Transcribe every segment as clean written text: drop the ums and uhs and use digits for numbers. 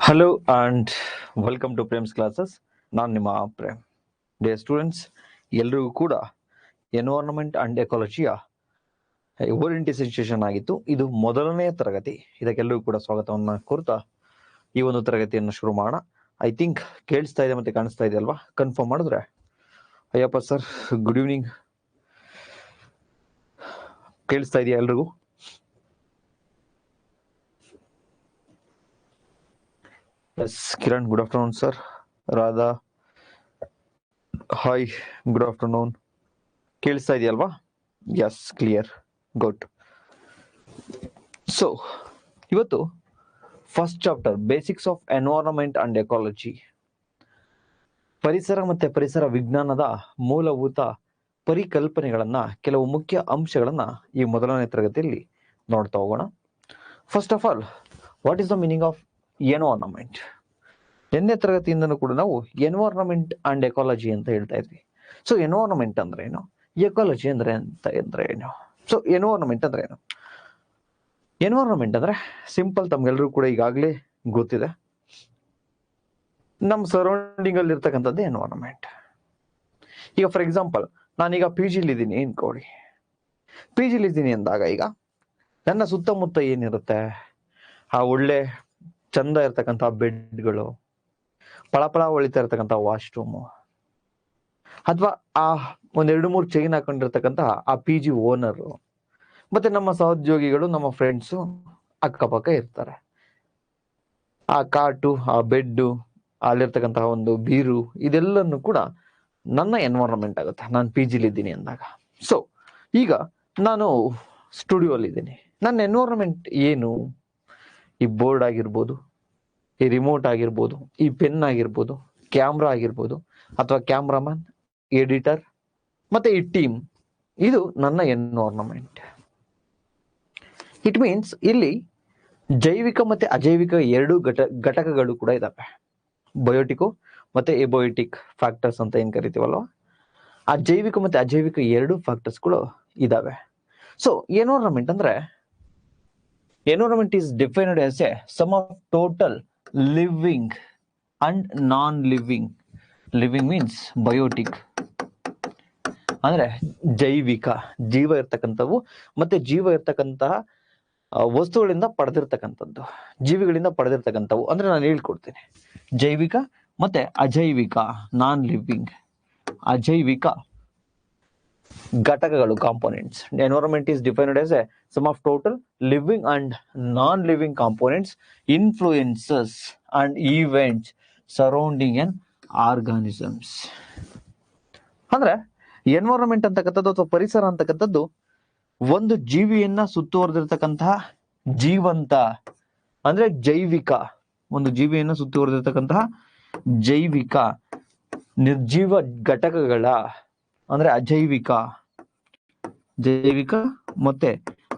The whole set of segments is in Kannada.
Hello and welcome to Prem's classes. ನಾನು ನಿಮ್ಮ ಪ್ರೇಮ್. ಡೇ ಸ್ಟೂಡೆಂಟ್ಸ್, ಎಲ್ರಿಗೂ ಕೂಡ ಎನ್ವೈರನ್ಮೆಂಟ್ ಆ್ಯಂಡ್ ಎಕಾಲಜಿಯ ಓರಿಯೆಂಟೇಷನ್ ಆಗಿತ್ತು. ಇದು ಮೊದಲನೇ ತರಗತಿ. ಇದಕ್ಕೆಲ್ಲರಿಗೂ ಕೂಡ ಸ್ವಾಗತವನ್ನು ಕೋರ್ತಾ ಈ ಒಂದು ತರಗತಿಯನ್ನು ಶುರು ಮಾಡೋಣ. ಐ ಥಿಂಕ್ ಕೇಳಿಸ್ತಾ ಇದೆ ಮತ್ತು ಕಾಣಿಸ್ತಾ ಇದೆ ಅಲ್ವಾ? ಕನ್ಫರ್ಮ್ ಮಾಡಿದ್ರೆ. Ayyappa sir, good evening. ಕೇಳಿಸ್ತಾ ಇದೆಯಾ ಎಲ್ರಿಗೂ? Yes Kiran, good afternoon sir. Radha, hi, good afternoon. ಕೇಳಿಸ್ತಾ ಇದೆಯಲ್ವಾ? Yes, clear, good. ಸೊ ಇವತ್ತು first chapter basics of environment and ecology, ಪರಿಸರ ಮತ್ತೆ ಪರಿಸರ ವಿಜ್ಞಾನದ ಮೂಲಭೂತ ಪರಿಕಲ್ಪನೆಗಳನ್ನ, ಕೆಲವು ಮುಖ್ಯ ಅಂಶಗಳನ್ನ ಈ ಮೊದಲನೇ ತರಗತಿಯಲ್ಲಿ ನೋಡ್ತಾ ಹೋಗೋಣ. First of all, what is the meaning of environment? ನಿನ್ನೆ ತರಗತಿಯಿಂದನೂ ಕೂಡ ನಾವು ಎನ್ವೈರನ್ಮೆಂಟ್ ಅಂಡ್ ಎಕಾಲಜಿ ಅಂತ ಹೇಳ್ತಾ ಇದ್ವಿ. ಸೊ ಎನ್ವೈರನ್ಮೆಂಟ್ ಅಂದ್ರೆ ಏನು, ಎಕಾಲಜಿ ಅಂದ್ರೆ ಏನು? ಸೊ ಎನ್ವೈರನ್ಮೆಂಟ್ ಅಂದ್ರೆ ಏನು? ಎನ್ವೈರನ್ಮೆಂಟ್ ಅಂದ್ರೆ ಸಿಂಪಲ್, ತಮ್ಗೆಲ್ರಿಗೂ ಕೂಡ ಈಗಾಗಲೇ ಗೊತ್ತಿದೆ. ನಮ್ಮ ಸರೌಂಡಿಂಗ್ ಅಲ್ಲಿ ಇರ್ತಕ್ಕಂಥದ್ದು ಎನ್ವೈರನ್ಮೆಂಟ್. ಈಗ ಫಾರ್ ಎಕ್ಸಾಂಪಲ್, ನಾನೀಗ ಪಿ ಜಿಲಿ ಇದ್ದೀನಿ ಅನ್ಕೊಳ್ಳಿ. ಪಿ ಜಿಲಿ ಇದ್ದೀನಿ ಅಂದಾಗ ಈಗ ನನ್ನ ಸುತ್ತಮುತ್ತ ಏನಿರುತ್ತೆ? ಆ ಒಳ್ಳೆ ಚಂದ ಇರ್ತಕ್ಕಂಥ ಬೆಡ್ಗಳು, ಪಳಪಳ ಹೊಳಿತಾ ಇರ್ತಕ್ಕಂಥ ವಾಶ್ರೂಮು, ಅಥವಾ ಆ ಒಂದೆರಡು ಮೂರು ಚೈನ್ ಹಾಕೊಂಡಿರ್ತಕ್ಕಂಥ ಆ ಪಿ ಜಿ ಓನರು, ಮತ್ತೆ ನಮ್ಮ ಸಹೋದ್ಯೋಗಿಗಳು, ನಮ್ಮ ಫ್ರೆಂಡ್ಸು ಅಕ್ಕಪಕ್ಕ ಇರ್ತಾರೆ. ಆ ಕಾಟು, ಆ ಬೆಡ್ಡು, ಅಲ್ಲಿರ್ತಕ್ಕಂತಹ ಒಂದು ಬೀರು, ಇದೆಲ್ಲನೂ ಕೂಡ ನನ್ನ ಎನ್ವೈರನ್ಮೆಂಟ್ ಆಗುತ್ತೆ ನಾನು ಪಿ ಜಿಲಿ ಇದ್ದೀನಿ ಅಂದಾಗ. ಸೊ ಈಗ ನಾನು ಸ್ಟುಡಿಯೋ ಅಲ್ಲಿ ಇದ್ದೀನಿ. ನನ್ನ ಎನ್ವೈರನ್ಮೆಂಟ್ ಏನು? ಈ ಬೋರ್ಡ್ ಆಗಿರ್ಬೋದು, ಈ ರಿಮೋಟ್ ಆಗಿರ್ಬೋದು, ಈ ಪೆನ್ ಆಗಿರ್ಬೋದು, ಕ್ಯಾಮ್ರಾ ಆಗಿರ್ಬೋದು, ಅಥವಾ ಕ್ಯಾಮ್ರಾಮನ್, ಎಡಿಟರ್, ಮತ್ತೆ ಈ ಟೀಮ್, ಇದು ನನ್ನ ಎನ್ವೈರನ್ಮೆಂಟ್. ಇಟ್ ಮೀನ್ಸ್ ಇಲ್ಲಿ ಜೈವಿಕ ಮತ್ತೆ ಅಜೈವಿಕ ಎರಡು ಘಟಕಗಳು ಕೂಡ ಇದಾವೆ. ಬಯೋಟಿಕ್ ಮತ್ತೆ ಎಬೋಯಿಟಿಕ್ ಫ್ಯಾಕ್ಟರ್ಸ್ ಅಂತ ಏನ್ ಕರಿತೀವಲ್ವ, ಆ ಜೈವಿಕ ಮತ್ತೆ ಅಜೈವಿಕ ಎರಡು ಫ್ಯಾಕ್ಟರ್ಸ್ಗಳು ಇದಾವೆ. ಸೊ ಎನ್ವೈರನ್ಮೆಂಟ್ ಅಂದ್ರೆ, environment is defined as a sum of total living and non living. Living means biotic ಅಂದ್ರೆ ಜೈವಿಕ, ಜೀವ ಇರ್ತಕ್ಕಂಥವು, ಮತ್ತೆ ಜೀವ ಇರ್ತಕ್ಕಂತಹ ವಸ್ತುಗಳಿಂದ ಪಡೆದಿರ್ತಕ್ಕಂಥದ್ದು, ಜೀವಿಗಳಿಂದ ಪಡೆದಿರ್ತಕ್ಕಂಥವು ಅಂದ್ರೆ ನಾನು ಹೇಳ್ಕೊಡ್ತೀನಿ. ಜೈವಿಕ ಮತ್ತೆ ಅಜೈವಿಕ, ನಾನ್ ಲಿವಿಂಗ್, ಅಜೈವಿಕ ಘಟಕಗಳು, components. Environment is defined as a sum of total living and non living components, influences and events surrounding an organisms. ಅಂದ್ರೆ ಎನ್ವೈರನ್ಮೆಂಟ್ ಅಂತಕ್ಕಂಥದ್ದು ಅಥವಾ ಪರಿಸರ ಅಂತಕ್ಕಂಥದ್ದು ಒಂದು ಜೀವಿಯನ್ನ ಸುತ್ತುವರೆದಿರ್ತಕ್ಕಂತಹ ಜೀವಂತ ಅಂದ್ರೆ ಜೈವಿಕ, ಒಂದು ಜೀವಿಯನ್ನ ಸುತ್ತುವರೆದಿರ್ತಕ್ಕಂತಹ ಜೈವಿಕ ನಿರ್ಜೀವ ಘಟಕಗಳ ಅಂದ್ರೆ ಅಜೈವಿಕ, ಜೈವಿಕ ಮತ್ತೆ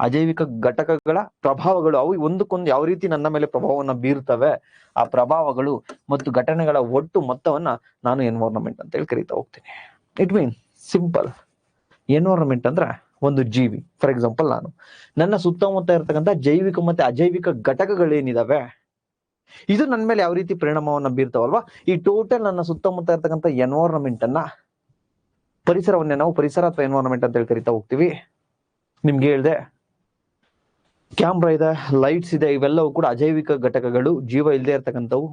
ಅಜೈವಿಕ ಘಟಕಗಳ ಪ್ರಭಾವಗಳು, ಅವು ಒಂದಕ್ಕೊಂದು ಯಾವ ರೀತಿ ನನ್ನ ಮೇಲೆ ಪ್ರಭಾವವನ್ನ ಬೀರ್ತವೆ, ಆ ಪ್ರಭಾವಗಳು ಮತ್ತು ಘಟನೆಗಳ ಒಟ್ಟು ಮೊತ್ತವನ್ನ ನಾನು ಎನ್ವೈರನ್ಮೆಂಟ್ ಅಂತ ಹೇಳಿ ಕರೀತಾ ಹೋಗ್ತೀನಿ. ಇಟ್ ಮೀನ್ ಸಿಂಪಲ್, ಎನ್ವೈರನ್ಮೆಂಟ್ ಅಂದ್ರೆ ಒಂದು ಜೀವಿ. ಫಾರ್ ಎಕ್ಸಾಂಪಲ್, ನಾನು ನನ್ನ ಸುತ್ತಮುತ್ತ ಇರ್ತಕ್ಕಂಥ ಜೈವಿಕ ಮತ್ತೆ ಅಜೈವಿಕ ಘಟಕಗಳೇನಿದಾವೆ, ಇದು ನನ್ನ ಮೇಲೆ ಯಾವ ರೀತಿ ಪರಿಣಾಮವನ್ನ ಬೀರ್ತಾವಲ್ವಾ, ಈ ಟೋಟಲ್ ನನ್ನ ಸುತ್ತಮುತ್ತ ಇರ್ತಕ್ಕಂಥ ಎನ್ವೈರನ್ಮೆಂಟ್ ಅನ್ನ, ಪರಿಸರವನ್ನೇ ನಾವು ಪರಿಸರ ಅಥವಾ ಎನ್ವೈರನ್ಮೆಂಟ್ ಅಂತ ಹೇಳಿ ಕರಿತಾ ಹೋಗ್ತೀವಿ. ನಿಮ್ಗೆ ಹೇಳ್ದೆ, ಕ್ಯಾಮ್ರಾ ಇದೆ, ಲೈಟ್ಸ್ ಇದೆ, ಇವೆಲ್ಲವೂ ಕೂಡ ಅಜೈವಿಕ ಘಟಕಗಳು, ಜೀವ ಇಲ್ಲದೆ ಇರ್ತಕ್ಕಂಥವು.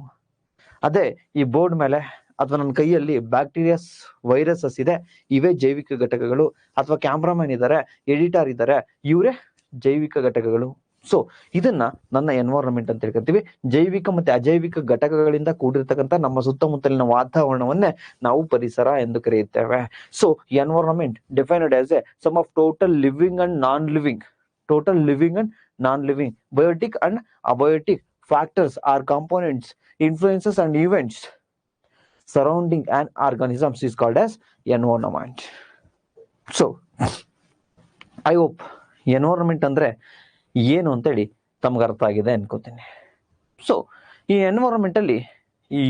ಅದೇ ಈ ಬೋರ್ಡ್ ಮೇಲೆ ಅಥವಾ ನನ್ನ ಕೈಯಲ್ಲಿ ಬ್ಯಾಕ್ಟೀರಿಯಾಸ್, ವೈರಸಸ್ ಇದೆ, ಇವೇ ಜೈವಿಕ ಘಟಕಗಳು. ಅಥವಾ ಕ್ಯಾಮ್ರಾಮನ್ ಇದ್ದಾರೆ, ಎಡಿಟರ್ ಇದ್ದಾರೆ, ಇವರೇ ಜೈವಿಕ ಘಟಕಗಳು. ಸೊ ಇದನ್ನ ನನ್ನ ಎನ್ವೈರನ್ಮೆಂಟ್ ಅಂತ ಹೇಳ್ಕೊತೀವಿ. ಜೈವಿಕ ಮತ್ತೆ ಅಜೈವಿಕ ಘಟಕಗಳಿಂದ ಕೂಡಿರ್ತಕ್ಕಂಥ ನಮ್ಮ ಸುತ್ತಮುತ್ತಲಿನ ವಾತಾವರಣವನ್ನೇ ನಾವು ಪರಿಸರ ಎಂದು ಕರೆಯುತ್ತೇವೆ. So environment defined as a sum of total living and non living, total living and non living, biotic and abiotic factors are components, influences and events surrounding an organisms is called as environment. So I hope environment ಅಂದ್ರೆ ಏನು ಅಂತೇಳಿ ತಮ್ಗೆ ಅರ್ಥ ಆಗಿದೆ ಅನ್ಕೋತೀನಿ. ಸೊ ಈ ಎನ್ವೈರನ್ಮೆಂಟ್ ಅಲ್ಲಿ ಈ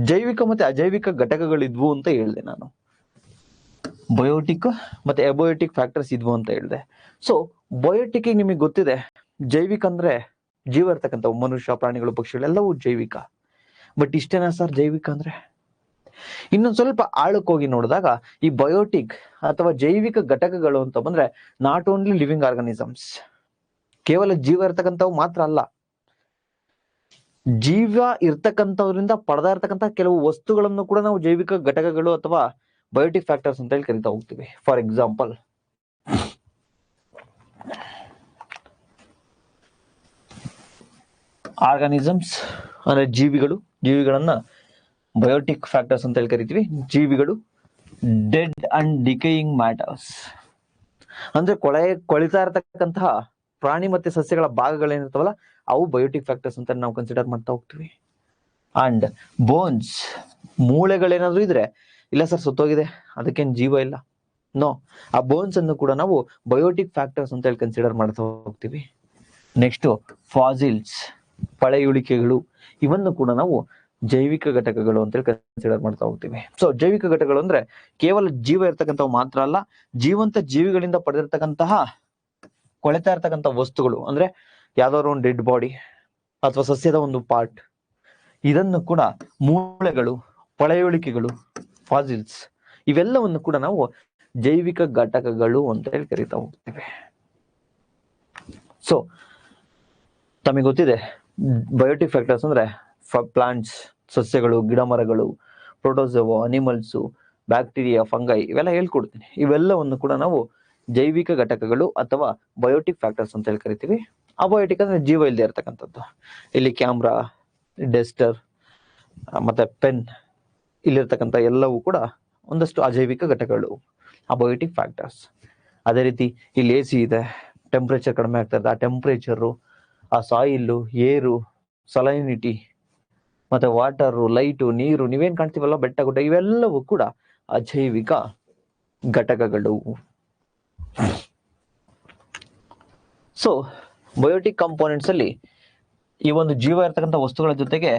ಜೈವಿಕ ಮತ್ತೆ ಅಜೈವಿಕ ಘಟಕಗಳಿದ್ವು ಅಂತ ಹೇಳಿದೆ ನಾನು. ಬಯೋಟಿಕ್ ಮತ್ತೆ ಎಬೋಯೋಟಿಕ್ ಫ್ಯಾಕ್ಟರ್ಸ್ ಇದ್ವು ಅಂತ ಹೇಳಿದೆ. ಸೊ ಬಯೋಟಿಕ್ ನಿಮಗೆ ಗೊತ್ತಿದೆ, ಜೈವಿಕ ಅಂದ್ರೆ ಜೀವ ಇರ್ತಕ್ಕಂಥವು, ಮನುಷ್ಯ, ಪ್ರಾಣಿಗಳು, ಪಕ್ಷಿಗಳು ಎಲ್ಲವೂ ಜೈವಿಕ. ಬಟ್ ಇಷ್ಟೇನಾ ಸರ್ ಜೈವಿಕ ಅಂದ್ರೆ? ಇನ್ನೊಂದು ಸ್ವಲ್ಪ ಆಳಕ್ಕೆ ಹೋಗಿ ನೋಡಿದಾಗ ಈ ಬಯೋಟಿಕ್ ಅಥವಾ ಜೈವಿಕ ಘಟಕಗಳು ಅಂತ ಬಂದ್ರೆ ನಾಟ್ ಓನ್ಲಿ ಲಿವಿಂಗ್ ಆರ್ಗಾನಿಸಮ್ಸ್, ಕೇವಲ ಜೀವ ಇರ್ತಕ್ಕಂಥವು ಮಾತ್ರ ಅಲ್ಲ, ಜೀವ ಇರ್ತಕ್ಕಂಥವ್ರಿಂದ ಪಡೆದ ಇರ್ತಕ್ಕಂಥ ಕೆಲವು ವಸ್ತುಗಳನ್ನು ಕೂಡ ನಾವು ಜೈವಿಕ ಘಟಕಗಳು ಅಥವಾ ಬಯೋಟಿಕ್ ಫ್ಯಾಕ್ಟರ್ಸ್ ಅಂತ ಹೇಳಿ ಕರಿತಾ ಹೋಗ್ತೀವಿ. ಫಾರ್ ಎಕ್ಸಾಂಪಲ್, ಆರ್ಗಾನಿಸಮ್ಸ್ ಅಂದ್ರೆ ಜೀವಿಗಳನ್ನ ಬಯೋಟಿಕ್ ಫ್ಯಾಕ್ಟರ್ಸ್ ಅಂತ ಹೇಳಿ ಕರಿತೀವಿ. ಜೀವಿಗಳು, ಡೆಡ್ ಅಂಡ್ ಡಿಕೇಯಿಂಗ್ ಮ್ಯಾಟರ್ಸ್ ಅಂದ್ರೆ ಕೊಳಿತಾ ಇರತಕ್ಕಂತಹ ಪ್ರಾಣಿ ಮತ್ತೆ ಸಸ್ಯಗಳ ಭಾಗಗಳೇನಿರ್ತಾವಲ್ಲ ಅವು ಬಯೋಟಿಕ್ ಫ್ಯಾಕ್ಟರ್ಸ್ ಅಂತ ನಾವು ಕನ್ಸಿಡರ್ ಮಾಡ್ತಾ ಹೋಗ್ತೀವಿ. ಅಂಡ್ ಬೋನ್ಸ್, ಮೂಳೆಗಳೇನಾದ್ರೂ ಇದ್ರೆ, ಇಲ್ಲ ಸರ್ ಸುತ್ತೋಗಿದೆ ಅದಕ್ಕೇನು ಜೀವ ಇಲ್ಲ, ನೋ, ಆ ಬೋನ್ಸ್ ಅನ್ನು ಕೂಡ ನಾವು ಬಯೋಟಿಕ್ ಫ್ಯಾಕ್ಟರ್ಸ್ ಅಂತ ಹೇಳಿ ಕನ್ಸಿಡರ್ ಮಾಡ್ತಾ ಹೋಗ್ತೀವಿ. ನೆಕ್ಸ್ಟ್ ಫಾಸಿಲ್ಸ್, ಪಳೆಯುಳಿಕೆಗಳು, ಇವನ್ನು ಕೂಡ ನಾವು ಜೈವಿಕ ಘಟಕಗಳು ಅಂತೇಳಿ ಕನ್ಸಿಡರ್ ಮಾಡ್ತಾ ಹೋಗ್ತೀವಿ. ಸೊ ಜೈವಿಕ ಘಟಕಗಳು ಅಂದ್ರೆ ಕೇವಲ ಜೀವ ಇರ್ತಕ್ಕಂಥವು ಮಾತ್ರ ಅಲ್ಲ, ಜೀವಂತ ಜೀವಿಗಳಿಂದ ಪಡೆದಿರ್ತಕ್ಕಂತಹ ಕೊಳೆತಾ ಇರ್ತಕ್ಕಂಥ ವಸ್ತುಗಳು, ಅಂದ್ರೆ ಯಾವ್ದಾದ್ರು ಒಂದು ಡೆಡ್ ಬಾಡಿ ಅಥವಾ ಸಸ್ಯದ ಒಂದು ಪಾರ್ಟ್, ಇದನ್ನು ಕೂಡ ಮೂಳೆಗಳು, ಪಳೆಯುಳಿಕೆಗಳು, ಫಾಸಿಲ್ಸ್, ಇವೆಲ್ಲವನ್ನು ಕೂಡ ನಾವು ಜೈವಿಕ ಘಟಕಗಳು ಅಂತ ಹೇಳಿ ಕರಿತಾ ಹೋಗ್ತೇವೆ. ಸೊ ತಮಗೆ ಗೊತ್ತಿದೆ ಬಯೋಟಿಕ್ ಫ್ಯಾಕ್ಟರ್ಸ್ ಅಂದ್ರೆ ಪ್ಲಾಂಟ್ಸ್, ಸಸ್ಯಗಳು, ಗಿಡ ಮರಗಳು, ಪ್ರೋಟೋಸೋವಾ, ಅನಿಮಲ್ಸು, ಬ್ಯಾಕ್ಟೀರಿಯಾ, ಫಂಗೈ, ಇವೆಲ್ಲ ಹೇಳ್ಕೊಡ್ತೀನಿ. ಇವೆಲ್ಲವನ್ನು ಕೂಡ ನಾವು ಜೈವಿಕ ಘಟಕಗಳು ಅಥವಾ ಬಯೋಟಿಕ್ ಫ್ಯಾಕ್ಟರ್ಸ್ ಅಂತ ಹೇಳಿ ಕರಿತೀವಿ. ಅಬಯೋಟಿಕ್ ಅಂದ್ರೆ ಜೀವ ಇಲ್ಲದೆ ಇರ್ತಕ್ಕಂಥದ್ದು. ಇಲ್ಲಿ ಕ್ಯಾಮ್ರಾ, ಡೆಸ್ಟರ್ ಮತ್ತೆ ಪೆನ್, ಇಲ್ಲಿರ್ತಕ್ಕಂಥ ಎಲ್ಲವೂ ಕೂಡ ಒಂದಷ್ಟು ಅಜೈವಿಕ ಘಟಕಗಳು, ಅಬಯೋಟಿಕ್ ಫ್ಯಾಕ್ಟರ್ಸ್. ಅದೇ ರೀತಿ ಇಲ್ಲಿ ಎ ಸಿ ಇದೆ, ಟೆಂಪ್ರೇಚರ್ ಕಡಿಮೆ ಆಗ್ತಾ ಇದೆ, ಆ ಟೆಂಪ್ರೇಚರು, ಆ ಸಾಯಿಲು, ಏರು, ಸಲೈನಿಟಿ, ಮತ್ತೆ ವಾಟರು, ಲೈಟು, ನೀರು, ನೀವೇನ್ ಕಾಣ್ತೀವಲ್ಲ ಬೆಟ್ಟ ಗುಡ್ಡ, ಇವೆಲ್ಲವೂ ಕೂಡ ಅಜೈವಿಕ ಘಟಕಗಳು. ಸೊ ಬಯೋಟಿಕ್ ಕಾಂಪೋನೆಂಟ್ಸ್ ಅಲ್ಲಿ ಈ ಒಂದು ಜೀವ ಇರ್ತಕ್ಕಂಥ ವಸ್ತುಗಳ ಜೊತೆಗೆ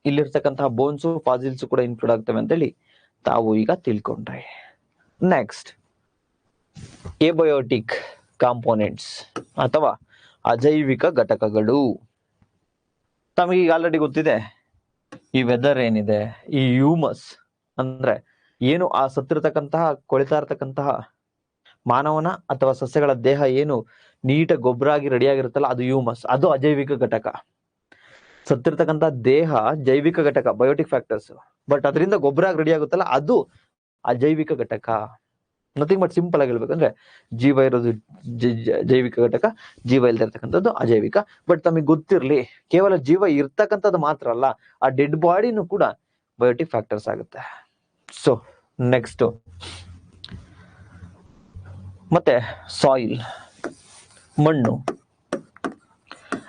ಇಲ್ಲಿರ್ತಕ್ಕಂತಹ ಬೋನ್ಸು, ಫಾಸಿಲ್ಸ್ ಕೂಡ ಇನ್ಕ್ಲೂಡ್ ಆಗ್ತವೆ ಅಂತೇಳಿ ತಾವು ಈಗ ತಿಳ್ಕೊಂಡ್ರೆ. ನೆಕ್ಸ್ಟ್ ಎಬಯೋಟಿಕ್ ಕಾಂಪೋನೆಂಟ್ಸ್ ಅಥವಾ ಅಜೈವಿಕ ಘಟಕಗಳು. ತಮಗೀಗ ಆಲ್ರೆಡಿ ಗೊತ್ತಿದೆ, ಈ ವೆದರ್ ಏನಿದೆ, ಈ ಹ್ಯೂಮಸ್ ಅಂದ್ರೆ ಏನು ಆ ಸತ್ತಿರ್ತಕ್ಕಂತಹ ಕೊಳಿತಾ ಇರ್ತಕ್ಕಂತಹ ಮಾನವನ ಅಥವಾ ಸಸ್ಯಗಳ ದೇಹ ಏನು ನೀಟಾಗಿ ಗೊಬ್ಬರ ಆಗಿ ರೆಡಿ ಆಗಿರುತ್ತಲ್ಲ ಅದು ಹ್ಯೂಮಸ್, ಅದು ಅಜೈವಿಕ ಘಟಕ. ಸತ್ತಿರ್ತಕ್ಕಂಥ ದೇಹ ಜೈವಿಕ ಘಟಕ, ಬಯೋಟಿಕ್ ಫ್ಯಾಕ್ಟರ್ಸ್, ಬಟ್ ಅದರಿಂದ ಗೊಬ್ಬರ ಆಗಿ ರೆಡಿ ಆಗುತ್ತಲ್ಲ ಅದು ಅಜೈವಿಕ ಘಟಕ. ನಥಿಂಗ್ ಬಟ್ ಸಿಂಪಲ್ ಆಗಿ ಹೇಳ್ಬೇಕಂದ್ರೆ ಜೀವ ಇರೋದು ಜೈವಿಕ ಘಟಕ, ಜೀವ ಇಲ್ದೇ ಇರ್ತಕ್ಕಂಥದ್ದು ಅಜೈವಿಕ. ಬಟ್ ತಮಗೆ ಗೊತ್ತಿರ್ಲಿ, ಕೇವಲ ಜೀವ ಇರ್ತಕ್ಕಂಥದ್ದು ಮಾತ್ರ ಅಲ್ಲ, ಆ ಡೆಡ್ ಬಾಡಿನೂ ಕೂಡ ಬಯೋಟಿಕ್ ಫ್ಯಾಕ್ಟರ್ಸ್ ಆಗುತ್ತೆ. ಸೊ ನೆಕ್ಸ್ಟ್ ಮತ್ತೆ ಸಾಯಿಲ್, ಮಣ್ಣು.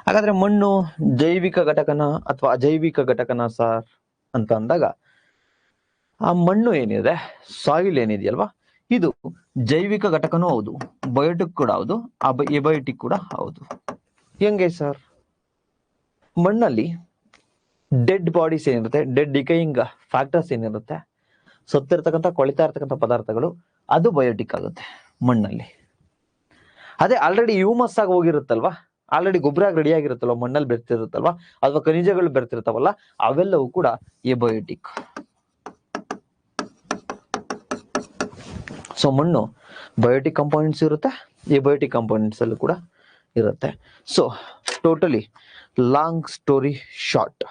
ಹಾಗಾದ್ರೆ ಮಣ್ಣು ಜೈವಿಕ ಘಟಕನ ಅಥವಾ ಅಜೈವಿಕ ಘಟಕನ ಸರ್ ಅಂತ ಅಂದಾಗ, ಆ ಮಣ್ಣು ಏನಿದೆ, ಸಾಯಿಲ್ ಏನಿದೆಯಲ್ವಾ, ಇದು ಜೈವಿಕ ಘಟಕನೂ ಹೌದು, ಬಯೋಟಿಕ್ ಕೂಡ ಹೌದು, ಎಬಯೋಟಿಕ್ ಕೂಡ ಹೌದು. ಹೆಂಗೆ ಸರ್? ಮಣ್ಣಲ್ಲಿ ಡೆಡ್ ಬಾಡೀಸ್ ಏನಿರುತ್ತೆ, ಡೆಡ್ ಡಿಕೈಯಿಂಗ್ ಫ್ಯಾಕ್ಟರ್ಸ್ ಏನಿರುತ್ತೆ, ಸತ್ತಿರ್ತಕ್ಕಂಥ ಕೊಳಿತಾ ಇರ್ತಕ್ಕಂಥ ಪದಾರ್ಥಗಳು, ಅದು ಬಯೋಟಿಕ್ ಆಗುತ್ತೆ ಮಣ್ಣಲ್ಲಿ. ಅದೇ ಆಲ್ರೆಡಿ ಹ್ಯೂಮಸ್ ಆಗಿ ಹೋಗಿರುತ್ತಲ್ವಾ, ಆಲ್ರೆಡಿ ಗೊಬ್ಬರ ಆಗಿ ರೆಡಿ ಆಗಿರುತ್ತಲ್ವ, ಮಣ್ಣಲ್ಲಿ ಬೆರ್ತಿರುತ್ತಲ್ವಾ, ಅಥವಾ ಖನಿಜಗಳು ಬೆರ್ತಿರ್ತಾವಲ್ಲ, ಅವೆಲ್ಲವೂ ಕೂಡ ಎಬಯೋಟಿಕ್. ಸೊ ಮಣ್ಣು ಬಯೋಟಿಕ್ ಕಾಂಪೋನೆಂಟ್ಸ್ ಇರುತ್ತೆ, ಎಬಯೋಟಿಕ್ ಕಾಂಪೋನೆಂಟ್ಸ್ ಅಲ್ಲೂ ಕೂಡ ಇರುತ್ತೆ. So totally long story short,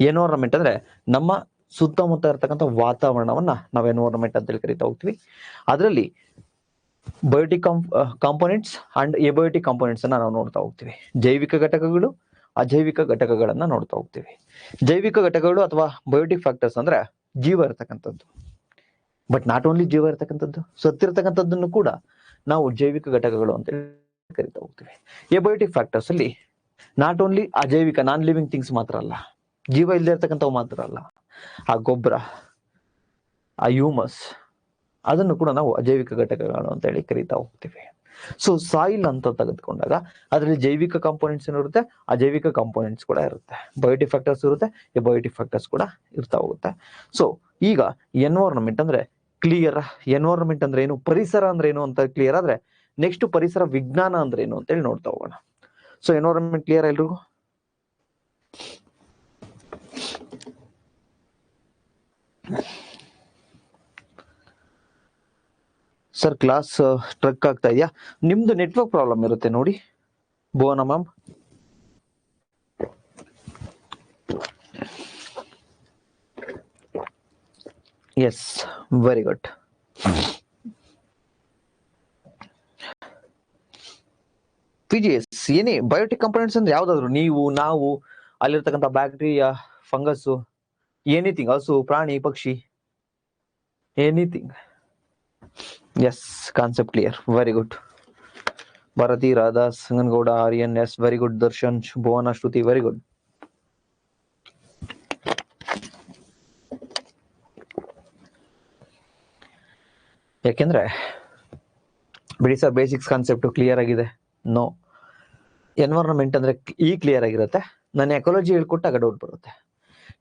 environment ಅಂದ್ರೆ ನಮ್ಮ ಸುತ್ತಮುತ್ತ ಇರತಕ್ಕಂಥ ವಾತಾವರಣವನ್ನ ನಾವು ಎನ್ವೈರನ್ಮೆಂಟ್ ಅಂತ ಹೇಳಿ ಕರಿತಾ ಹೋಗ್ತೀವಿ. ಅದರಲ್ಲಿ ಬಯೋಟಿಕ್ ಕಾಂಪೋನೆಂಟ್ಸ್ ಅಂಡ್ ಎಬಯೋಟಿಕ್ ಕಾಂಪೋನೆಂಟ್ಸ್ ಅನ್ನ ನಾವು ನೋಡ್ತಾ ಹೋಗ್ತೀವಿ. ಜೈವಿಕ ಘಟಕಗಳು, ಅಜೈವಿಕ ಘಟಕಗಳನ್ನ ನೋಡ್ತಾ ಹೋಗ್ತೀವಿ. ಜೈವಿಕ ಘಟಕಗಳು ಅಥವಾ ಬಯೋಟಿಕ್ ಫ್ಯಾಕ್ಟರ್ಸ್ ಅಂದ್ರೆ ಜೀವ ಇರ್ತಕ್ಕಂಥದ್ದು, ಬಟ್ ನಾಟ್ ಓನ್ಲಿ ಜೀವ ಇರ್ತಕ್ಕಂಥದ್ದು, ಸತ್ತಿರ್ತಕ್ಕಂಥದ್ದನ್ನು ಕೂಡ ನಾವು ಜೈವಿಕ ಘಟಕಗಳು ಅಂತ ಕರಿತಾ ಹೋಗ್ತೀವಿ. ಎಬಯೋಟಿಕ್ ಫ್ಯಾಕ್ಟರ್ಸ್ ಅಲ್ಲಿ ನಾಟ್ ಓನ್ಲಿ ಅಜೈವಿಕ ನಾನ್ ಲಿವಿಂಗ್ ಥಿಂಗ್ಸ್ ಮಾತ್ರ ಅಲ್ಲ, ಜೀವ ಇಲ್ಲದೆ ಇರ್ತಕ್ಕಂಥವು ಮಾತ್ರ ಅಲ್ಲ, ಆ ಗೊಬ್ಬರ, ಆ ಹ್ಯೂಮಸ್, ಅದನ್ನು ಕೂಡ ನಾವು ಅಜೈವಿಕ ಘಟಕಗಳು ಅಂತ ಹೇಳಿ ಕರಿತಾ ಹೋಗ್ತೀವಿ. ಸೊ ಸಾಯಿಲ್ ಅಂತ ತೆಗೆದುಕೊಂಡಾಗ ಅದರಲ್ಲಿ ಜೈವಿಕ ಕಾಂಪೋನೆಂಟ್ಸ್ ಇರುತ್ತೆ, ಅಜೈವಿಕ ಕಾಂಪೋನೆಂಟ್ಸ್ ಕೂಡ ಇರುತ್ತೆ, ಬಯೋಟಿಕ್ ಫ್ಯಾಕ್ಟರ್ಸ್ ಇರುತ್ತೆ, ಎಬಯೋಟಿಕ್ ಫ್ಯಾಕ್ಟರ್ಸ್ ಕೂಡ ಇರ್ತಾ ಹೋಗುತ್ತೆ. ಸೊ ಈಗ ಎನ್ವೈರನ್ಮೆಂಟ್ ಅಂದ್ರೆ ಕ್ಲಿಯರ್, ಎನ್ವೈರನ್ಮೆಂಟ್ ಅಂದ್ರೆ ಏನು, ಪರಿಸರ ಅಂದ್ರೆ ಏನು ಅಂತ ಕ್ಲಿಯರ್ ಆದ್ರೆ ನೆಕ್ಸ್ಟ್ ಪರಿಸರ ವಿಜ್ಞಾನ ಅಂದ್ರೆ ಏನು ಅಂತ ಹೇಳಿ ನೋಡ್ತಾ ಹೋಗೋಣ. ಸೊ ಎನ್ವೈರನ್ಮೆಂಟ್ ಕ್ಲಿಯರ್ ಎಲ್ರಿಗೂ? ಸರ್ ಕ್ಲಾಸ್ ಟ್ರಕ್ ಆಗ್ತಾ ಇದೆಯಾ? ನಿಮ್ದು ನೆಟ್ವರ್ಕ್ ಪ್ರಾಬ್ಲಮ್ ಇರುತ್ತೆ ನೋಡಿ Bhuvana ma'am. Yes, very good. PGS ಏನೇ ಬಯೋಟಿಕ್ ಕಂಪೋನೆಂಟ್ಸ್ ಅಂದ್ರೆ ಯಾವ್ದಾದ್ರು, ನೀವು, ನಾವು, ಅಲ್ಲಿರ್ತಕ್ಕಂಥ ಬ್ಯಾಕ್ಟೀರಿಯಾ, ಫಂಗಸ್, ಎನಿಥಿಂಗ್, ಹಸು, ಪ್ರಾಣಿ, ಪಕ್ಷಿ, anything. Yes, concept clear, very good. Bharathi, Radha, Sanganagouda, Aryan, yes very good. Darshan, Bhuvana, Shruti, very good. ಯಾಕೆಂದ್ರೆ ಬಿಡಿ ಸರ್ ಬೇಸಿಕ್ಸ್ ಕಾನ್ಸೆಪ್ಟ್ ಕ್ಲಿಯರ್ ಆಗಿದೆ. ನೋ, ಎನ್ವೈರನ್ಮೆಂಟ್ ಅಂದ್ರೆ ಈ ಕ್ಲಿಯರ್ ಆಗಿರುತ್ತೆ. ನಾನು ಎಕಾಲಜಿ ಹೇಳ್ಕೊಟ್ಟಾಗ ಡೌಟ್ ಬರುತ್ತೆ.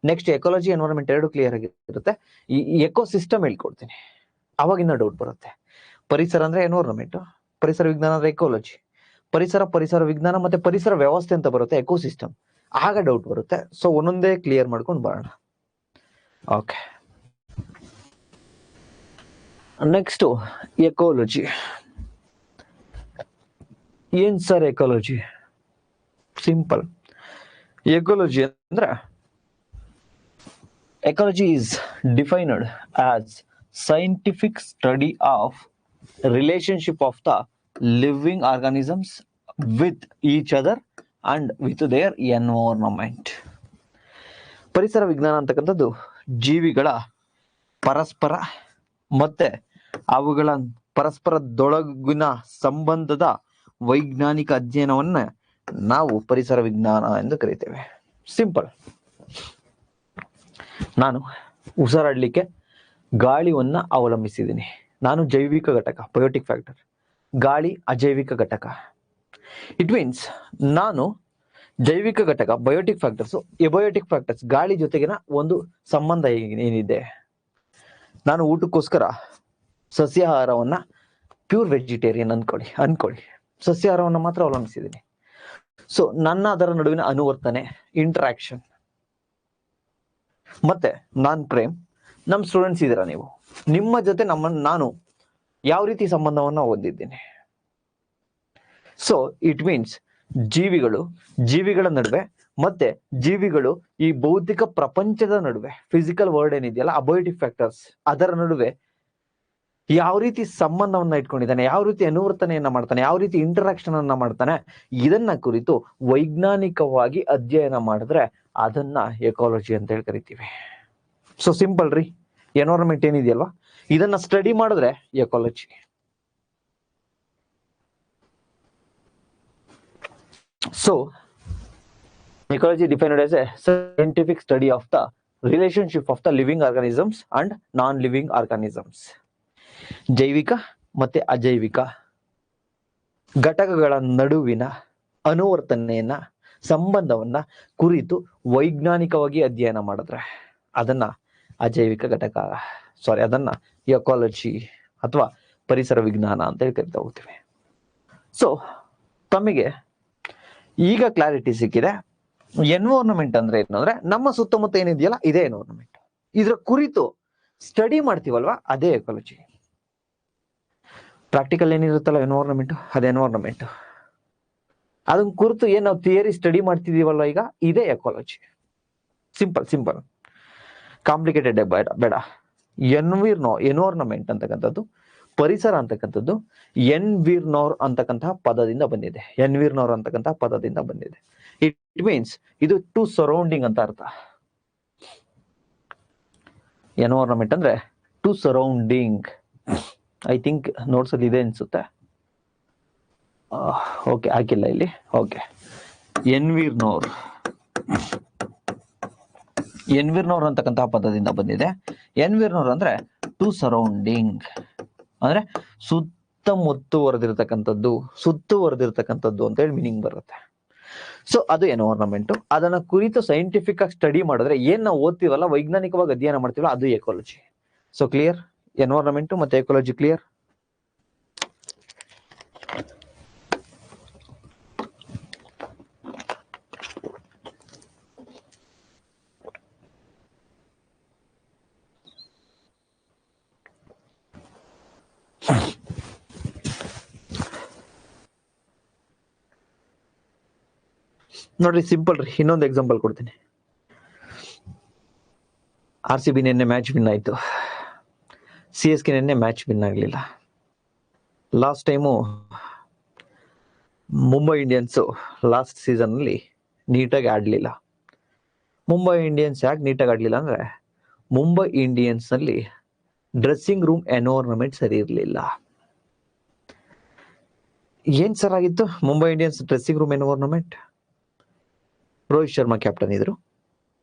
ನೆಕ್ಸ್ಟ್ ಎಕಾಲಜಿ ಎನ್ವೈರನ್ಮೆಂಟ್ ಎರಡು ಕ್ಲಿಯರ್ ಆಗಿರುತ್ತೆ. ಈ ಎಕೋ ಸಿಸ್ಟಮ್ ಹೇಳ್ಕೊಡ್ತೀನಿ, ಅವಾಗಿನ್ನ ಡೌಟ್ ಬರುತ್ತೆ. ಪರಿಸರ ಅಂದ್ರೆ ಎನ್ವೈರನ್ಮೆಂಟ್, ಪರಿಸರ ವಿಜ್ಞಾನ ಅಂದ್ರೆ ಎಕಾಲಜಿ, ಪರಿಸರ ವಿಜ್ಞಾನ ಮತ್ತೆ ಪರಿಸರ ವ್ಯವಸ್ಥೆ ಅಂತ ಬರುತ್ತೆ ಎಕೋ ಸಿಸ್ಟಮ್, ಆಗ ಡೌಟ್ ಬರುತ್ತೆ. ಸೊ ಒಂದೊಂದೇ ಕ್ಲಿಯರ್ ಮಾಡ್ಕೊಂಡು ಬರೋಣ. Okay, next ecology. ಏನ್ ಸರ್ ಎಕಾಲಜಿ? ಸಿಂಪಲ್. ಎಕಾಲಜಿ ಅಂದ್ರೆ ecology is defined as scientific study of relationship of the living organisms with each other and with their environment. ಪರಿಸರ ವಿಜ್ಞಾನ ಅಂತಕ್ಕಂಥದ್ದು ಜೀವಿಗಳ ಪರಸ್ಪರ ಮತ್ತೆ ಅವುಗಳ ಪರಸ್ಪರದೊಳಗಿನ ಸಂಬಂಧದ ವೈಜ್ಞಾನಿಕ ಅಧ್ಯಯನವನ್ನ ನಾವು ಪರಿಸರ ವಿಜ್ಞಾನ ಎಂದು ಕರೀತೇವೆ. ಸಿಂಪಲ್. ನಾನು ಉಸಿರಾಡಲಿಕ್ಕೆ ಗಾಳಿಯನ್ನ ಅವಲಂಬಿಸಿದ್ದೀನಿ. ನಾನು ಜೈವಿಕ ಘಟಕ, ಬಯೋಟಿಕ್ ಫ್ಯಾಕ್ಟರ್. ಗಾಳಿ ಅಜೈವಿಕ ಘಟಕ. ಇಟ್ ಮೀನ್ಸ್ ನಾನು ಜೈವಿಕ ಘಟಕ, ಬಯೋಟಿಕ್ ಫ್ಯಾಕ್ಟರ್ಸ್, ಎಬಯೋಟಿಕ್ ಫ್ಯಾಕ್ಟರ್ಸ್, ಗಾಳಿ ಜೊತೆಗಿನ ಒಂದು ಸಂಬಂಧ ಏನಿದೆ. ನಾನು ಊಟಕ್ಕೋಸ್ಕರ ಸಸ್ಯಾಹಾರವನ್ನ, ಪ್ಯೂರ್ ವೆಜಿಟೇರಿಯನ್ ಅನ್ಕೊಳ್ಳಿ, ಸಸ್ಯಾಹಾರವನ್ನ ಮಾತ್ರ ಅವಲಂಬಿಸಿದ್ದೀನಿ. ಸೊ ನನ್ನ ಅದರ ನಡುವಿನ ಅನುವರ್ತನೆ, ಇಂಟರಾಕ್ಷನ್. ಮತ್ತೆ ನಾನ್ ಪ್ರೇಮ್, ನಮ್ ಸ್ಟೂಡೆಂಟ್ಸ್ ಇದ್ದೀರಾ ನೀವು, ನಿಮ್ಮ ಜೊತೆ ನಾನು ಯಾವ ರೀತಿ ಸಂಬಂಧವನ್ನ ಹೊಂದಿದ್ದೀನಿ. ಸೊ ಇಟ್ ಮೀನ್ಸ್ ಜೀವಿಗಳ ನಡುವೆ ಮತ್ತೆ ಜೀವಿಗಳು ಈ ಭೌತಿಕ ಪ್ರಪಂಚದ ನಡುವೆ, ಫಿಸಿಕಲ್ ವರ್ಲ್ಡ್ ಏನಿದೆಯಲ್ಲ, ಅಬಯೋಟಿಕ್ ಫ್ಯಾಕ್ಟರ್ಸ್, ಅದರ ನಡುವೆ ಯಾವ ರೀತಿ ಸಂಬಂಧವನ್ನ ಇಟ್ಕೊಂಡಿದ್ದಾನೆ, ಯಾವ ರೀತಿ ಅನುವರ್ತನೆಯನ್ನ ಮಾಡ್ತಾನೆ, ಯಾವ ರೀತಿ ಇಂಟರಾಕ್ಷನ್ ಅನ್ನ ಮಾಡ್ತಾನೆ, ಇದನ್ನ ಕುರಿತು ವೈಜ್ಞಾನಿಕವಾಗಿ ಅಧ್ಯಯನ ಮಾಡಿದ್ರೆ ಅದನ್ನ ಎಕಾಲಜಿ ಅಂತ ಹೇಳಿ ಕರಿತೀವಿ. ಸೊ ಸಿಂಪಲ್ ರೀ, ಎನ್ವೈರನ್ಮೆಂಟ್ ಏನಿದೆಯಲ್ವಾ, ಇದನ್ನ ಸ್ಟಡಿ ಮಾಡಿದ್ರೆ ecology. So ecology defined as a scientific study of the relationship of the living organisms and non-living organisms. ಜೈವಿಕ ಮತ್ತೆ ಅಜೈವಿಕ ಘಟಕಗಳ ನಡುವಿನ ಅನುವರ್ತನೆಯನ್ನ, ಸಂಬಂಧವನ್ನ ಕುರಿತು ವೈಜ್ಞಾನಿಕವಾಗಿ ಅಧ್ಯಯನ ಮಾಡಿದ್ರೆ ಅದನ್ನ ಅಜೈವಿಕ ಘಟಕ, ಅದನ್ನ ಎಕಾಲಜಿ ಅಥವಾ ಪರಿಸರ ವಿಜ್ಞಾನ ಅಂತ ಹೇಳಿ ಕರಿತಾ ಹೋಗ್ತೀವಿ. ಸೊ ತಮಗೆ ಈಗ ಕ್ಲಾರಿಟಿ ಸಿಕ್ಕಿದೆ. ಎನ್ವೈರನ್ಮೆಂಟ್ ಅಂದ್ರೆ ಏನಂದ್ರೆ ನಮ್ಮ ಸುತ್ತಮುತ್ತ ಏನಿದೆಯಲ್ಲ ಇದೇ ಎನ್ವೈರನ್ಮೆಂಟ್. ಇದ್ರ ಕುರಿತು ಸ್ಟಡಿ ಮಾಡ್ತೀವಲ್ವಾ ಅದೇ ಎಕಾಲಜಿ. ಪ್ರಾಕ್ಟಿಕಲ್ ಏನಿರುತ್ತಲ್ಲ ಎನ್ವೈರನ್ಮೆಂಟ್, ಅದೇ ಎನ್ವೈರನ್ಮೆಂಟ್. ಅದನ್ನ ಕುರಿತು ಏನ್ ನಾವು ಥಿಯರಿ ಸ್ಟಡಿ ಮಾಡ್ತಿದೀವಲ್ಲ ಈಗ, ಇದೇ ಎಕಾಲಜಿ. ಸಿಂಪಲ್. ಕಾಂಪ್ಲಿಕೇಟೆಡ್ ಬೇಡ. ಎನ್ವೈರನ್ಮೆಂಟ್ ಅಂತಕ್ಕಂಥದ್ದು, ಪರಿಸರ ಅಂತಕ್ಕಂಥದ್ದು ಎನ್ವಿರ್ನೋರ್ ಅಂತಕ್ಕಂತಹ ಪದದಿಂದ ಬಂದಿದೆ. ಇಟ್ ಮೀನ್ಸ್ ಇದು ಟು ಸರೌಂಡಿಂಗ್ ಅಂತ ಅರ್ಥ. ಎನ್ವೈರನ್ಮೆಂಟ್ ಅಂದ್ರೆ to surrounding. I think notes ಅಲ್ಲಿ ಇದೆ ಅನ್ಸುತ್ತೆ. ಓಕೆ, ಹಾಕಿಲ್ಲ ಇಲ್ಲಿ. ಓಕೆ, ಎನ್ವಿರ್ನೋರ್ ಅಂತಕ್ಕಂತಹ ಪದದಿಂದ ಬಂದಿದೆ. ಎನ್ವಿರ್ನೋರ್ ಅಂದ್ರೆ ಟು ಸರೌಂಡಿಂಗ್, ಅಂದ್ರೆ ಸುತ್ತುವರೆದಿರ್ತಕ್ಕಂಥದ್ದು ಅಂತ ಹೇಳಿ ಮೀನಿಂಗ್ ಬರುತ್ತೆ. ಸೊ ಅದು ಎನ್ವೈರನ್ಮೆಂಟ್. ಅದನ್ನ ಕುರಿತು ಸೈಂಟಿಫಿಕ್ ಆಗಿ ಸ್ಟಡಿ ಮಾಡಿದ್ರೆ ಏನ್ ನಾವು ಓದ್ತೀವಲ್ಲ, ವೈಜ್ಞಾನಿಕವಾಗಿ ಅಧ್ಯಯನ ಮಾಡ್ತೀವಲ್ಲ, ಅದು ಎಕಾಲಜಿ. ಸೊ ಕ್ಲಿಯರ್, ಎನ್ವೈರನ್ಮೆಂಟ್ ಮತ್ತೆ ಎಕಾಲಜಿ ಕ್ಲಿಯರ್. ನೋಡ್ರಿ ಸಿಂಪಲ್ ರೀ, ಇನ್ನೊಂದು ಎಕ್ಸಾಂಪಲ್ ಕೊಡ್ತೀನಿ. RCB ನಿನ್ನೆ ಮ್ಯಾಚ್ ವಿನ್ ಆಯ್ತು, CSK ನಿನ್ನೆ ಮ್ಯಾಚ್ ವಿನ್ ಆಗಲಿಲ್ಲ. Last time Mumbai Indians last season ಅಲ್ಲಿ ನೀಟಾಗಿ ಆಡ್ಲಿಲ್ಲ. ಮುಂಬೈ ಇಂಡಿಯನ್ಸ್ ಯಾಕೆ ನೀಟಾಗಿ ಆಡ್ಲಿಲ್ಲ ಅಂದ್ರೆ, ಮುಂಬೈ ಇಂಡಿಯನ್ಸ್ ನಲ್ಲಿ ಡ್ರೆಸ್ಸಿಂಗ್ ರೂಮ್ ಎನ್ವೈರನ್ಮೆಂಟ್ ಸರಿ ಇರಲಿಲ್ಲ. ಏನ್ ಸರ್ ಆಗಿತ್ತು Mumbai Indians dressing room environment? Rohit Sharma captain ಇದ್ರು,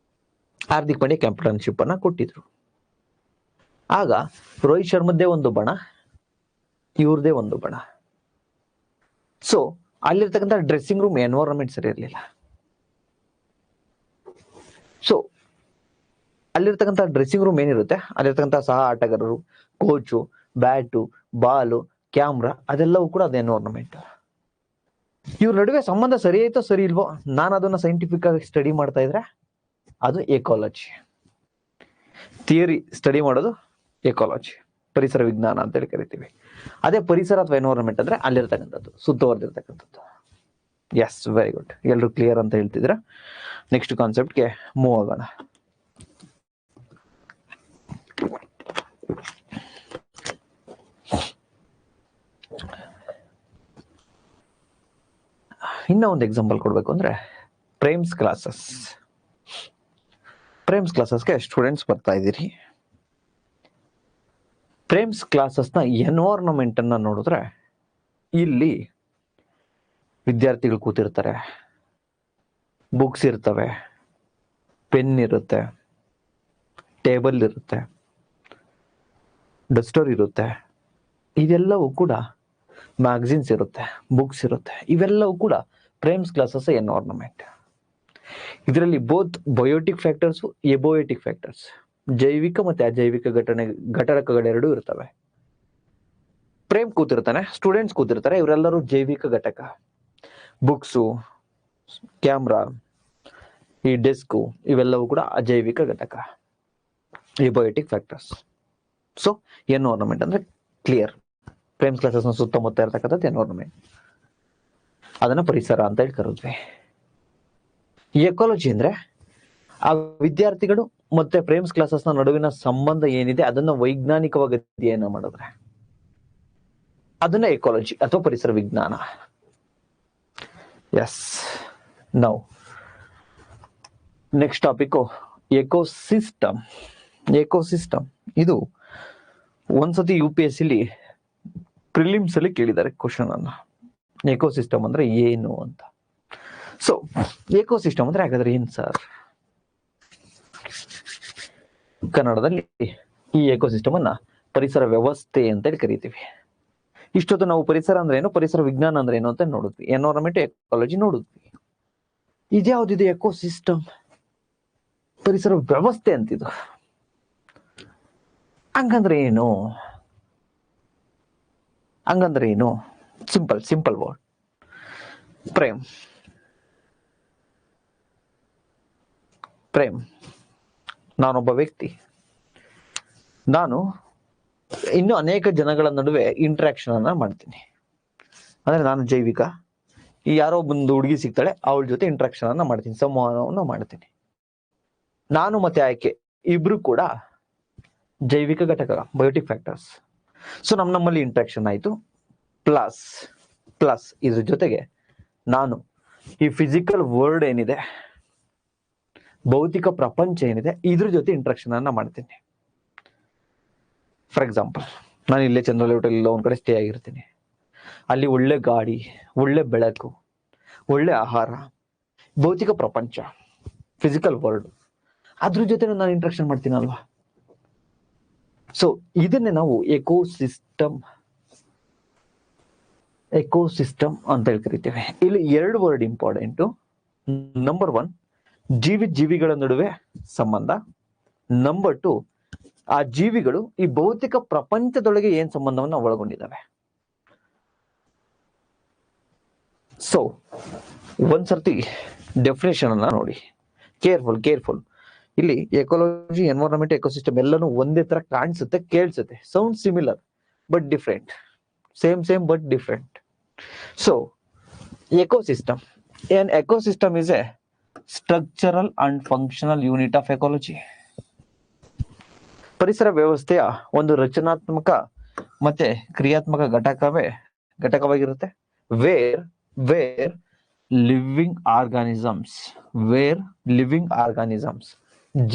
ಹಾರ್ದಿಕ್ ಪಾಂಡ್ಯ ಕ್ಯಾಪ್ಟನ್ಶಿಪ್ ಅನ್ನ ಕೊಟ್ಟಿದ್ರು. ಆಗ ರೋಹಿತ್ ಶರ್ಮದ್ದೇ ಒಂದು ಬಣ, ಇವ್ರದೇ ಒಂದು ಬಣ. ಸೊ ಅಲ್ಲಿರ್ತಕ್ಕಂಥ ಡ್ರೆಸ್ಸಿಂಗ್ ರೂಮ್ ಎನ್ವೈರನ್ಮೆಂಟ್ ಸರಿ ಇರಲಿಲ್ಲ. ಸೊ ಅಲ್ಲಿರ್ತಕ್ಕಂಥ ಡ್ರೆಸ್ಸಿಂಗ್ ರೂಮ್ ಏನಿರುತ್ತೆ, ಅಲ್ಲಿರ್ತಕ್ಕಂಥ ಸಹ ಆಟಗಾರರು, ಕೋಚು, ಬ್ಯಾಟು, ಬಾಲು, ಕ್ಯಾಮ್ರಾ, ಅದೆಲ್ಲವೂ ಕೂಡ ಅದು ಎನ್ವೈರನ್ಮೆಂಟ್. ಇವ್ರ ನಡುವೆ ಸಂಬಂಧ ಸರಿ ಆಯ್ತೋ ಸರಿ ಇಲ್ವೋ, ನಾನು ಅದನ್ನ ಸೈಂಟಿಫಿಕ್ ಆಗಿ ಸ್ಟಡಿ ಮಾಡ್ತಾ ಇದ್ರೆ ಅದು ಎಕಾಲಜಿ. ಥಿಯರಿ ಸ್ಟಡಿ ಮಾಡೋದು ಎಕಾಲಜಿ, ಪರಿಸರ ವಿಜ್ಞಾನ ಅಂತ ಹೇಳಿ ಕರಿತೀವಿ. ಅದೇ ಪರಿಸರ ಅಥವಾ ಎನ್ವೈರನ್ಮೆಂಟ್ ಅಂದ್ರೆ ಅಲ್ಲಿರ್ತಕ್ಕಂಥದ್ದು, ಸುತ್ತುವರೆದಿರ್ತಕ್ಕಂಥದ್ದು. ಎಸ್, ವೆರಿ ಗುಡ್, ಎಲ್ಲರೂ ಕ್ಲಿಯರ್ ಅಂತ ಹೇಳ್ತಿದ್ರ. ನೆಕ್ಸ್ಟ್ ಕಾನ್ಸೆಪ್ಟ್ಗೆ ಮೂವ್ ಆಗೋಣ. ಇನ್ನ ಒಂದು ಎಕ್ಸಾಂಪಲ್ ಕೊಡ್ಬೇಕು ಅಂದ್ರೆ, ಪ್ರೇಮ್ಸ್ ಕ್ಲಾಸಸ್. ಪ್ರೇಮ್ಸ್ ಕ್ಲಾಸಸ್ಗೆ ಸ್ಟೂಡೆಂಟ್ಸ್ ಬರ್ತಾ ಇದ್ದೀರಿ. ಪ್ರೇಮ್ಸ್ ಕ್ಲಾಸಸ್ನ ಎನ್ವೈರನ್ಮೆಂಟ್ ಅನ್ನ ನೋಡಿದ್ರೆ, ಇಲ್ಲಿ ವಿದ್ಯಾರ್ಥಿಗಳು ಕೂತಿರ್ತಾರೆ, ಬುಕ್ಸ್ ಇರ್ತವೆ, ಪೆನ್ ಇರುತ್ತೆ, ಟೇಬಲ್ ಇರುತ್ತೆ, ಡಸ್ಟರ್ ಇರುತ್ತೆ, ಇದೆಲ್ಲವೂ ಕೂಡ ಮ್ಯಾಗಝಿನ್ಸ್ ಇರುತ್ತೆ, ಬುಕ್ಸ್ ಇರುತ್ತೆ, ಇವೆಲ್ಲವೂ ಕೂಡ ಪ್ರೇಮ್ಸ್ ಕ್ಲಾಸಸ್ ಎನ್ವೈರನ್ಮೆಂಟ್. ಇದರಲ್ಲಿ ಬೋತ್ ಬಯೋಟಿಕ್ ಫ್ಯಾಕ್ಟರ್ಸ್, ಎಬೋಯೋಟಿಕ್ ಫ್ಯಾಕ್ಟರ್ಸ್, ಜೈವಿಕ ಮತ್ತೆ ಅಜೈವಿಕ ಘಟಕಗಳೆರಡೂ ಇರ್ತವೆ. ಪ್ರೇಮ್ ಕೂತಿರ್ತಾನೆ, ಸ್ಟೂಡೆಂಟ್ಸ್ ಕೂತಿರ್ತಾರೆ, ಇವರೆಲ್ಲರೂ ಜೈವಿಕ ಘಟಕ. ಬುಕ್ಸು, ಕ್ಯಾಮ್ರಾ, ಈ ಡೆಸ್ಕು, ಇವೆಲ್ಲವೂ ಕೂಡ ಅಜೈವಿಕ ಘಟಕ, ಎಬೋಯೋಟಿಕ್ ಫ್ಯಾಕ್ಟರ್ಸ್. ಸೊ ಎನ್ವೈರನ್ಮೆಂಟ್ ಅಂದ್ರೆ ಕ್ಲಿಯರ್, ಪ್ರೇಮ್ಸ್ ಕ್ಲಾಸಸ್ ನ ಸುತ್ತಮುತ್ತ ಇರತಕ್ಕಂಥದ್ದು ಎನ್ವೈರನ್ಮೆಂಟ್, ಅದನ್ನ ಪರಿಸರ ಅಂತ ಹೇಳಿ ಕರೆದ್ವಿ. ಎಕಾಲಜಿ ಅಂದ್ರೆ ಆ ವಿದ್ಯಾರ್ಥಿಗಳು ಮತ್ತೆ ಪ್ರೇಮ್ಸ್ ಕ್ಲಾಸಸ್ ನ ನಡುವಿನ ಸಂಬಂಧ ಏನಿದೆ ಅದನ್ನ ವೈಜ್ಞಾನಿಕವಾಗಿ ಅಧ್ಯಯನ ಮಾಡಿದ್ರೆ ಅದನ್ನ ಎಕಾಲಜಿ ಅಥವಾ ಪರಿಸರ ವಿಜ್ಞಾನ. Yes, now next topic ecosystem. Ecosystem ಇದು ಒಂದ್ಸತಿ UPSC ಪ್ರಿಲಿಮ್ಸ್ ಅಲ್ಲಿ ಕೇಳಿದ್ದಾರೆ ಕ್ವಶನ್ ಅನ್ನ, ಎಕೋಸಿಸ್ಟಮ್ ಅಂದ್ರೆ ಏನು ಅಂತ. ಸೊ ಎಕೋಸಿಸ್ಟಮ್ ಅಂದ್ರೆ ಹಾಗಾದ್ರೆ ಏನ್ ಸರ್? ಕನ್ನಡದಲ್ಲಿ ಈ ಎಕೋಸಿಸ್ಟಮ್ ಅನ್ನ ಪರಿಸರ ವ್ಯವಸ್ಥೆ ಅಂತ ಹೇಳಿ ಕರಿತೀವಿ. ಇಷ್ಟೊತ್ತು ನಾವು ಪರಿಸರ ಅಂದ್ರೆ ಏನು, ಪರಿಸರ ವಿಜ್ಞಾನ ಅಂದ್ರೆ ಏನು ಅಂತ ನೋಡಿದ್ವಿ, ಎನ್ವೈರನ್ಮೆಂಟ್, ಎಕಾಲಜಿ ನೋಡಿದ್ವಿ. ಇದ್ಯಾವ್ದಿದೆ ಎಕೋಸಿಸ್ಟಮ್, ಪರಿಸರ ವ್ಯವಸ್ಥೆ ಅಂತಿದ್ದು. ಹಂಗಂದ್ರೆ ಏನು? ಹಂಗಂದ್ರೆ ಏನು? Simple word. ಪ್ರೇಮ್, ನಾನೊಬ್ಬ ವ್ಯಕ್ತಿ, ನಾನು ಇನ್ನು ಅನೇಕ ಜನಗಳ ನಡುವೆ ಇಂಟ್ರಾಕ್ಷನ್ ಅನ್ನ ಮಾಡ್ತೀನಿ. ಅಂದ್ರೆ ನಾನು ಜೈವಿಕ, ಈ ಯಾರೋ ಒಂದು ಹುಡುಗಿ ಸಿಗ್ತಾಳೆ, ಅವಳ ಜೊತೆ ಇಂಟ್ರಾಕ್ಷನ್ ಅನ್ನ ಮಾಡ್ತೀನಿ, ಸಂವಹನವನ್ನು ಮಾಡ್ತೀನಿ. ನಾನು ಮತ್ತೆ ಆಯ್ಕೆ ಇಬ್ರು ಕೂಡ ಜೈವಿಕ ಘಟಕ, ಬಯೋಟಿಕ್ ಫ್ಯಾಕ್ಟರ್ಸ್. ಸೊ ನಮ್ಮಲ್ಲಿ ಇಂಟ್ರಾಕ್ಷನ್ ಆಯ್ತು. ಪ್ಲಸ್ ಇದ್ರ ಜೊತೆಗೆ ನಾನು ಈ ಫಿಸಿಕಲ್ ವರ್ಲ್ಡ್ ಏನಿದೆ, ಭೌತಿಕ ಪ್ರಪಂಚ ಏನಿದೆ, ಇದ್ರ ಜೊತೆ ಇಂಟ್ರಾಕ್ಷನ್ ಅನ್ನ ಮಾಡ್ತೀನಿ. ಫಾರ್ ಎಕ್ಸಾಂಪಲ್, ನಾನು ಇಲ್ಲೇ ಚಂದ್ರವಳ್ಳಿ ಹೋಟೆಲ್ ಇಲ್ಲ ಒಂದ್ ಕಡೆ ಸ್ಟೇ ಆಗಿರ್ತೀನಿ. ಅಲ್ಲಿ ಒಳ್ಳೆ ಗಾಡಿ, ಒಳ್ಳೆ ಬೆಳಕು, ಒಳ್ಳೆ ಆಹಾರ, ಭೌತಿಕ ಪ್ರಪಂಚ, ಫಿಸಿಕಲ್ ವರ್ಲ್ಡ್, ಅದ್ರ ಜೊತೆ ನಾನು ಇಂಟ್ರಾಕ್ಷನ್ ಮಾಡ್ತೀನಲ್ವಾ. ಸೊ ಇದನ್ನೇ ನಾವು ಎಕೋಸಿಸ್ಟಮ್ ಅಂತ ಹೇಳಿ ಕರಿತೇವೆ. ಇಲ್ಲಿ 2 ವರ್ಡ್ ಇಂಪಾರ್ಟೆಂಟ್. ನಂಬರ್ 1, ಜೀವಿಗಳ ನಡುವೆ ಸಂಬಂಧ. ನಂಬರ್ 2, ಆ ಜೀವಿಗಳು ಈ ಭೌತಿಕ ಪ್ರಪಂಚದೊಳಗೆ ಏನ್ ಸಂಬಂಧವನ್ನ ಒಳಗೊಂಡಿದ್ದಾವೆ. ಸೊ ಒಂದ್ಸರ್ತಿ ಡೆಫಿನೇಷನ್ ಅನ್ನ ನೋಡಿ, ಕೇರ್ಫುಲ್. ಇಲ್ಲಿ ಎಕಾಲಜಿ, ಎನ್ವೈರನ್ಮೆಂಟ್, ಎಕೋಸಿಸ್ಟಮ್ ಎಲ್ಲಾನು ಒಂದೇ ತರ ಕಾಣಿಸುತ್ತೆ, ಕೇಳಿಸುತ್ತೆ, sound similar but different, same but different. So ecosystem, an ecosystem is a structural and functional unit of ecology. ಪರಿಸರ ವ್ಯವಸ್ಥೆಯ ಒಂದು ರಚನಾತ್ಮಕ ಮತ್ತೆ ಕ್ರಿಯಾತ್ಮಕ ಘಟಕವಾಗಿರುತ್ತೆ. ವೇರ್ ವೇರ್ ಲಿವಿಂಗ್ ಆರ್ಗಾನಿಸಮ್ಸ್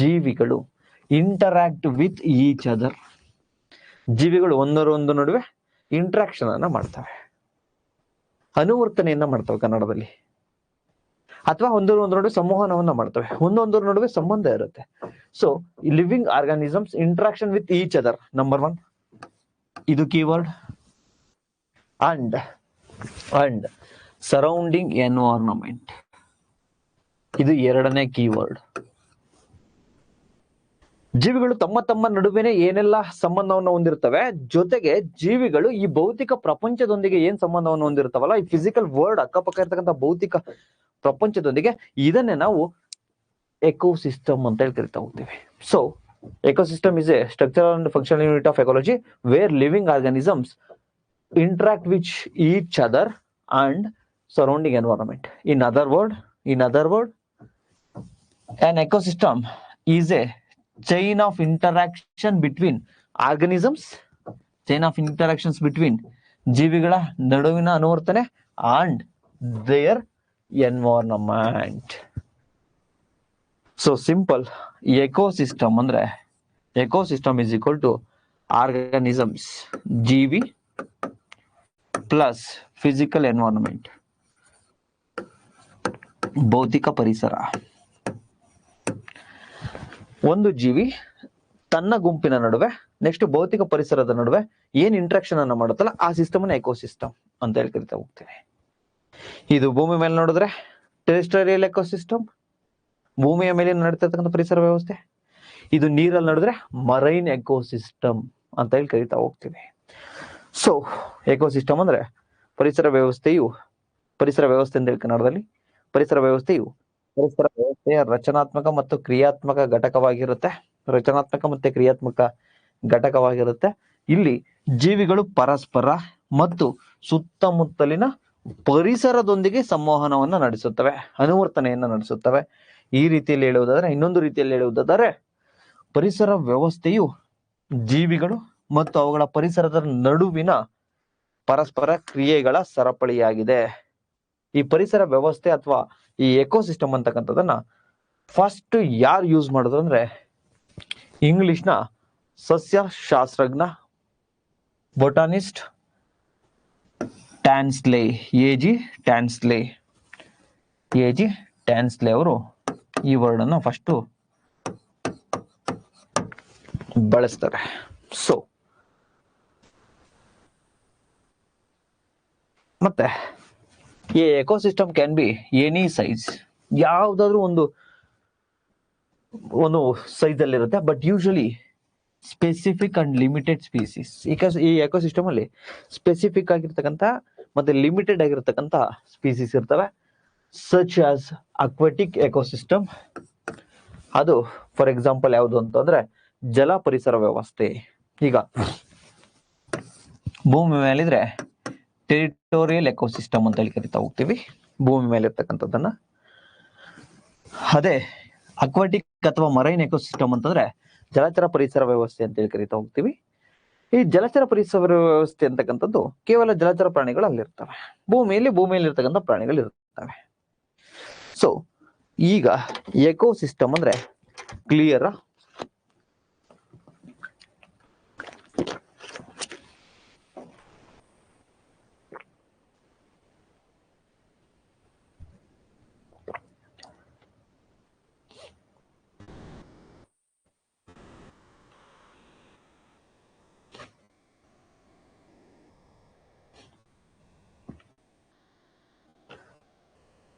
ಜೀವಿಗಳು ಇಂಟರಾಕ್ಟ್ ವಿತ್ ಈಚ್ ಅದರ್. ಜೀವಿಗಳು ಒಂದರೊಂದು ನಡುವೆ ಇಂಟ್ರಾಕ್ಷನ್ ಅನ್ನ ಮಾಡ್ತವೆ, ಅನುವರ್ತನೆಯನ್ನ ಮಾಡ್ತವೆ ಕನ್ನಡದಲ್ಲಿ, ಅಥವಾ ಒಂದರ ನಡುವೆ ಸಂವಹನವನ್ನ ಮಾಡ್ತವೆ, ಒಂದೊಂದರ ನಡುವೆ ಸಂಬಂಧ ಇರುತ್ತೆ. So living organisms interaction with each other, number 1 ಇದು ಕೀವರ್ಡ್. ಅಂಡ್ ಸರೌಂಡಿಂಗ್ ಎನ್ವೈರನ್ಮೆಂಟ್, ಇದು ಎರಡನೇ ಕೀವರ್ಡ್. ಜೀವಿಗಳು ತಮ್ಮ ನಡುವೆನೆ ಏನೆಲ್ಲ ಸಂಬಂಧವನ್ನು ಹೊಂದಿರ್ತವೆ, ಜೊತೆಗೆ ಜೀವಿಗಳು ಈ ಭೌತಿಕ ಪ್ರಪಂಚದೊಂದಿಗೆ ಏನ್ ಸಂಬಂಧವನ್ನು ಹೊಂದಿರ್ತಾವಲ್ಲ, ಈ ಫಿಸಿಕಲ್ ವರ್ಲ್ಡ್ ಅಕ್ಕಪಕ್ಕ ಇರ್ತಕ್ಕಂಥ ಭೌತಿಕ ಪ್ರಪಂಚದೊಂದಿಗೆ, ಇದನ್ನೇ ನಾವು ಎಕೋಸಿಸ್ಟಮ್ ಅಂತ ಹೇಳಿ ಕರಿತಾ ಹೋಗ್ತೀವಿ. So ecosystem is a structural and functional unit of ecology where living organisms interact with each other and surrounding environment. In other word, an ecosystem is a chain of interactions between ಜೀವಿಗಳ ನಡುವಿನ ಅನುವರ್ತನೆ and their environment. So simple, ecosystem is equal to organisms, ಜೀವಿ ಪ್ಲಸ್ ಫಿಸಿಕಲ್ ಎನ್ವೈರನ್ಮೆಂಟ್, ಭೌತಿಕ ಪರಿಸರ. ಒಂದು ಜೀವಿ ತನ್ನ ಗುಂಪಿನ ನಡುವೆ ನೆಕ್ಸ್ಟ್ ಭೌತಿಕ ಪರಿಸರದ ನಡುವೆ ಏನ್ ಇಂಟ್ರಾಕ್ಷನ್ ಅನ್ನ ಮಾಡುತ್ತಲ್ಲ, ಆ ಸಿಸ್ಟಮ್ ಅನ್ನ ಎಕೋಸಿಸ್ಟಮ್ ಅಂತ ಹೇಳಿ ಕರಿತಾ ಹೋಗ್ತೇವೆ. ಇದು ಭೂಮಿ ಮೇಲೆ ನೋಡಿದ್ರೆ ಟೆರೆಸ್ಟ್ರಿಯಲ್ ಎಕೋಸಿಸ್ಟಮ್, ಭೂಮಿಯ ಮೇಲೆ ನಡೀತಿರ್ತಕ್ಕಂಥ ಪರಿಸರ ವ್ಯವಸ್ಥೆ. ಇದು ನೀರಲ್ಲಿ ನಡೆದ್ರೆ ಮರೈನ್ ಎಕೋಸಿಸ್ಟಮ್ ಅಂತ ಹೇಳಿ ಕರಿತಾ ಹೋಗ್ತೀವಿ. ಸೊ ಎಕೋಸಿಸ್ಟಮ್ ಅಂದ್ರೆ ಪರಿಸರ ವ್ಯವಸ್ಥೆ ಅಂತ ಹೇಳಿ ಕನ್ನಡದಲ್ಲಿ. ಪರಿಸರ ವ್ಯವಸ್ಥೆಯ ರಚನಾತ್ಮಕ ಮತ್ತು ಕ್ರಿಯಾತ್ಮಕ ಘಟಕವಾಗಿರುತ್ತೆ. ಇಲ್ಲಿ ಜೀವಿಗಳು ಪರಸ್ಪರ ಮತ್ತು ಸುತ್ತಮುತ್ತಲಿನ ಪರಿಸರದೊಂದಿಗೆ ಸಂವಹನವನ್ನ ನಡೆಸುತ್ತವೆ, ಅನುವರ್ತನೆಯನ್ನ ನಡೆಸುತ್ತವೆ. ಇನ್ನೊಂದು ರೀತಿಯಲ್ಲಿ ಹೇಳುವುದಾದರೆ ಪರಿಸರ ವ್ಯವಸ್ಥೆಯು ಜೀವಿಗಳು ಮತ್ತು ಅವುಗಳ ಪರಿಸರದ ನಡುವಿನ ಪರಸ್ಪರ ಕ್ರಿಯೆಗಳ ಸರಪಳಿಯಾಗಿದೆ. ಈ ಪರಿಸರ ವ್ಯವಸ್ಥೆ ಅಥವಾ ಈ ಎಕೋಸಿಸ್ಟಮ್ ಅಂತಕ್ಕಂಥದನ್ನ ಫಸ್ಟ್ ಯಾರು ಯೂಸ್ ಮಾಡಿದ್ರು ಅಂದ್ರೆ ಇಂಗ್ಲಿಷ್ನ ಸಸ್ಯಶಾಸ್ತ್ರಜ್ಞ ಬೊಟಾನಿಸ್ಟ್ ಎ.ಜಿ. ಟ್ಯಾನ್ಸ್ಲೆ ಅವರು ಈ ವರ್ಡ್ ಅನ್ನ ಫಸ್ಟ್ ಬಳಸ್ತಾರೆ. ಸೊ ಮತ್ತೆ ಈ ecosystem can be any size, ಯಾವ್ದಾದ್ರು ಒಂದು ಸೈಜ್ ಅಲ್ಲಿ ಇರುತ್ತೆ, but usually specific and limited species. ಈ ಎಕೋಸಿಸ್ಟಮ್ ಅಲ್ಲಿ ಸ್ಪೆಸಿಫಿಕ್ ಆಗಿರ್ತಕ್ಕಂಥ ಮತ್ತೆ ಲಿಮಿಟೆಡ್ ಆಗಿರ್ತಕ್ಕಂಥ ಸ್ಪೀಸೀಸ್ ಇರ್ತವೆ. ಸಚ್ ಆಸ್ ಅಕ್ವಾಟಿಕ್ ಎಕೋಸಿಸ್ಟಮ್, ಅದು ಫಾರ್ ಎಕ್ಸಾಂಪಲ್ ಯಾವುದು ಅಂತಂದ್ರೆ ಜಲ ಪರಿಸರ ವ್ಯವಸ್ಥೆ. ಈಗ ಭೂಮಿ ಮೇಲಿದ್ರೆ ಟೆರಿಟೋರಿಯಲ್ ಎಕೋಸಿಸ್ಟಮ್ ಅಂತ ಹೇಳಿ ಕರಿತಾ ಹೋಗ್ತೀವಿ ಭೂಮಿ ಮೇಲೆ ಇರ್ತಕ್ಕಂಥದ್ದನ್ನ. ಅದೇ ಅಕ್ವಾಟಿಕ್ ಅಥವಾ ಮರೈನ್ ಎಕೋಸಿಸ್ಟಮ್ ಅಂತಂದ್ರೆ ಜಲಚರ ಪರಿಸರ ವ್ಯವಸ್ಥೆ ಅಂತ ಹೇಳಿ ಕರಿತಾ ಹೋಗ್ತೀವಿ. ಈ ಜಲಚರ ಪರಿಸರ ವ್ಯವಸ್ಥೆ ಅಂತಕ್ಕಂಥದ್ದು ಕೇವಲ ಜಲಚರ ಪ್ರಾಣಿಗಳು ಅಲ್ಲಿರ್ತವೆ, ಭೂಮಿಯಲ್ಲಿ ಇರ್ತಕ್ಕಂಥ ಪ್ರಾಣಿಗಳು ಇರ್ತವೆ. ಸೊ ಈಗ ಎಕೋಸಿಸ್ಟಮ್ ಅಂದ್ರೆ ಕ್ಲಿಯರ್?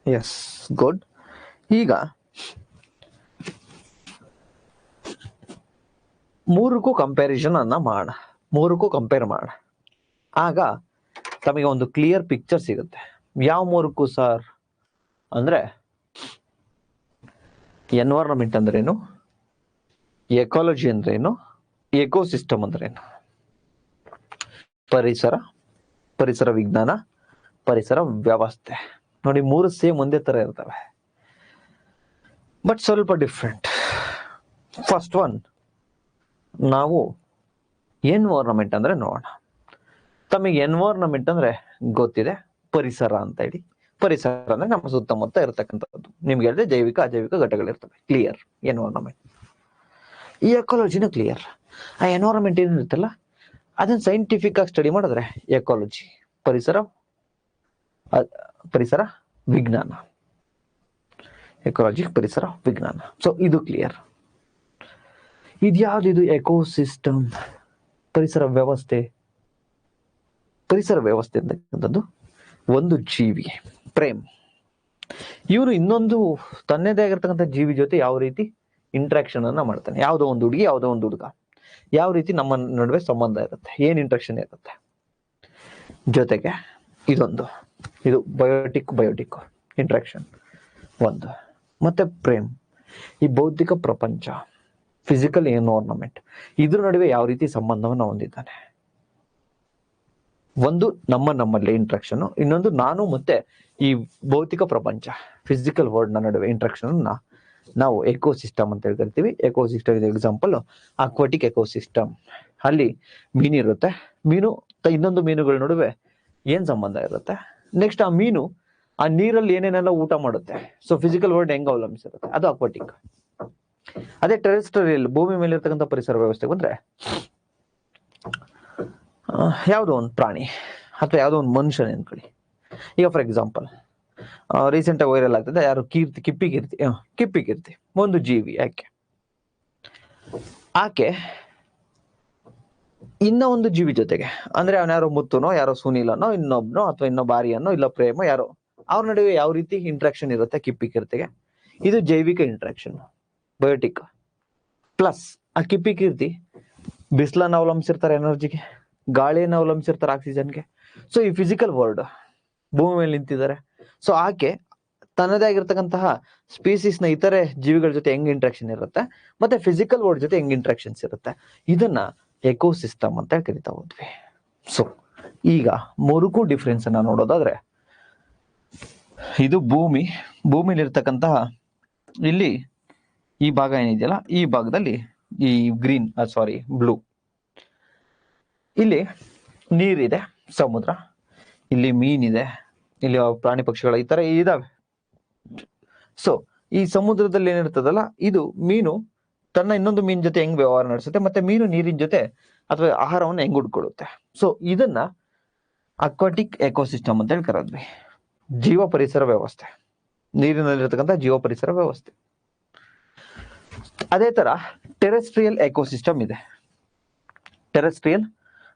S, good. ಈಗ ಮೂರಕ್ಕೂ ಕಂಪೇರ್ ಮಾಡ ಆಗ ತಮಗೆ ಒಂದು ಕ್ಲಿಯರ್ ಪಿಕ್ಚರ್ ಸಿಗುತ್ತೆ. ಯಾವ ಮೂರಕ್ಕೂ ಸರ್ ಅಂದ್ರೆ ಎನ್ವೈರನ್ಮೆಂಟ್ ಅಂದ್ರೇನು, ಎಕಾಲಜಿ ಅಂದ್ರೇನು, ಎಕೋಸಿಸ್ಟಮ್ ಅಂದ್ರೇನು, ಪರಿಸರ ವಿಜ್ಞಾನ, ಪರಿಸರ ವ್ಯವಸ್ಥೆ. ನೋಡಿ, ಮೂರು ಸೇಮ್ ಒಂದೇ ತರ ಇರ್ತವೆ. ಬಟ್ ಸ್ವಲ್ಪ ಡಿಫ್ರೆಂಟ್. ಫಸ್ಟ್ ಒನ್, ನಾವು ಎನ್ವೈರನ್ಮೆಂಟ್ ಅಂದ್ರೆ ನೋಡೋಣ. ತಮಗೆ ಎನ್ವೈರನ್ಮೆಂಟ್ ಅಂದ್ರೆ ಗೊತ್ತಿದೆ, ಪರಿಸರ ಅಂತ ಹೇಳಿ. ಪರಿಸರ ಅಂದ್ರೆ ನಮ್ಮ ಸುತ್ತಮುತ್ತ ಇರತಕ್ಕಂಥದ್ದು. ನಿಮ್ಗೆ ಹೇಳಿದ್ರೆ ಜೈವಿಕ ಅಜೈವಿಕ ಘಟಕಗಳಿರ್ತವೆ, ಕ್ಲಿಯರ್. ಎನ್ವೈರನ್ಮೆಂಟ್. ಈ ಎಕಾಲಜಿನ ಕ್ಲಿಯರ್. ಆ ಎನ್ವೈರನ್ಮೆಂಟ್ ಏನಿರುತ್ತಲ್ಲ ಅದನ್ನ ಸೈಂಟಿಫಿಕ್ ಆಗಿ ಸ್ಟಡಿ ಮಾಡಿದ್ರೆ ಎಕಾಲಜಿ, ಪರಿಸರ ಪರಿಸರ ವಿಜ್ಞಾನ. ಎಕಾಲಜಿ ಪರಿಸರ ವಿಜ್ಞಾನ. ಸೊ ಇದು ಕ್ಲಿಯರ್. ಇದ್ಯಾವ್ದು ಎಕೋಸಿಸ್ಟಮ್, ಪರಿಸರ ವ್ಯವಸ್ಥೆ. ಪರಿಸರ ವ್ಯವಸ್ಥೆ ಅಂತಕ್ಕಂಥದ್ದು ಒಂದು ಜೀವಿ, ಪ್ರೇಮ್. ಇವನು ಇನ್ನೊಂದು ತನ್ನದೇ ಆಗಿರ್ತಕ್ಕಂಥ ಜೀವಿ ಜೊತೆ ಯಾವ ರೀತಿ ಇಂಟ್ರಾಕ್ಷನ್ ಅನ್ನ ಮಾಡ್ತಾನೆ. ಯಾವುದೋ ಒಂದು ಹುಡುಗಿ, ಯಾವುದೋ ಒಂದು ಹುಡುಗ, ಯಾವ ರೀತಿ ನಮ್ಮ ನಡುವೆ ಸಂಬಂಧ ಇರುತ್ತೆ, ಏನ್ ಇಂಟ್ರಾಕ್ಷನ್ ಇರುತ್ತೆ. ಜೊತೆಗೆ ಇದು ಬಯೋಟಿಕ್ ಇಂಟ್ರಾಕ್ಷನ್ ಒಂದು. ಮತ್ತೆ ಪ್ರೇಮ್, ಈ ಭೌತಿಕ ಪ್ರಪಂಚ, ಫಿಸಿಕಲ್ ಎನ್ವೈರನ್ಮೆಂಟ್, ಇದ್ರ ನಡುವೆ ಯಾವ ರೀತಿ ಸಂಬಂಧವನ್ನು ಹೊಂದಿದ್ದಾನೆ. ಒಂದು ನಮ್ಮಲ್ಲಿ ಇಂಟ್ರಾಕ್ಷನ್, ಇನ್ನೊಂದು ನಾನು ಮತ್ತೆ ಈ ಭೌತಿಕ ಪ್ರಪಂಚ, ಫಿಸಿಕಲ್ ವರ್ಲ್ಡ್ ನ ನಡುವೆ ಇಂಟ್ರಾಕ್ಷನ್ ನಾವು ಎಕೋಸಿಸ್ಟಮ್ ಅಂತ ಹೇಳಿ ಕರಿತೀವಿ. ಎಕೋಸಿಸ್ಟಮ್ ಇದು ಎಕ್ಸಾಂಪಲ್ ಅಕ್ವಾಟಿಕ್ ಎಕೋಸಿಸ್ಟಮ್. ಅಲ್ಲಿ ಮೀನಿರುತ್ತೆ, ಮೀನು ಇನ್ನೊಂದು ಮೀನುಗಳ ನಡುವೆ ಏನ್ ಸಂಬಂಧ ಇರುತ್ತೆ. ನೆಕ್ಸ್ಟ್ ಆ ಮೀನು ಆ ನೀರಲ್ಲಿ ಏನೇನೆಲ್ಲ ಊಟ ಮಾಡುತ್ತೆ. ಸೊ ಫಿಸಿಕಲ್ ವರ್ಲ್ಡ್ ಹೆಂಗ್ ಅವಲಂಬಿಸಿರುತ್ತೆ, ಅದು ಅಕ್ವಾಟಿಕ್. ಅದೇ ಟೆರೆಸ್ಟ್ರಿಯಲ್, ಭೂಮಿ ಮೇಲೆ ಇರ್ತಕ್ಕಂಥ ಪರಿಸರ ವ್ಯವಸ್ಥೆ ಬಂದ್ರೆ ಯಾವುದೋ ಒಂದು ಪ್ರಾಣಿ ಅಥವಾ ಯಾವುದೋ ಒಂದು ಮನುಷ್ಯನ ಅನ್ಕೊಳ್ಳಿ. ಈಗ ಫಾರ್ ಎಕ್ಸಾಂಪಲ್ ರೀಸೆಂಟ್ ಆಗಿ ವೈರಲ್ ಆಗ್ತದೆ, ಯಾರು ಕಿಪ್ಪಿಕೀರ್ತಿ ಒಂದು ಜೀವಿ. ಆಕೆ ಇನ್ನ ಒಂದು ಜೀವಿ ಜೊತೆಗೆ, ಅಂದ್ರೆ ಅವನ ಯಾರೋ ಮುತ್ತುನೋ, ಯಾರೋ ಸುನೀಲನೋ, ಇನ್ನೊಬ್ನೋ ಅಥವಾ ಇನ್ನೊಬ್ಬ ಆರ್ಯನೋ, ಇಲ್ಲ ಪ್ರೇಮ, ಯಾರೋ ಅವ್ರ ನಡುವೆ ಯಾವ ರೀತಿ ಇಂಟ್ರಾಕ್ಷನ್ ಇರುತ್ತೆ ಕಿಪ್ಪಿಕೀರ್ತಿಗೆ. ಇದು ಜೈವಿಕ ಇಂಟ್ರಾಕ್ಷನ್, ಬಯೋಟಿಕ್. ಪ್ಲಸ್ ಆ ಕಿಪ್ಪಿಕೀರ್ತಿ ಬಿಸಿಲನ್ನ ಅವಲಂಬಿಸಿರ್ತಾರೆ ಎನರ್ಜಿಗೆ, ಗಾಳಿಯನ್ನು ಅವಲಂಬಿಸಿರ್ತಾರೆ ಆಕ್ಸಿಜನ್ಗೆ. ಸೊ ಈ ಫಿಸಿಕಲ್ ವರ್ಲ್ಡ್ ಭೂಮಿ ಮೇಲೆ ನಿಂತಿದ್ದಾರೆ. ಸೊ ಆಕೆ ತನ್ನದೇ ಆಗಿರ್ತಕ್ಕಂತಹ ಸ್ಪೀಸೀಸ್ ನ ಇತರೆ ಜೀವಿಗಳ ಜೊತೆ ಹೆಂಗ್ ಇಂಟ್ರಾಕ್ಷನ್ ಇರುತ್ತೆ, ಮತ್ತೆ ಫಿಸಿಕಲ್ ವರ್ಲ್ಡ್ ಜೊತೆ ಹೆಂಗ್ ಇಂಟ್ರಾಕ್ಷನ್ಸ್ ಇರುತ್ತೆ, ಇದನ್ನ ಎಕೋಸಿಸ್ಟಮ್ ಅಂತ ಕರಿತಾ ಹೋದ್ವಿ. ಸೊ ಈಗ ಮೂರಕ್ಕೂ ಡಿಫ್ರೆನ್ಸ್ ಅನ್ನ ನೋಡೋದಾದ್ರೆ, ಇದು ಭೂಮಿಲಿ ಇರ್ತಕ್ಕಂತಹ ಇಲ್ಲಿ ಈ ಭಾಗ ಏನಿದೆಯಲ್ಲ, ಈ ಭಾಗದಲ್ಲಿ ಈ ಬ್ಲೂ, ಇಲ್ಲಿ ನೀರಿದೆ, ಸಮುದ್ರ, ಇಲ್ಲಿ ಮೀನಿದೆ, ಇಲ್ಲಿ ಪ್ರಾಣಿ ಪಕ್ಷಿಗಳ ಈ ತರ ಇದಾವೆ. ಸೊ ಈ ಸಮುದ್ರದಲ್ಲಿ ಏನಿರ್ತದಲ್ಲ, ಇದು ಮೀನು ತನ್ನ ಇನ್ನೊಂದು ಮೀನ್ ಜೊತೆ ಹೆಂಗ್ ವ್ಯವಹಾರ ನಡೆಸುತ್ತೆ, ಮತ್ತೆ ಮೀನು ನೀರಿನ ಜೊತೆ ಅಥವಾ ಆಹಾರವನ್ನು ಹೆಂಗ್ ಹುಡ್ಕೊಳ್ಳುತ್ತೆ. ಸೊ ಇದನ್ನ ಅಕ್ವಾಟಿಕ್ ಎಕೋಸಿಸ್ಟಮ್ ಅಂತ ಹೇಳಿ ಕರೆದ್ವಿ. ಜೀವ ಪರಿಸರ ವ್ಯವಸ್ಥೆ, ನೀರಿನಲ್ಲಿರ್ತಕ್ಕಂಥ ಜೀವ ಪರಿಸರ ವ್ಯವಸ್ಥೆ. ಅದೇ ತರ ಟೆರೆಸ್ಟ್ರಿಯಲ್ ಎಕೋಸಿಸ್ಟಮ್ ಇದೆ. ಟೆರೆಸ್ಟ್ರಿಯಲ್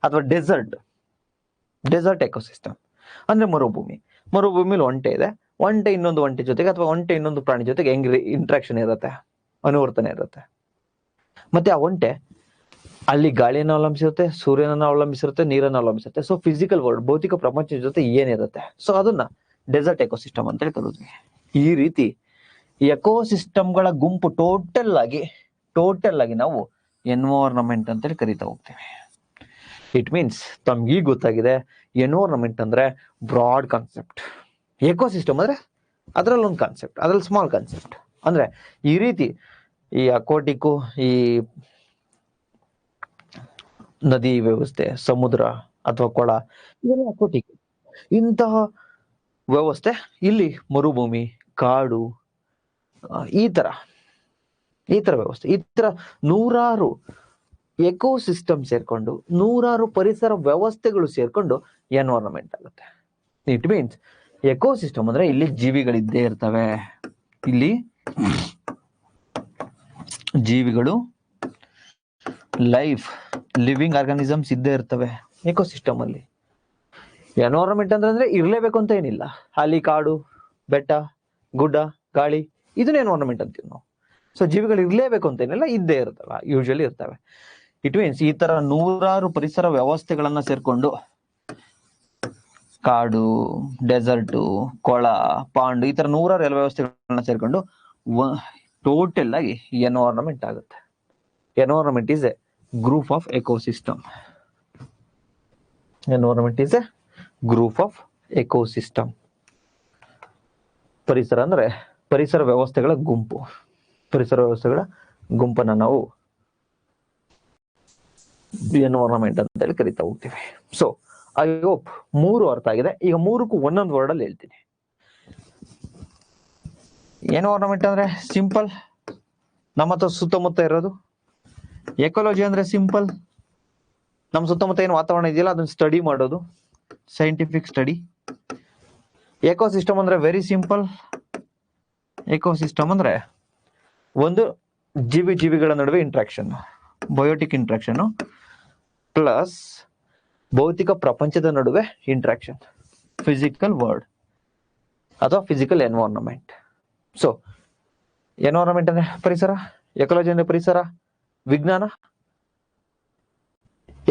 ಅಥವಾ ಡೆಸರ್ಟ್ ಎಕೋಸಿಸ್ಟಮ್ ಅಂದ್ರೆ ಮರುಭೂಮಿಲಿ ಒಂಟೆ ಇದೆ, ಒಂಟೆ ಇನ್ನೊಂದು ಒಂಟೆ ಜೊತೆಗೆ ಅಥವಾ ಒಂಟೆ ಇನ್ನೊಂದು ಪ್ರಾಣಿ ಜೊತೆಗೆ ಹೆಂಗ್ ಇಂಟ್ರಾಕ್ಷನ್ ಇರುತ್ತೆ, ಅನುವರ್ತನೆ ಇರುತ್ತೆ. ಮತ್ತೆ ಆ ಒಂಟೆ ಅಲ್ಲಿ ಗಾಳಿಯನ್ನು ಅವಲಂಬಿಸಿರುತ್ತೆ, ಸೂರ್ಯನನ್ನು ಅವಲಂಬಿಸಿರುತ್ತೆ, ನೀರನ್ನು ಅವಲಂಬಿಸಿರುತ್ತೆ. ಸೊ ಫಿಸಿಕಲ್ ವರ್ಲ್ಡ್, ಭೌತಿಕ ಪ್ರಪಂಚದ ಜೊತೆ ಏನಿರುತ್ತೆ, ಸೊ ಅದನ್ನ ಡೆಸರ್ಟ್ ಎಕೋಸಿಸ್ಟಮ್ ಅಂತ ಹೇಳಿ ಕರೆದ್ವಿ. ಈ ರೀತಿ ಎಕೋಸಿಸ್ಟಮ್ಗಳ ಗುಂಪು ಟೋಟಲ್ ಆಗಿ ನಾವು ಎನ್ವೈರನ್ಮೆಂಟ್ ಅಂತೇಳಿ ಕರಿತಾ ಹೋಗ್ತೇವೆ. ಇಟ್ ಮೀನ್ಸ್ ತಮ್ಗೆ ಈಗ ಗೊತ್ತಾಗಿದೆ, ಎನ್ವೈರನ್ಮೆಂಟ್ ಅಂದ್ರೆ ಬ್ರಾಡ್ ಕಾನ್ಸೆಪ್ಟ್, ಎಕೋಸಿಸ್ಟಮ್ ಅಂದ್ರೆ ಅದ್ರಲ್ಲಿ ಒಂದು ಕಾನ್ಸೆಪ್ಟ್, ಅದ್ರಲ್ಲಿ ಸ್ಮಾಲ್ ಕಾನ್ಸೆಪ್ಟ್. ಅಂದ್ರೆ ಈ ರೀತಿ ಈ ಅಕ್ವಾಟಿಕ್ಕು, ಈ ನದಿ ವ್ಯವಸ್ಥೆ, ಸಮುದ್ರ ಅಥವಾ ಕೊಳ, ಇದೆಲ್ಲ ಅಕ್ವಾಟಿಕ್. ಇಂತಹ ವ್ಯವಸ್ಥೆ ಇಲ್ಲಿ ಮರುಭೂಮಿ, ಕಾಡು, ಈ ತರ ವ್ಯವಸ್ಥೆ, ಈ ತರ ನೂರಾರು ಎಕೋಸಿಸ್ಟಮ್ ಸೇರ್ಕೊಂಡು, ನೂರಾರು ಪರಿಸರ ವ್ಯವಸ್ಥೆಗಳು ಸೇರ್ಕೊಂಡು ಎನ್ವೈರನ್ಮೆಂಟ್ ಆಗುತ್ತೆ. ಇಟ್ ಮೀನ್ಸ್ ಎಕೋಸಿಸ್ಟಮ್ ಅಂದ್ರೆ ಇಲ್ಲಿ ಜೀವಿಗಳಿದ್ದೇ ಇರ್ತವೆ, ಇಲ್ಲಿ ಜೀವಿಗಳು, ಲಿವಿಂಗ್ ಆರ್ಗಾನಿಸಮ್ಸ್ ಇದ್ದೇ ಇರ್ತವೆ ಎಕೋಸಿಸ್ಟಮ್ ಅಲ್ಲಿ. ಎನ್ವೈರನ್ಮೆಂಟ್ ಅಂದ್ರೆ ಇರ್ಲೇಬೇಕು ಅಂತ ಏನಿಲ್ಲ. ಅಲ್ಲಿ ಕಾಡು, ಬೆಟ್ಟ, ಗುಡ್ಡ, ಗಾಳಿ, ಇದನ್ನ ಎನ್ವೈರನ್ಮೆಂಟ್ ಅಂತೀವಿ ನಾವು. ಸೊ ಜೀವಿಗಳು ಇರ್ಲೇಬೇಕು ಅಂತ ಏನಿಲ್ಲ, ಇದ್ದೇ ಇರ್ತವೆ, ಯೂಶಲಿ ಇರ್ತವೆ. ಇಟ್ ಮೀನ್ಸ್ ಈ ತರ ನೂರಾರು ಪರಿಸರ ವ್ಯವಸ್ಥೆಗಳನ್ನ ಸೇರ್ಕೊಂಡು, ಕಾಡು, ಡೆಸರ್ಟು, ಕೊಳ, ಪಾಂಡು, ಈ ತರ ನೂರಾರು ಎಲ್ಲ ವ್ಯವಸ್ಥೆಗಳನ್ನ ಸೇರ್ಕೊಂಡು ಟೋಟಲ್ ಆಗಿ ಎನ್ವೈರನ್ಮೆಂಟ್ ಆಗುತ್ತೆ. Environment is a group of ecosystem. Environment is a group of ecosystem. ಪರಿಸರ ಅಂದ್ರೆ ಪರಿಸರ ವ್ಯವಸ್ಥೆಗಳ ಗುಂಪು. ಪರಿಸರ ವ್ಯವಸ್ಥೆಗಳ ಗುಂಪನ್ನ ನಾವು ಎನ್ವೈರನ್ಮೆಂಟ್ ಅಂತ ಹೇಳಿ ಕರಿತಾ ಹೋಗ್ತೀವಿ. ಸೊ ಐ ಹೋಪ್ 3 ಅರ್ಥ ಆಗಿದೆ. ಈಗ 3ಕ್ಕೂ ಒಂದೊಂದು ವರ್ಡ್ ಅಲ್ಲಿ ಹೇಳ್ತೀನಿ. ಎನ್ವೈರನ್ಮೆಂಟ್ ಅಂದ್ರೆ ಸಿಂಪಲ್, ನಮ್ಮ ಹತ್ರ ಸುತ್ತಮುತ್ತ ಇರೋದು. ಎಕಾಲಜಿ ಅಂದ್ರೆ ಸಿಂಪಲ್, ನಮ್ಮ ಸುತ್ತಮುತ್ತ ಏನು ವಾತಾವರಣ ಇದೆಯಲ್ಲ ಅದನ್ನ ಸ್ಟಡಿ ಮಾಡೋದು, ಸೈಂಟಿಫಿಕ್ ಸ್ಟಡಿ. ಎಕೋಸಿಸ್ಟಮ್ ಅಂದ್ರೆ ವೆರಿ ಸಿಂಪಲ್. ಎಕೋಸಿಸ್ಟಮ್ ಅಂದ್ರೆ ಒಂದು ಜೀವಿಗಳ ನಡುವೆ ಇಂಟ್ರಾಕ್ಷನ್, ಬಯೋಟಿಕ್ ಇಂಟ್ರಾಕ್ಷನ್ ಪ್ಲಸ್ ಭೌತಿಕ ಪ್ರಪಂಚದ ನಡುವೆ ಇಂಟ್ರಾಕ್ಷನ್, ಫಿಸಿಕಲ್ ವರ್ಲ್ಡ್ ಅಥವಾ ಫಿಸಿಕಲ್ ಎನ್ವೈರನ್ಮೆಂಟ್. ಸೊ ಎನ್ವೈರನ್ಮೆಂಟ್ ಅಂದ್ರೆ ಪರಿಸರ, ಎಕಾಲಜಿ ಅಂದ್ರೆ ಪರಿಸರ ವಿಜ್ಞಾನ,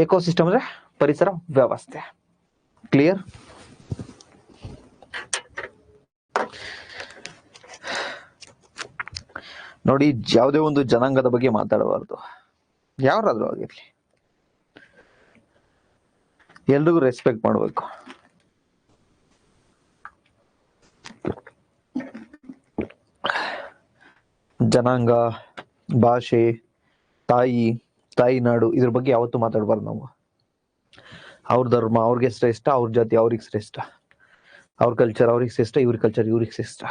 ಎಕೋಸಿಸ್ಟಮ್ ಅಂದ್ರೆ ಪರಿಸರ ವ್ಯವಸ್ಥೆ. ಕ್ಲಿಯರ್? ನೋಡಿ, ಯಾವುದೇ ಒಂದು ಜನಾಂಗದ ಬಗ್ಗೆ ಮಾತಾಡಬಾರ್ದು, ಯಾರಾದ್ರೂ ಆಗಿರ್ಲಿ, ಎಲ್ರಿಗೂ ರೆಸ್ಪೆಕ್ಟ್ ಮಾಡಬೇಕು. ಜನಾಂಗ, ಭಾಷೆ, ತಾಯಿನಾಡು ಇದ್ರ ಬಗ್ಗೆ ಯಾವತ್ತೂ ಮಾತಾಡಬಾರ್ದು ನಾವು. ಅವ್ರ ಧರ್ಮ ಅವ್ರಿಗೆ ಶ್ರೇಷ್ಠ, ಅವ್ರ ಜಾತಿ ಅವ್ರಿಗೆ ಶ್ರೇಷ್ಠ, ಅವ್ರ ಕಲ್ಚರ್ ಅವ್ರಿಗೆ ಶ್ರೇಷ್ಠ, ಇವ್ರ ಕಲ್ಚರ್ ಇವ್ರಿಗೆ ಶ್ರೇಷ್ಠ.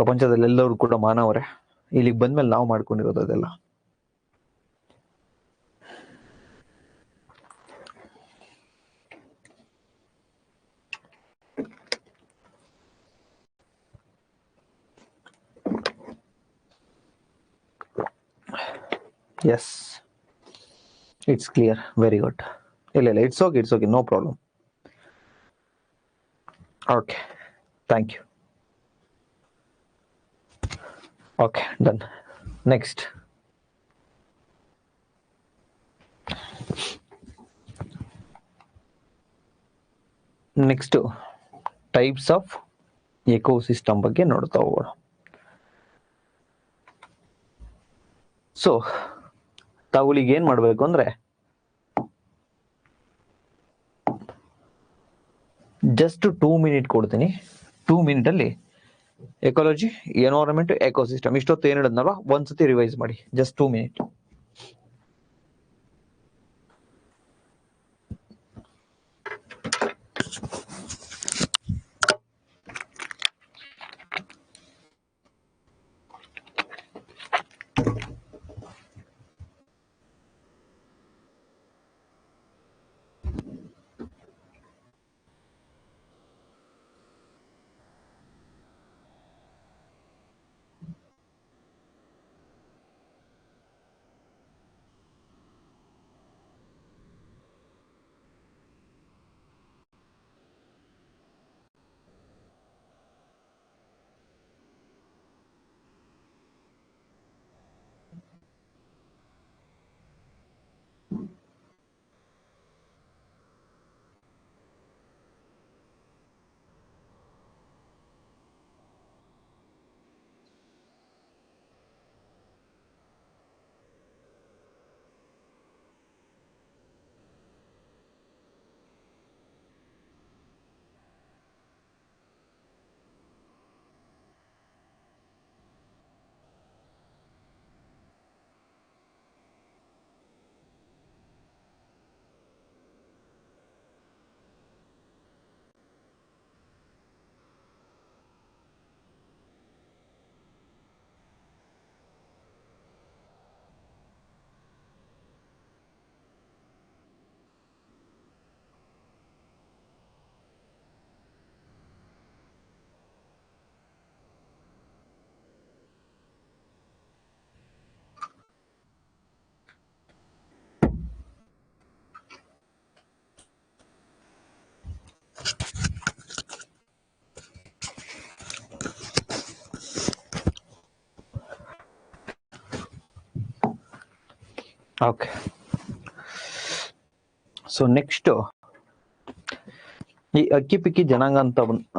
ಪ್ರಪಂಚದಲ್ಲಿ ಎಲ್ಲರೂ ಕೂಡ ಮಾನವರೇ. ಇಲ್ಲಿಗೆ ಬಂದ್ಮೇಲೆ ನಾವು ಮಾಡ್ಕೊಂಡಿರೋದು ಅದೆಲ್ಲ. Yes, it's clear. Very good. ಇಲ್ಲ, it's okay, no problem. Okay, thank you. Okay, done. Next. Types of ecosystem ಬಗ್ಗೆ ನೋಡ್ತಾ ಹೋಗೋಣ. ಸೊ ತಾವುಗಳಿಗೆ ಏನ್ ಮಾಡ್ಬೇಕು ಅಂದ್ರೆ ಜಸ್ಟ್ 2 ಮಿನಿಟ್ ಕೊಡ್ತೀನಿ. 2 ಮಿನಿಟ್ ಅಲ್ಲಿ ಎಕಾಲಜಿ, ಎನ್ವೈರನ್ಮೆಂಟ್, ಎಕೋಸಿಸ್ಟಮ್ ಇಷ್ಟೊತ್ತು ಏನ್ ಹೇಳಿದ್ನಲ್ವಾ ಒಂದ್ಸತಿ ರಿವೈಸ್ ಮಾಡಿ. Just 2 minute. Okay, so next ಈ ಅಕ್ಕಿ ಪಿಕ್ಕಿ ಜನಾಂಗ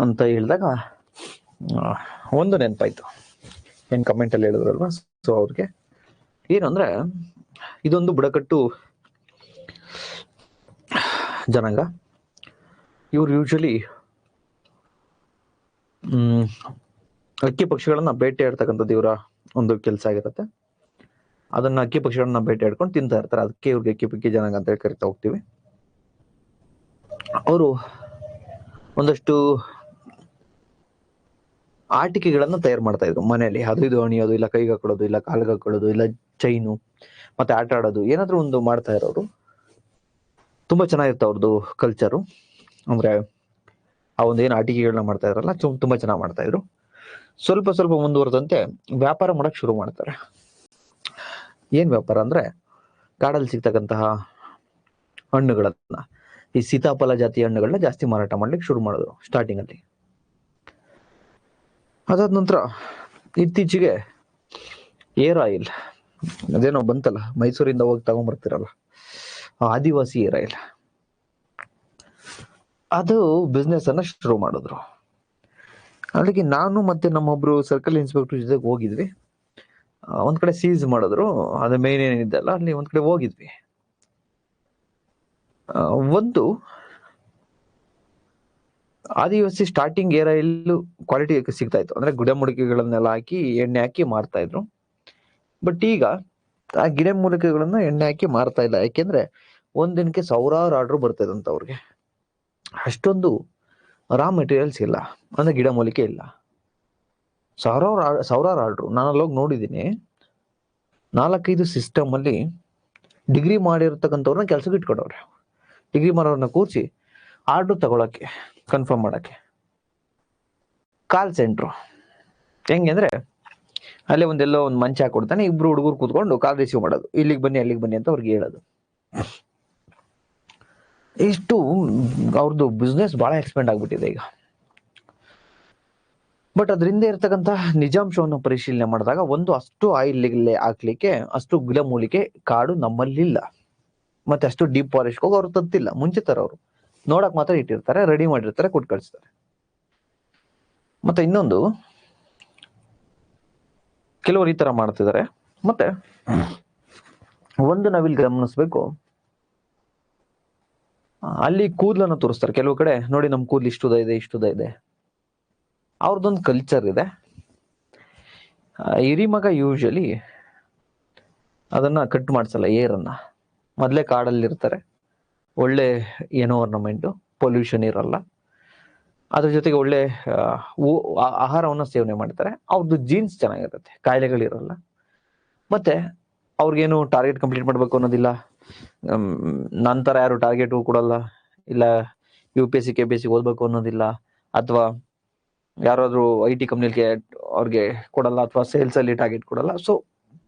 ಅಂತ ಹೇಳಿದಾಗ ಒಂದು ನೆನಪಾಯ್ತು, ಏನ್ ಕಮೆಂಟ್ ಅಲ್ಲಿ ಹೇಳಿದ್ರಲ್ವಾ. ಸೊ ಅವ್ರಿಗೆ ಏನು ಅಂದ್ರೆ ಇದೊಂದು ಬುಡಕಟ್ಟು ಜನಾಂಗ. ಇವ್ರು ಯೂಶಲಿ ಹಕ್ಕಿ ಪಕ್ಷಿಗಳನ್ನ ಬೇಟೆ ಆಡ್ತಕ್ಕಂಥದ್ದು ಇವರ ಒಂದು ಕೆಲಸ ಆಗಿರುತ್ತೆ. ಅದನ್ನ ಅಕ್ಕಿ ಪಕ್ಷಿಗಳನ್ನ ಬೇಟೆ ಆಡ್ಕೊಂಡು ತಿಂತಾ ಇರ್ತಾರೆ. ಅದಕ್ಕೆ ಇವ್ರಿಗೆ ಅಕ್ಕಿ ಪಕ್ಕಿ ಜನಾಂಗ ಅಂತ ಹೇಳಿ ಕರಿತಾ ಹೋಗ್ತೀವಿ. ಅವರು ಒಂದಷ್ಟು ಆಟಿಕೆಗಳನ್ನ ತಯಾರು ಮಾಡ್ತಾ ಇದ್ರು ಮನೆಯಲ್ಲಿ. ಅದು ಇದು ಅಣಿಯೋದು, ಇಲ್ಲ ಕೈಗೆ ಹಾಕೊಳ್ಳೋದು, ಇಲ್ಲ ಕಾಲ್ಗೆ ಹಾಕೊಳ್ಳೋದು, ಇಲ್ಲ ಚೈನು, ಮತ್ತೆ ಆಟ ಆಡೋದು, ಏನಾದ್ರೂ ಒಂದು ಮಾಡ್ತಾ ಇರೋರು. ತುಂಬಾ ಚೆನ್ನಾಗಿತ್ತು ಅವ್ರದ್ದು ಕಲ್ಚರು. ಅಂದ್ರೆ ಆ ಒಂದು ಏನು ಆಟಿಕೆಗಳನ್ನ ಮಾಡ್ತಾ ಇದ್ರಲ್ಲ, ತುಂಬಾ ಚೆನ್ನಾಗಿ ಮಾಡ್ತಾ ಇದ್ರು. ಸ್ವಲ್ಪ ಸ್ವಲ್ಪ ಮುಂದುವರೆದಂತೆ ವ್ಯಾಪಾರ ಮಾಡಕ್ ಶುರು ಮಾಡ್ತಾರೆ. ಏನ್ ವ್ಯಾಪಾರ ಅಂದ್ರೆ, ಕಾಡಲ್ಲಿ ಸಿಗ್ತಕ್ಕಂತಹ ಹಣ್ಣುಗಳನ್ನ, ಈ ಸೀತಾಫಲ ಜಾತಿಯ ಹಣ್ಣುಗಳನ್ನ ಜಾಸ್ತಿ ಮಾರಾಟ ಮಾಡ್ಲಿಕ್ಕೆ ಶುರು ಮಾಡಿದ್ರು ಸ್ಟಾರ್ಟಿಂಗ್ ಅಲ್ಲಿ. ಅದಾದ ನಂತರ ಇತ್ತೀಚೆಗೆ ಏರ್ ಆಯಿಲ್ ಅದೇನೋ ಬಂತಲ್ಲ, ಮೈಸೂರಿಂದ ಹೋಗಿ ತಗೊಂಡ್ಬರ್ತಿರಲ್ಲ, ಆದಿವಾಸಿ ಏರ್ ಆಯಿಲ್, ಅದು ಬಿಸ್ನೆಸ್ ಅನ್ನ ಶುರು ಮಾಡಿದ್ರು. ಅಲ್ಲಿಗೆ ನಾನು ಮತ್ತೆ ನಮ್ಮೊಬ್ರು ಸರ್ಕಲ್ ಇನ್ಸ್ಪೆಕ್ಟರ್ ಜೊತೆಗೆ ಹೋಗಿದ್ವಿ. ಒಂದ್ ಕಡೆ ಸೀಸ್ ಮಾಡಿದ್ರು, ಅದು ಮೇನ್ ಏನಿದ್ದಲ್ಲ ಅಲ್ಲಿ ಒಂದ್ ಕಡೆ ಹೋಗಿದ್ವಿ. ಒಂದು ಆದಿವಾಸಿ ಸ್ಟಾರ್ಟಿಂಗ್ ಏರ್ ಆಯಿಲ್ ಕ್ವಾಲಿಟಿ ಸಿಗ್ತಾ ಇತ್ತು, ಅಂದ್ರೆ ಗಿಡಮೂಲಿಕೆಗಳನ್ನೆಲ್ಲ ಹಾಕಿ ಎಣ್ಣೆ ಹಾಕಿ ಮಾರ್ತಾ ಇದ್ರು. ಬಟ್ ಈಗ ಆ ಗಿಡಮೂಲಿಕೆಗಳನ್ನ ಎಣ್ಣೆ ಹಾಕಿ ಮಾರ್ತಾ ಇಲ್ಲ. ಯಾಕೆಂದ್ರೆ ಒಂದಿನಕ್ಕೆ ಸಾವಿರಾರು ಆರ್ಡರ್ ಬರ್ತಾ ಅವ್ರಿಗೆ. ಅಷ್ಟೊಂದು ರಾ ಮೆಟೀರಿಯಲ್ಸ್ ಇಲ್ಲ, ಅಂದ್ರೆ ಗಿಡಮೂಲಿಕೆ ಇಲ್ಲ. ಸಾವಿರಾರು ಆರ್ಡ್ರು. ನಾನು ಅಲ್ಲೋಗಿ ನೋಡಿದ್ದೀನಿ, 4-5 ಸಿಸ್ಟಮ್ ಅಲ್ಲಿ ಡಿಗ್ರಿ ಮಾಡಿರ್ತಕ್ಕಂಥವ್ರನ್ನ ಕೆಲ್ಸಕ್ಕೆ ಇಟ್ಕೊಂಡವ್ರೆ. ಡಿಗ್ರಿ ಮಾಡೋರನ್ನ ಕೂರಿಸಿ ಆರ್ಡ್ರು ತಗೊಳಕ್ಕೆ, ಕನ್ಫರ್ಮ್ ಮಾಡಕ್ಕೆ. ಕಾಲ್ ಸೆಂಟ್ರು ಹೆಂಗೆ ಅಂದ್ರೆ, ಅಲ್ಲೇ ಒಂದೆಲ್ಲೋ ಒಂದು ಮಂಚ ಹಾಕೊಡ್ತಾನೆ, ಇಬ್ರು ಹುಡುಗರು ಕೂತ್ಕೊಂಡು ಕಾಲ್ ರಿಸೀವ್ ಮಾಡೋದು, ಇಲ್ಲಿಗೆ ಬನ್ನಿ ಅಲ್ಲಿಗೆ ಬನ್ನಿ ಅಂತ ಅವ್ರಿಗೆ ಹೇಳೋದು. ಇಷ್ಟು ಅವ್ರದ್ದು ಬಿಸ್ನೆಸ್ ಬಹಳ ಎಕ್ಸ್ಪೆಂಡ್ ಆಗ್ಬಿಟ್ಟಿದೆ ಈಗ. ಬಟ್ ಅದರಿಂದ ಇರ್ತಕ್ಕಂಥ ನಿಜಾಂಶವನ್ನು ಪರಿಶೀಲನೆ ಮಾಡಿದಾಗ, ಒಂದು ಅಷ್ಟು ಆಯಿಲ್ ಹಾಕ್ಲಿಕ್ಕೆ ಅಷ್ಟು ಗಿಡಮೂಲಿಕೆ ಕಾಡು ನಮ್ಮಲ್ಲಿಲ್ಲ. ಮತ್ತೆ ಅಷ್ಟು ಡೀಪ್ ಫಾರೆಸ್ಟ್ ಹೋಗಿ ಅವ್ರು ತತ್ತಿಲ್ಲ. ಮುಂಚೆ ತರ ಅವರು ನೋಡಕ್ ಮಾತ್ರ ಇಟ್ಟಿರ್ತಾರೆ, ರೆಡಿ ಮಾಡಿರ್ತಾರೆ, ಕೊಟ್ಟು ಕಳಿಸ್ತಾರೆ. ಮತ್ತೆ ಇನ್ನೊಂದು, ಕೆಲವರು ಈ ತರ ಮಾಡ್ತಿದ್ದಾರೆ. ಮತ್ತೆ ಒಂದು ನಾವಿಲ್ಲಿ ಗಮನಿಸ್ಬೇಕು, ಅಲ್ಲಿ ಕೂದಲನ್ನು ತೋರಿಸ್ತಾರೆ. ಕೆಲವು ಕಡೆ ನೋಡಿ, ನಮ್ ಕೂದಲು ಇಷ್ಟುದ ಇದೆ, ಇಷ್ಟುದ ಇದೆ. ಅವ್ರದ್ದೊಂದು ಕಲ್ಚರ್ ಇದೆ. ಹಿರಿಮಗ ಯೂಶಲಿ ಅದನ್ನ ಕಟ್ ಮಾಡ್ಸಲ್ಲ, ಏರನ್ನ. ಮೊದ್ಲೇ ಕಾಡಲ್ಲಿ ಇರ್ತಾರೆ, ಒಳ್ಳೆ ಎನ್ವೈರನ್ಮೆಂಟ್, ಪೊಲ್ಯೂಷನ್ ಇರಲ್ಲ, ಅದ್ರ ಜೊತೆಗೆ ಒಳ್ಳೆ ಆಹಾರವನ್ನ ಸೇವನೆ ಮಾಡ್ತಾರೆ. ಅವ್ರದ್ದು ಜೀನ್ಸ್ ಚೆನ್ನಾಗಿರುತ್ತೆ, ಕಾಯಿಲೆಗಳಿರಲ್ಲ. ಮತ್ತೆ ಅವ್ರಿಗೇನು ಟಾರ್ಗೆಟ್ ಕಂಪ್ಲೀಟ್ ಮಾಡ್ಬೇಕು ಅನ್ನೋದಿಲ್ಲ. ನಂತರ ಯಾರು ಟಾರ್ಗೆಟ್ ಕೊಡಲ್ಲ, ಇಲ್ಲ UPSC KPSC ಓದ್ಬೇಕು ಅನ್ನೋದಿಲ್ಲ, ಅಥವಾ ಯಾರಾದ್ರೂ IT ಕಂಪ್ನಿಗೆ ಅವ್ರಿಗೆ ಕೊಡಲ್ಲ, ಅಥವಾ ಸೇಲ್ಸ್ ಅಲ್ಲಿ ಟಾರ್ಗೆಟ್ ಕೊಡಲ್ಲ. ಸೊ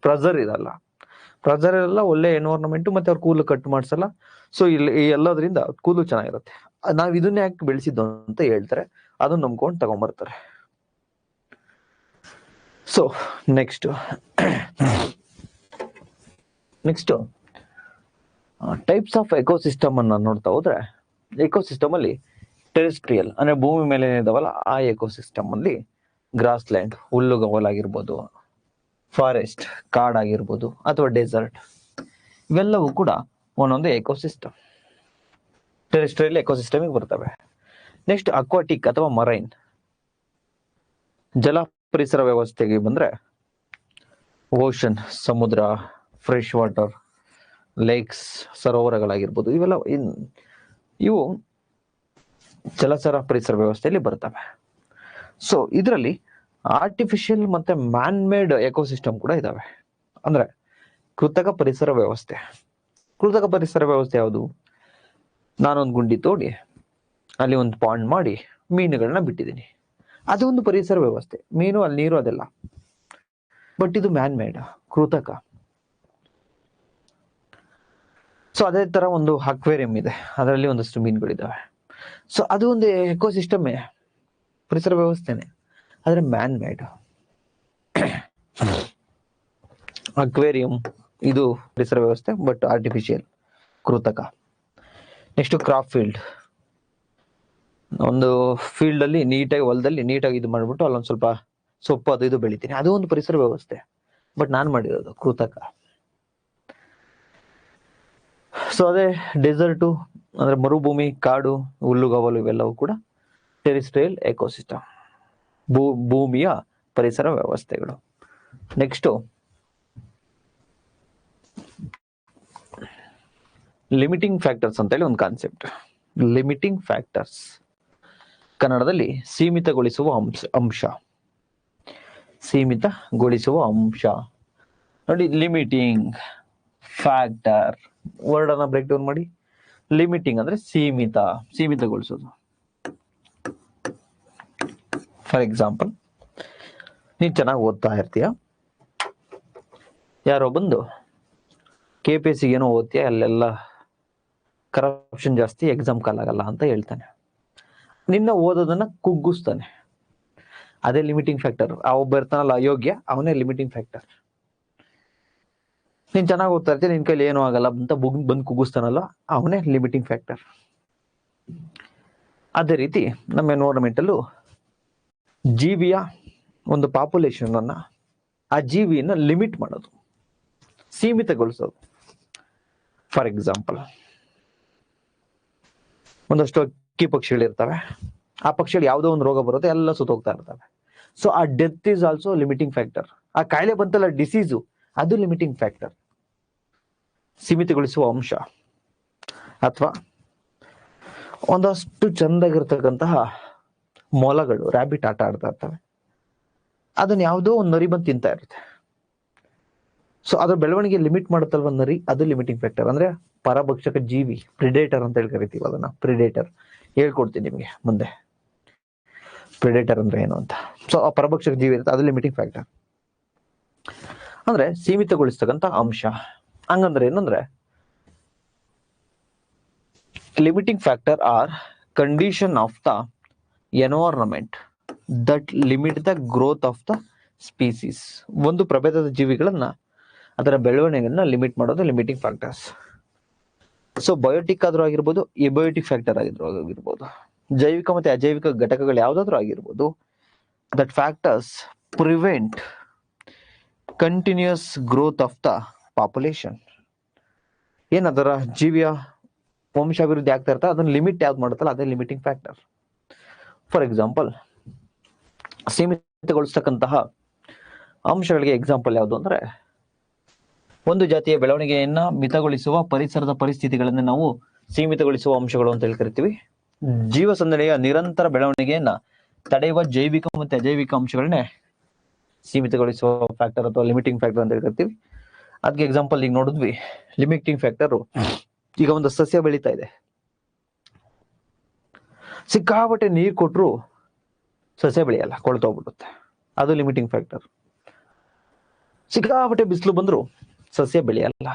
ಪ್ರೆಸರ್ ಇರಲ್ಲ, ಒಳ್ಳೆ ಎನ್ವೈರನ್ಮೆಂಟ್, ಮತ್ತೆ ಅವ್ರ ಕೂದಲು ಕಟ್ ಮಾಡ್ಸಲ್ಲ. ಸೊ ಇಲ್ಲಿ ಈ ಎಲ್ಲದರಿಂದ ಕೂದಲು ಚೆನ್ನಾಗಿರುತ್ತೆ. ನಾವ್ ಇದನ್ನ ಯಾಕೆ ಬೆಳೆಸಿದ್ದು ಅಂತ ಹೇಳ್ತಾರೆ, ಅದನ್ನ ನಂಬ್ಕೊಂಡು ತಗೊಂಡ್ಬರ್ತಾರೆ. So next types of ecosystem ಅನ್ನ ನೋಡ್ತಾ ಹೋದ್ರೆ, ಎಕೋಸಿಸ್ಟಮ್ ಅಲ್ಲಿ ಟೆರೆಸ್ಟ್ರಿಯಲ್ ಅಂದ್ರೆ ಭೂಮಿ ಮೇಲೆ ಇದಾವಲ್ಲ, ಆ ಎಕೋಸಿಸ್ಟಮ್ ಅಲ್ಲಿ ಗ್ರಾಸ್ ಲ್ಯಾಂಡ್, ಹುಲ್ಲುಗಾವಲಾಗಿರ್ಬೋದು, ಫಾರೆಸ್ಟ್ ಕಾಡಾಗಿರ್ಬೋದು, ಅಥವಾ ಡೆಸರ್ಟ್, ಇವೆಲ್ಲವೂ ಕೂಡ ಒಂದೊಂದು ಎಕೋಸಿಸ್ಟಮ್, ಟೆರೆಸ್ಟ್ರಿಯಲ್ ಎಕೋಸಿಸ್ಟಮ್ ಬರ್ತವೆ. ನೆಕ್ಸ್ಟ್ ಅಕ್ವಾಟಿಕ್ ಅಥವಾ ಮರೈನ್, ಜಲ ಪರಿಸರ ವ್ಯವಸ್ಥೆಗೆ ಬಂದ್ರೆ ಓಷನ್, ಸಮುದ್ರ, ಫ್ರೆಶ್ ವಾಟರ್, ಲೇಕ್ಸ್, ಸರೋವರಗಳಾಗಿರ್ಬೋದು, ಇವೆಲ್ಲ ಇವು ಜಲಚರ ಪರಿಸರ ವ್ಯವಸ್ಥೆಯಲ್ಲಿ ಬರ್ತವೆ. ಸೊ ಇದರಲ್ಲಿ ಆರ್ಟಿಫಿಷಿಯಲ್ ಮತ್ತೆ ಮ್ಯಾನ್ ಮೇಡ್ ಎಕೋಸಿಸ್ಟಮ್ ಕೂಡ ಇದಾವೆ. ಅಂದ್ರೆ ಕೃತಕ ಪರಿಸರ ವ್ಯವಸ್ಥೆ. ಕೃತಕ ಪರಿಸರ ವ್ಯವಸ್ಥೆ ಯಾವುದು? ನಾನೊಂದು ಗುಂಡಿ ತೋಡಿ ಅಲ್ಲಿ ಒಂದು ಪಾಂಡ್ ಮಾಡಿ ಮೀನುಗಳನ್ನ ಬಿಟ್ಟಿದ್ದೀನಿ, ಅದು ಒಂದು ಪರಿಸರ ವ್ಯವಸ್ಥೆ. ಮೀನು ಅಲ್ಲಿ, ನೀರು, ಅದೆಲ್ಲ. ಬಟ್ ಇದು ಮ್ಯಾನ್ ಮೇಡ್, ಕೃತಕ. ಸೊ ಅದೇ ತರ ಒಂದು ಅಕ್ವೇರಿಯಂ ಇದೆ, ಅದರಲ್ಲಿ ಒಂದಷ್ಟು ಮೀನುಗಳಿದ್ದಾವೆ. ಸೊ ಅದು ಒಂದು ಎಕೋಸಿಸ್ಟಮ್, ಪರಿಸರ ವ್ಯವಸ್ಥೆನೆ, ಆದ್ರೆ ಮ್ಯಾನ್ ಮೇಡ್. ಅಕ್ವೇರಿಯಂ ಇದು ಪರಿಸರ ವ್ಯವಸ್ಥೆ, ಬಟ್ ಆರ್ಟಿಫಿಷಿಯಲ್, ಕೃತಕ. ನೆಕ್ಸ್ಟ್ ಕ್ರಾಪ್ ಫೀಲ್ಡ್, ಒಂದು ಫೀಲ್ಡ್ ಅಲ್ಲಿ ನೀಟಾಗಿ, ಹೊಲದಲ್ಲಿ ನೀಟಾಗಿ ಇದು ಮಾಡ್ಬಿಟ್ಟು ಅಲ್ಲೊಂದು ಸ್ವಲ್ಪ ಸೊಪ್ಪು ಅದು ಇದು ಬೆಳಿತೀನಿ, ಅದು ಒಂದು ಪರಿಸರ ವ್ಯವಸ್ಥೆ, ಬಟ್ ನಾನ್ ಮಾಡಿರೋದು ಕೃತಕ. ಸೊ ಅದೇ ಡೆಸರ್ಟು ಅಂದ್ರೆ ಮರುಭೂಮಿ, ಕಾಡು, ಹುಲ್ಲುಗಾವಲು, ಇವೆಲ್ಲವೂ ಕೂಡ ಟೆರಿಸ್ಟ್ರಿಯಲ್ ಎಕೋಸಿಸ್ಟಮ್, ಭೂಮಿಯ ಪರಿಸರ ವ್ಯವಸ್ಥೆಗಳು. ನೆಕ್ಸ್ಟ್ ಲಿಮಿಟಿಂಗ್ ಫ್ಯಾಕ್ಟರ್ಸ್ ಅಂತ ಹೇಳಿ ಒಂದು ಕಾನ್ಸೆಪ್ಟ್. ಲಿಮಿಟಿಂಗ್ ಫ್ಯಾಕ್ಟರ್ಸ್ ಕನ್ನಡದಲ್ಲಿ ಸೀಮಿತಗೊಳಿಸುವ ಅಂಶ. ಸೀಮಿತಗೊಳಿಸುವ ಅಂಶ ನೋಡಿ. ಲಿಮಿಟಿಂಗ್ ಫ್ಯಾಕ್ಟರ್ ವರ್ಡ್ ಅನ್ನ ಬ್ರೇಕ್ ಡೌನ್ ಮಾಡಿ. ಲಿಮಿಟಿಂಗ್ ಅಂದ್ರೆ ಸೀಮಿತಗೊಳಿಸೋದು. ಫಾರ್ ಎಕ್ಸಾಂಪಲ್, ನೀನ್ ಚೆನ್ನಾಗಿ ಓದ್ತಾ ಇರ್ತೀಯ, ಯಾರೋ ಬಂದು KPSC ಏನೋ ಓದ್ತೀಯ, ಅಲ್ಲೆಲ್ಲ ಕರಪ್ಷನ್ ಜಾಸ್ತಿ, ಎಕ್ಸಾಮ್ ಕಾಲಾಗಲ್ಲ ಅಂತ ಹೇಳ್ತಾನೆ. ನಿನ್ನ ಓದೋದನ್ನ ಕುಗ್ಗಿಸ್ತಾನೆ. ಅದೇ ಲಿಮಿಟಿಂಗ್ ಫ್ಯಾಕ್ಟರ್. ಆ ಒಬ್ಬ ಇರ್ತಾನಲ್ಲ ಅಯೋಗ್ಯ, ಅವನೇ ಲಿಮಿಟಿಂಗ್ ಫ್ಯಾಕ್ಟರ್. ನೀನ್ ಚೆನ್ನಾಗಿ ಓದ್ತಾ ಇರ್ತೀಯ, ನಿನ್ ಕೈಲಿ ಏನೂ ಆಗಲ್ಲ ಅಂತ ಬಂದು ಕುಗ್ಗಿಸ್ತಾನಲ್ಲ, ಅವನೇ ಲಿಮಿಟಿಂಗ್ ಫ್ಯಾಕ್ಟರ್. ಅದೇ ರೀತಿ ನಮ್ಮ ಎನ್ವೈರನ್ಮೆಂಟ್ ಅಲ್ಲೂ ಜೀವಿಯ ಒಂದು ಪಾಪ್ಯುಲೇಷನ್ ಅನ್ನ, ಆ ಜೀವಿಯನ್ನ ಲಿಮಿಟ್ ಮಾಡೋದು, ಸೀಮಿತಗೊಳಿಸೋದು. ಫಾರ್ ಎಕ್ಸಾಂಪಲ್, ಒಂದಷ್ಟು ಅಕ್ಕಿ ಪಕ್ಷಿಗಳಿರ್ತವೆ. ಆ ಪಕ್ಷಿಗಳು ಯಾವುದೋ ಒಂದು ರೋಗ ಬರುತ್ತೆ, ಎಲ್ಲ ಸುತ್ತೋಗ್ತಾ ಇರ್ತವೆ. ಸೊ ಆ death is also limiting factor. ಆ ಕಾಯಿಲೆ ಬಂತಲ್ಲ, ಡಿಸೀಸು, ಅದು ಲಿಮಿಟಿಂಗ್ ಫ್ಯಾಕ್ಟರ್, ಸೀಮಿತಗೊಳಿಸುವ ಅಂಶ. ಅಥವಾ ಒಂದಷ್ಟು ಚಂದಾಗಿರ್ತಕ್ಕಂತಹ ಮೊಲಗಳು, ರ್ಯಾಬಿಟ್ ಆಟ ಆಡ್ತಾ ಇರ್ತವೆ. ಅದನ್ನ ಯಾವುದೋ ಒಂದು ನರಿ ಬಂದು ತಿಂತಾ ಇರುತ್ತೆ. ಸೊ ಅದ್ರ ಬೆಳವಣಿಗೆ ಲಿಮಿಟ್ ಮಾಡುತ್ತಲ್ವ ನರಿ, ಅದು ಲಿಮಿಟಿಂಗ್ ಫ್ಯಾಕ್ಟರ್. ಅಂದ್ರೆ ಪರಭಕ್ಷಕ ಜೀವಿ, ಪ್ರಿಡೇಟರ್ ಅಂತ ಹೇಳಿ ಕರಿತೀವಿ ಅದನ್ನ. ಪ್ರಿಡೇಟರ್ ಹೇಳ್ಕೊಡ್ತೀನಿ ನಿಮಗೆ ಮುಂದೆ, ಪ್ರಿಡೇಟರ್ ಅಂದ್ರೆ ಏನು ಅಂತ. ಸೊ ಆ ಪರಭಕ್ಷಕ ಜೀವಿ ಇರುತ್ತೆ, ಅದು ಲಿಮಿಟಿಂಗ್ ಫ್ಯಾಕ್ಟರ್. ಅಂದ್ರೆ ಸೀಮಿತಗೊಳಿಸ್ತಕ್ಕಂಥ ಅಂಶ. ಹಂಗಂದ್ರೆ ಏನಂದ್ರೆ, limiting factor are condition of the environment that limit the growth of the species. ಒಂದು ಪ್ರಭೇದದ ಜೀವಿಗಳನ್ನ, ಅದರ ಬೆಳವಣಿಗೆಯನ್ನ ಲಿಮಿಟ್ ಮಾಡೋದು ಲಿಮಿಟಿಂಗ್ ಫ್ಯಾಕ್ಟರ್ಸ್. ಸೊ ಬಯೋಟಿಕ್ ಆದ್ರೂ ಆಗಿರ್ಬೋದು, ಎಬಯೋಟಿಕ್ ಫ್ಯಾಕ್ಟರ್ ಆಗಿರ್ಬೋದು, ಜೈವಿಕ ಮತ್ತೆ ಅಜೈವಿಕ ಘಟಕಗಳು ಯಾವ್ದಾದ್ರು ಆಗಿರ್ಬೋದು. That factors prevent continuous growth of the population. ಏನ್ ಅದರ ಜೀವಿಯ ವಂಶಾಭಿವೃದ್ಧಿ ಆಗ್ತಾ ಇರ್ತಾರೆ, ಅದನ್ನ ಲಿಮಿಟ್ ಯಾವ್ದು ಮಾಡುತ್ತಲ್ಲ, ಅದೇ ಲಿಮಿಟಿಂಗ್ ಫ್ಯಾಕ್ಟರ್. ಫಾರ್ ಎಕ್ಸಾಂಪಲ್, ಸೀಮಿತಗೊಳಿಸ್ತಕ್ಕಂತಹ ಅಂಶಗಳಿಗೆ ಎಕ್ಸಾಂಪಲ್ ಯಾವುದು ಅಂದ್ರೆ, ಒಂದು ಜಾತಿಯ ಬೆಳವಣಿಗೆಯನ್ನ ಮಿತಗೊಳಿಸುವ ಪರಿಸರದ ಪರಿಸ್ಥಿತಿಗಳನ್ನ ನಾವು ಸೀಮಿತಗೊಳಿಸುವ ಅಂಶಗಳು ಅಂತ ಹೇಳಿ ಕರಿತೀವಿ. ಜೀವಸಂದಣಿಯ ನಿರಂತರ ಬೆಳವಣಿಗೆಯನ್ನ ತಡೆಯುವ ಜೈವಿಕ ಮತ್ತೆ ಅಜೈವಿಕ ಅಂಶಗಳನ್ನೇ ಸೀಮಿತಗೊಳಿಸುವ ಫ್ಯಾಕ್ಟರ್ ಅಥವಾ ಲಿಮಿಟಿಂಗ್ ಫ್ಯಾಕ್ಟರ್ ಅಂತ ಹೇಳಿ ಕರಿತೀವಿ. ಅದಕ್ಕೆ ಎಕ್ಸಾಂಪಲ್ ಈಗ ನೋಡಿದ್ವಿ. ಲಿಮಿಟಿಂಗ್ ಫ್ಯಾಕ್ಟರ್, ಈಗ ಒಂದು ಸಸ್ಯ ಬೆಳೀತಾ ಇದೆ, ಸಿಕ್ಕಾಪಟ್ಟೆ ನೀರು ಕೊಟ್ಟರು ಸಸ್ಯ ಬೆಳೆಯಲ್ಲ, ಕೊಳ್ತೋಗ್ಬಿಡುತ್ತೆ, ಅದು ಲಿಮಿಟಿಂಗ್ ಫ್ಯಾಕ್ಟರ್. ಸಿಕ್ಕಾಪಟ್ಟೆ ಬಿಸಿಲು ಬಂದ್ರು ಸಸ್ಯ ಬೆಳೆಯಲ್ಲ,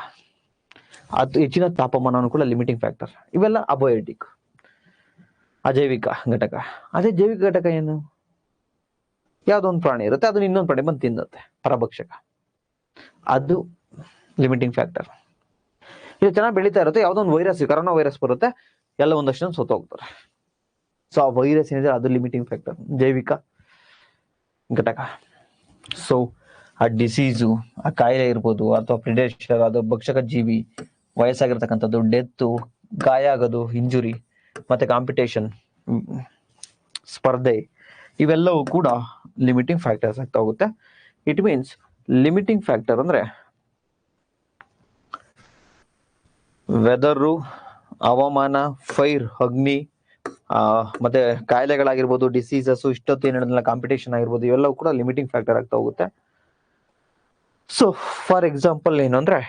ಅದು ಹೆಚ್ಚಿನ ತಾಪಮಾನ ಕೂಡ ಲಿಮಿಟಿಂಗ್ ಫ್ಯಾಕ್ಟರ್. ಇವೆಲ್ಲ ಅಬಯೋಟಿಕ್, ಅಜೈವಿಕ ಘಟಕ. ಅದೇ ಜೈವಿಕ ಘಟಕ ಏನು? ಯಾವ್ದೋ ಒಂದು ಪ್ರಾಣಿ ಇರುತ್ತೆ, ಅದನ್ನ ಇನ್ನೊಂದು ಪ್ರಾಣಿ ಬಂದು ತಿನ್ನುತ್ತೆ, ಪರಭಕ್ಷಕ, ಅದು ಲಿಮಿಟಿಂಗ್ ಫ್ಯಾಕ್ಟರ್. ಇದು ಚೆನ್ನಾಗಿ ಬೆಳೀತಾ ಇರುತ್ತೆ, ಯಾವ್ದೋ ಒಂದು ವೈರಸ್, ಕರೋನಾ ವೈರಸ್ ಬರುತ್ತೆ, ಎಲ್ಲ ಒಂದಷ್ಟು ಜನ ಸತ್ತೋಗ್ತಾರೆ. ಸೊ ಆ ವೈರಸ್ ಏನಿದೆ ಅದು ಲಿಮಿಟಿಂಗ್ ಫ್ಯಾಕ್ಟರ್, ಜೈವಿಕ ಘಟಕ. ಸೊ ಆ ಡಿಸೀಸು, ಆ ಕಾಯಿಲೆ ಇರ್ಬೋದು, ಅಥವಾ ಪ್ರಿಡೇಟರ್, ಅದು ಭಕ್ಷಕ ಜೀವಿ, ವಯಸ್ಸಾಗಿರ್ತಕ್ಕಂಥದ್ದು, ಡೆತ್ತು, ಗಾಯ ಆಗೋದು, ಇಂಜುರಿ, ಮತ್ತೆ ಕಾಂಪಿಟೇಷನ್, ಸ್ಪರ್ಧೆ, ಇವೆಲ್ಲವೂ ಕೂಡ ಲಿಮಿಟಿಂಗ್ ಫ್ಯಾಕ್ಟರ್ಸ್ ಆಗ್ತಾ ಹೋಗುತ್ತೆ. ಇಟ್ ಮೀನ್ಸ್ ಲಿಮಿಟಿಂಗ್ ಫ್ಯಾಕ್ಟರ್ ಅಂದ್ರೆ ವೆದರು, ಹವಾಮಾನ, ಫೈರ್, ಅಗ್ನಿ, ಮತ್ತೆ ಕಾಯಿಲೆಗಳಾಗಿರ್ಬೋದು, ಡಿಸೀಸಸ್, ಇಷ್ಟೊತ್ತು ಏನಿಲ್ಲ ಕಾಂಪಿಟೇಷನ್ ಆಗಿರ್ಬೋದು, ಇವೆಲ್ಲವೂ ಕೂಡ ಲಿಮಿಟಿಂಗ್ ಫ್ಯಾಕ್ಟರ್ ಆಗ್ತಾ ಹೋಗುತ್ತೆ. ಸೊ ಫಾರ್ ಎಕ್ಸಾಂಪಲ್ ಏನಂದ್ರೆ,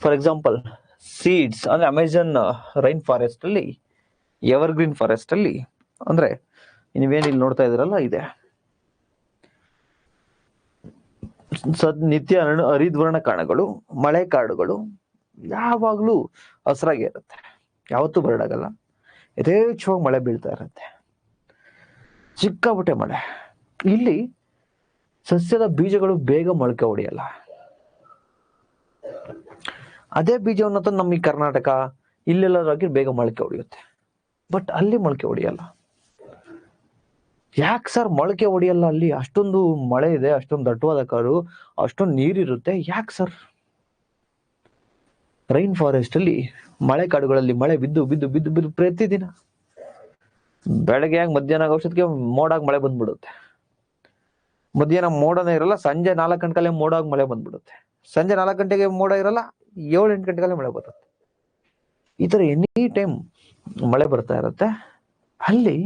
ಫಾರ್ ಎಕ್ಸಾಂಪಲ್ ಸೀಡ್ಸ್ ಅಂದ್ರೆ ಅಮೆಜಾನ್ ರೈನ್ ಫಾರೆಸ್ಟ್ ಅಲ್ಲಿ, ಎವರ್ಗ್ರೀನ್ ಫಾರೆಸ್ಟ್ ಅಲ್ಲಿ, ಅಂದ್ರೆ ನೀವೇನು ಇಲ್ಲಿ ನೋಡ್ತಾ ಇದ್ರಲ್ಲ, ಇದೆ ನಿತ್ಯ ಹರಿದ್ವರ್ಣ ಕಾಡುಗಳು, ಮಳೆ ಕಾಡುಗಳು ಯಾವಾಗ್ಲೂ ಹಸ್ರಾಗಿ ಇರುತ್ತೆ, ಯಾವತ್ತೂ ಬರಡಾಗಲ್ಲ, ಯಥೇಚ್ಛವಾಗಿ ಮಳೆ ಬೀಳ್ತಾ ಇರುತ್ತೆ, ಸಿಕ್ಕಾಪಟ್ಟೆ ಮಳೆ. ಇಲ್ಲಿ ಸಸ್ಯದ ಬೀಜಗಳು ಬೇಗ ಮೊಳಕೆ ಹೊಡೆಯಲ್ಲ. ಅದೇ ಬೀಜವನ್ನು ತಂದು ನಮ್ಮ ಈ ಕರ್ನಾಟಕ ಇಲ್ಲೆಲ್ಲರಾಗಿ ಬೇಗ ಮೊಳಕೆ ಹೊಡೆಯುತ್ತೆ, ಬಟ್ ಅಲ್ಲಿ ಮೊಳಕೆ ಹೊಡೆಯಲ್ಲ. ಯಾಕೆ ಸರ್ ಮೊಳಕೆ ಹೊಡೆಯಲ್ಲ? ಅಲ್ಲಿ ಅಷ್ಟೊಂದು ಮಳೆ ಇದೆ, ಅಷ್ಟೊಂದು ದಟ್ಟವಾದ ಕಾಡು, ಅಷ್ಟೊಂದು ನೀರಿರುತ್ತೆ, ಯಾಕೆ ಸರ್? ರೈನ್ ಫಾರೆಸ್ಟ್ ಅಲ್ಲಿ, ಮಳೆ ಕಾಡುಗಳಲ್ಲಿ ಮಳೆ ಬಿದ್ದು ಬಿದ್ದು ಬಿದ್ದು ಬಿದ್ದು ಪ್ರತಿದಿನ ಬೆಳಗ್ಗೆ ಮಧ್ಯಾಹ್ನ ಔಷಧಿಗೆ ಮೋಡಾಗಿ ಮಳೆ ಬಂದ್ಬಿಡುತ್ತೆ. ಮಧ್ಯಾಹ್ನ ಮೋಡನೇ ಇರಲ್ಲ, ಸಂಜೆ 4 ಗಂಟೆಗೆ ಮೋಡ ಆಗಿ ಮಳೆ ಬಂದ್ಬಿಡುತ್ತೆ. ಸಂಜೆ 4 ಗಂಟೆಗೆ ಮೋಡ ಇರಲ್ಲ, 7-8 ಗಂಟೆಗೆ ಮಳೆ ಬರುತ್ತೆ. ಈ ತರ ಎನಿ ಟೈಮ್ ಮಳೆ ಬರ್ತಾ ಇರುತ್ತೆ. ಅಲ್ಲಿ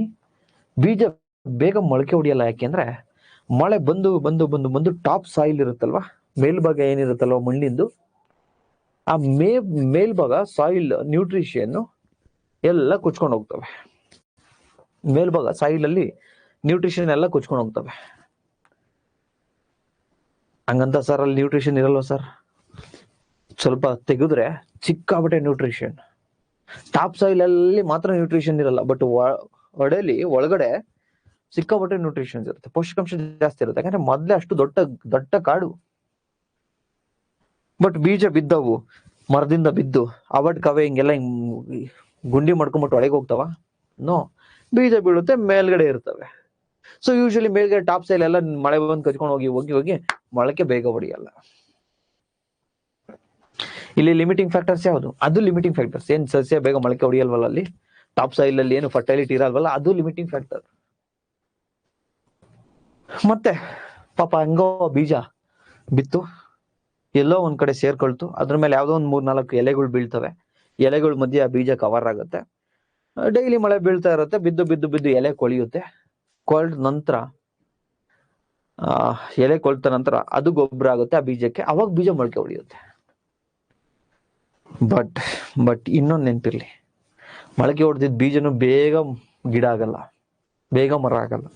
ಬೀಜ ಬೇಗ ಮೊಳಕೆ ಹೊಡಿಯಲ್ಲ. ಯಾಕೆಂದ್ರೆ ಮಳೆ ಬಂದು ಬಂದು ಬಂದು ಬಂದು ಟಾಪ್ ಸಾಯಿಲ್ ಇರುತ್ತಲ್ವಾ, ಮೇಲ್ಭಾಗ ಏನಿರುತ್ತಲ್ವ ಮಣ್ಣಿಂದು, ಆ ಮೇಲ್ಭಾಗ ಸಾಯಿಲ್ ನ್ಯೂಟ್ರಿಷನ್ ಎಲ್ಲ ಕುಚ್ಕೊಂಡು ಹೋಗ್ತವೆ. ಮೇಲ್ಭಾಗ ಸಾಯಿಲ್ ಅಲ್ಲಿ ನ್ಯೂಟ್ರಿಷನ್ ಎಲ್ಲ ಕುಚ್ಕೊಂಡು ಹೋಗ್ತವೆ. ಹಂಗಂತ ಸರ್ ಅಲ್ಲಿ ನ್ಯೂಟ್ರಿಷನ್ ಇರಲ್ವ ಸರ್? ಸ್ವಲ್ಪ ತೆಗೆದ್ರೆ ಸಿಕ್ಕಾಬಟ್ಟೆ ನ್ಯೂಟ್ರಿಷನ್. ಟಾಪ್ ಸಾಯಿಲ್ ಅಲ್ಲಿ ಮಾತ್ರ ನ್ಯೂಟ್ರಿಷನ್ ಇರಲ್ಲ, ಬಟ್ ಒಡೆಲಿ ಒಳಗಡೆ ಸಿಕ್ಕಾಬಟ್ಟೆ ನ್ಯೂಟ್ರಿಷನ್ಸ್ ಇರುತ್ತೆ, ಪೋಷಕಾಂಶ ಜಾಸ್ತಿ ಇರುತ್ತೆ. ಯಾಕಂದ್ರೆ ಮೊದ್ಲೇ ಅಷ್ಟು ದೊಡ್ಡ ಕಾಡು. ಬಟ್ ಬೀಜ ಬಿದ್ದವು, ಮರದಿಂದ ಬಿದ್ದು ಅವಡ್ ಕವೆ ಹಿಂಗೆಲ್ಲ ಗುಂಡಿ ಮಾಡ್ಕೊಂಡ್ಬಿಟ್ಟು ಒಳಗೆ ಹೋಗ್ತಾವ? ನೋ, ಬೀಜ ಬೀಳುತ್ತೆ, ಮೇಲ್ಗಡೆ ಇರ್ತವೆ. ಸೊ ಯೂಶಲಿ ಮೇಲ್ಗಡೆ ಟಾಪ್ ಸೈಲ್ ಎಲ್ಲ ಮಳೆ ಬಂದು ಕಚ್ಕೊಂಡು ಹೋಗಿ ಹೋಗಿ ಹೋಗಿ ಮೊಳಕೆ ಬೇಗ ಹೊಡಿಯಲ್ಲ. ಇಲ್ಲಿ ಲಿಮಿಟಿಂಗ್ ಫ್ಯಾಕ್ಟರ್ಸ್ ಯಾವುದು? ಅದು ಲಿಮಿಟಿಂಗ್ ಫ್ಯಾಕ್ಟರ್ಸ್. ಏನ್ ಸಸ್ಯ ಬೇಗ ಮೊಳಕೆ ಹೊಡಿಯಲ್ವಲ್ಲ, ಅಲ್ಲಿ ಟಾಪ್ ಸಾಯಿಲ್ ಅಲ್ಲಿ ಏನು ಫರ್ಟೈಲಿಟಿ ಇರಲ್ವಲ್ಲ, ಅದು ಲಿಮಿಟಿಂಗ್ ಫ್ಯಾಕ್ಟರ್. ಮತ್ತೆ ಪಾಪ ಹಂಗೋ ಬೀಜ ಬಿತ್ತು, ಎಲ್ಲೋ ಒಂದ್ ಕಡೆ ಸೇರ್ಕೊಳ್ತು, ಅದ್ರ ಮೇಲೆ ಯಾವ್ದೋ ಒಂದ್ 3-4 ಎಲೆಗಳು ಬೀಳ್ತವೆ. ಎಲೆಗಳ ಮಧ್ಯೆ ಆ ಬೀಜ ಕವರ್ ಆಗುತ್ತೆ. ಡೈಲಿ ಮಳೆ ಬೀಳ್ತಾ ಇರುತ್ತೆ, ಬಿದ್ದು ಬಿದ್ದು ಬಿದ್ದು ಎಲೆ ಕೊಳಿಯುತ್ತೆ. ಕೊಳ್ದ ನಂತರ ಎಲೆ ಕೊಳ್ತ ನಂತರ ಅದು ಗೊಬ್ಬರ ಆಗುತ್ತೆ ಆ ಬೀಜಕ್ಕೆ, ಅವಾಗ ಬೀಜ ಮೊಳಕೆ ಹೊಡೆಯುತ್ತೆ. ಬಟ್ ಇನ್ನೊಂದು ನೆನಪಿರ್ಲಿ, ಮೊಳಕೆ ಹೊಡೆದಿದ್ದ ಬೀಜನು ಬೇಗ ಗಿಡ ಆಗಲ್ಲ, ಬೇಗ ಮರ ಆಗಲ್ಲ.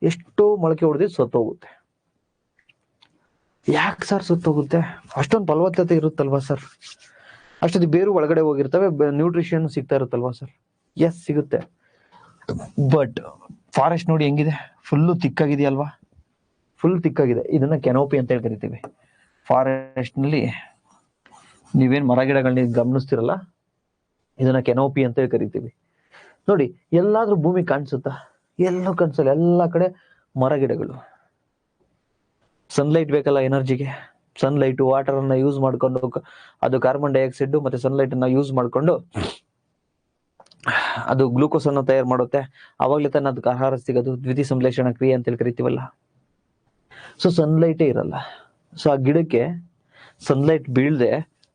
ಎಷ್ಟೋ ಮೊಳಕೆ ಹೊಡೆದಿದ್ದು ಸತ್ತೋಗುತ್ತೆ. ಯಾಕೆ ಸರ್ ಸತ್ತೋಗುತ್ತೆ? ಅಷ್ಟೊಂದು ಫಲವತ್ತತೆ ಇರುತ್ತಲ್ವಾ ಸರ್? ಅಷ್ಟೊಂದು ಬೇರು ಒಳಗಡೆ ಹೋಗಿರ್ತವೆ, ನ್ಯೂಟ್ರಿಷನ್ ಸಿಗ್ತಾ ಇರುತ್ತಲ್ವಾ ಸರ್? ಎಸ್, ಸಿಗುತ್ತೆ. ಬಟ್ ಫಾರೆಸ್ಟ್ ನೋಡಿ ಹೆಂಗಿದೆ, ಫುಲ್ಲು ತಿಕ್ಕಾಗಿದೆಯಲ್ವಾ? ಫುಲ್ ತಿಕ್ಕಾಗಿದೆ. ಇದನ್ನ ಕೆನೋಪಿ ಅಂತ ಹೇಳಿ ಕರಿತೀವಿ. ಫಾರೆಸ್ಟ್ ನಲ್ಲಿ ನೀವೇನ್ ಮರ ಗಿಡಗಳನ್ನ ಗಮನಿಸ್ತಿರಲ್ಲ, ಇದನ್ನ ಕೆನೋಪಿ ಅಂತ ಹೇಳಿ ಕರಿತೀವಿ. ನೋಡಿ, ಎಲ್ಲಾದ್ರೂ ಭೂಮಿ ಕಾಣಿಸುತ್ತಾ? ಎಲ್ಲೂ ಕಾಣಿಸಲ್ಲ. ಎಲ್ಲಾ ಕಡೆ ಮರ ಗಿಡಗಳು. ಸನ್ಲೈಟ್ ಬೇಕಲ್ಲ ಎನರ್ಜಿಗೆ. ಸನ್ಲೈಟ್, ವಾಟರ್ ಅನ್ನ ಯೂಸ್ ಮಾಡ್ಕೊಂಡು, ಅದು ಕಾರ್ಬನ್ ಡೈಆಕ್ಸೈಡ್ ಮತ್ತೆ ಸನ್ಲೈಟ್ ಅನ್ನ ಯೂಸ್ ಮಾಡ್ಕೊಂಡು ಅದು ಗ್ಲೂಕೋಸ್ ಅನ್ನು ತಯಾರು ಮಾಡುತ್ತೆ. ಅವಾಗ್ಲೇ ತಾನೆ ಅದಕ್ಕೆ ಆಹಾರ ಸಿಗೋದು. ದ್ವಿತೀಯ ಸಂಶ್ಲೇಷಣ ಕ್ರಿಯೆ ಅಂತ ಹೇಳಿ ಕರಿತೀವಲ್ಲ. ಸೊ ಸನ್ಲೈಟೇ ಇರಲ್ಲ. ಸೊ ಆ ಗಿಡಕ್ಕೆ ಸನ್ಲೈಟ್ ಬೀಳದೆ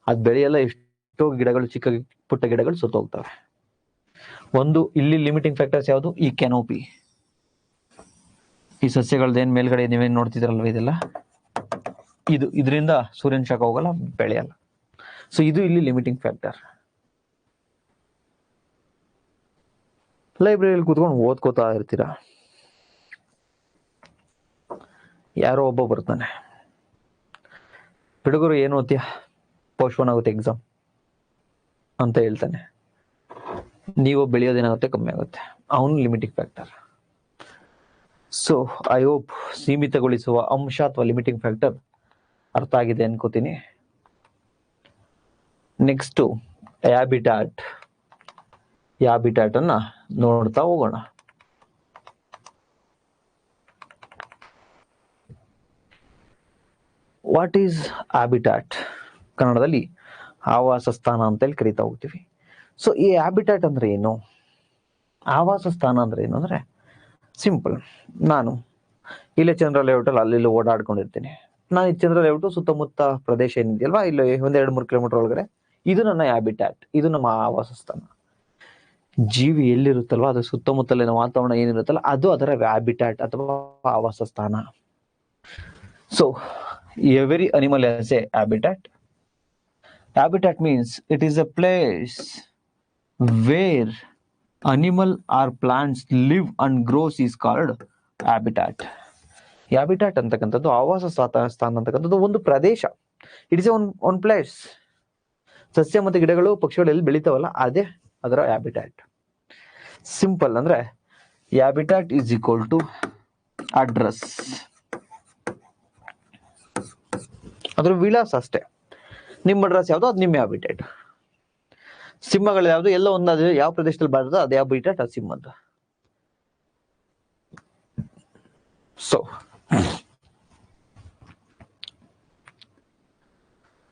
ಅದ್ ಬೆಳೆಯಲ್ಲ. ಎಷ್ಟೋ ಗಿಡಗಳು, ಚಿಕ್ಕ ಪುಟ್ಟ ಗಿಡಗಳು ಸುತ್ತೋಗ್ತವೆ. ಒಂದು ಇಲ್ಲಿ ಲಿಮಿಟಿಂಗ್ ಫ್ಯಾಕ್ಟರ್ಸ್ ಯಾವುದು? ಈ ಕೆನೋಪಿ. ಈ ಸಸ್ಯಗಳದ್ದೇನ್ ಮೇಲ್ಗಡೆ ನೀವೇನ್ ನೋಡ್ತಿದ್ರಲ್ವ, ಇದೆಲ್ಲ ಇದರಿಂದ ಸೂರ್ಯನ ಶಾಖ ಹೋಗಲ್ಲ, ಬೆಳೆಯಲ್ಲ. ಸೊ ಇದು ಇಲ್ಲಿ ಲಿಮಿಟಿಂಗ್ ಫ್ಯಾಕ್ಟರ್. ಲೈಬ್ರರಿಯಲ್ಲಿ ಕೂತ್ಕೊಂಡು ಓದ್ಕೋತಾ ಇರ್ತೀರಾ, ಯಾರೋ ಒಬ್ಬ ಬರ್ತಾನೆ, ಹುಡುಗರು ಏನು ಓದ್ತೀಯ, ಪೋಸ್ಟ್ಪೋನ್ ಆಗುತ್ತೆ ಎಕ್ಸಾಮ್ ಅಂತ ಹೇಳ್ತಾನೆ. ನೀವು ಬೆಳೆಯೋದೇನಾಗುತ್ತೆ, ಕಮ್ಮಿ ಆಗುತ್ತೆ. ಅವನು limiting factor. So I hope ಸೀಮಿತಗೊಳಿಸುವ ಅಂಶ ಅಥವಾ ಲಿಮಿಟಿಂಗ್ ಫ್ಯಾಕ್ಟರ್ ಅರ್ಥ ಆಗಿದೆ ಅನ್ಕೋತೀನಿ. ನೆಕ್ಸ್ಟ್ ಹ್ಯಾಬಿಟ್ಯಾಟ್ ಅನ್ನ ನೋಡ್ತಾ ಹೋಗೋಣ. What is habitat? ಕನ್ನಡದಲ್ಲಿ ಆವಾಸ ಸ್ಥಾನ ಅಂತೇಳಿ ಕರಿತಾ ಹೋಗ್ತೀವಿ. ಸೊ ಈ ಹ್ಯಾಬಿಟ್ಯಾಟ್ ಅಂದ್ರೆ ಏನು? ಆವಾಸ ಸ್ಥಾನ ಅಂದ್ರೆ ಏನು ಅಂದ್ರೆ ಸಿಂಪಲ್. ನಾನು ಇಲ್ಲೇ ಚಂದ್ರ ಲೇಔಟಲ್ಲಿ ಅಲ್ಲಿ ಓಡಾಡ್ಕೊಂಡಿರ್ತೀನಿ. ನಾನು ಈ ಚಂದ್ರ ಲೇಔಟ್ ಸುತ್ತಮುತ್ತ ಪ್ರದೇಶ ಏನಿದೆಯಲ್ವಾ, ಇಲ್ಲಿ 1-2-3 ಕಿಲೋಮೀಟರ್ ಒಳಗಡೆ, ಇದು ನನ್ನ ಹ್ಯಾಬಿಟ್ಯಾಟ್, ಇದು ನಮ್ಮ ಆವಾಸ ಸ್ಥಾನ. ಜೀವಿ ಎಲ್ಲಿರುತ್ತಲ್ವ, ಅದು ಸುತ್ತಮುತ್ತಲಿನ ವಾತಾವರಣ ಏನಿರುತ್ತಲ್ಲ, ಅದು ಅದರ ಹ್ಯಾಬಿಟ್ಯಾಟ್ ಅಥವಾ ಆವಾಸ ಸ್ಥಾನ. So every animal has A habitat. Habitat means it is a place where animal or plants live and grows is called habitat. Habitat ಅಂತಕ್ಕಂಥದ್ದು, ಆವಾಸ ಸ್ಥಾನ ಅಂತಕ್ಕಂಥದ್ದು ಒಂದು ಪ್ರದೇಶ. It is one place. ಸಸ್ಯ ಮತ್ತು ಗಿಡಗಳು, ಪಕ್ಷಿಗಳು ಎಲ್ಲಿ ಬೆಳಿತಾವಲ್ಲ, ಅದೇ ಅದರ ಹ್ಯಾಬಿಟ್ಯಾಟ್. ಸಿಂಪಲ್ ಅಂದ್ರೆ habitat is equal to address. ಅದ್ರ ವಿಳಾಸ ಅಷ್ಟೇ. ನಿಮ್ಮ ಅಡ್ರೆಸ್ ಯಾವುದು, ಅದು ನಿಮ್ಮ ಹ್ಯಾಬಿಟ್ಯಾಟ್. ಸಿಂಹಗಳು ಯಾವುದು, ಎಲ್ಲ ಒಂದು ಯಾವ ಪ್ರದೇಶದಲ್ಲಿ ಬರ್ತದೆ ಅದು ಹ್ಯಾಬಿಟ್ಯಾಟ್, ಅದು ಸಿಂಹದ. So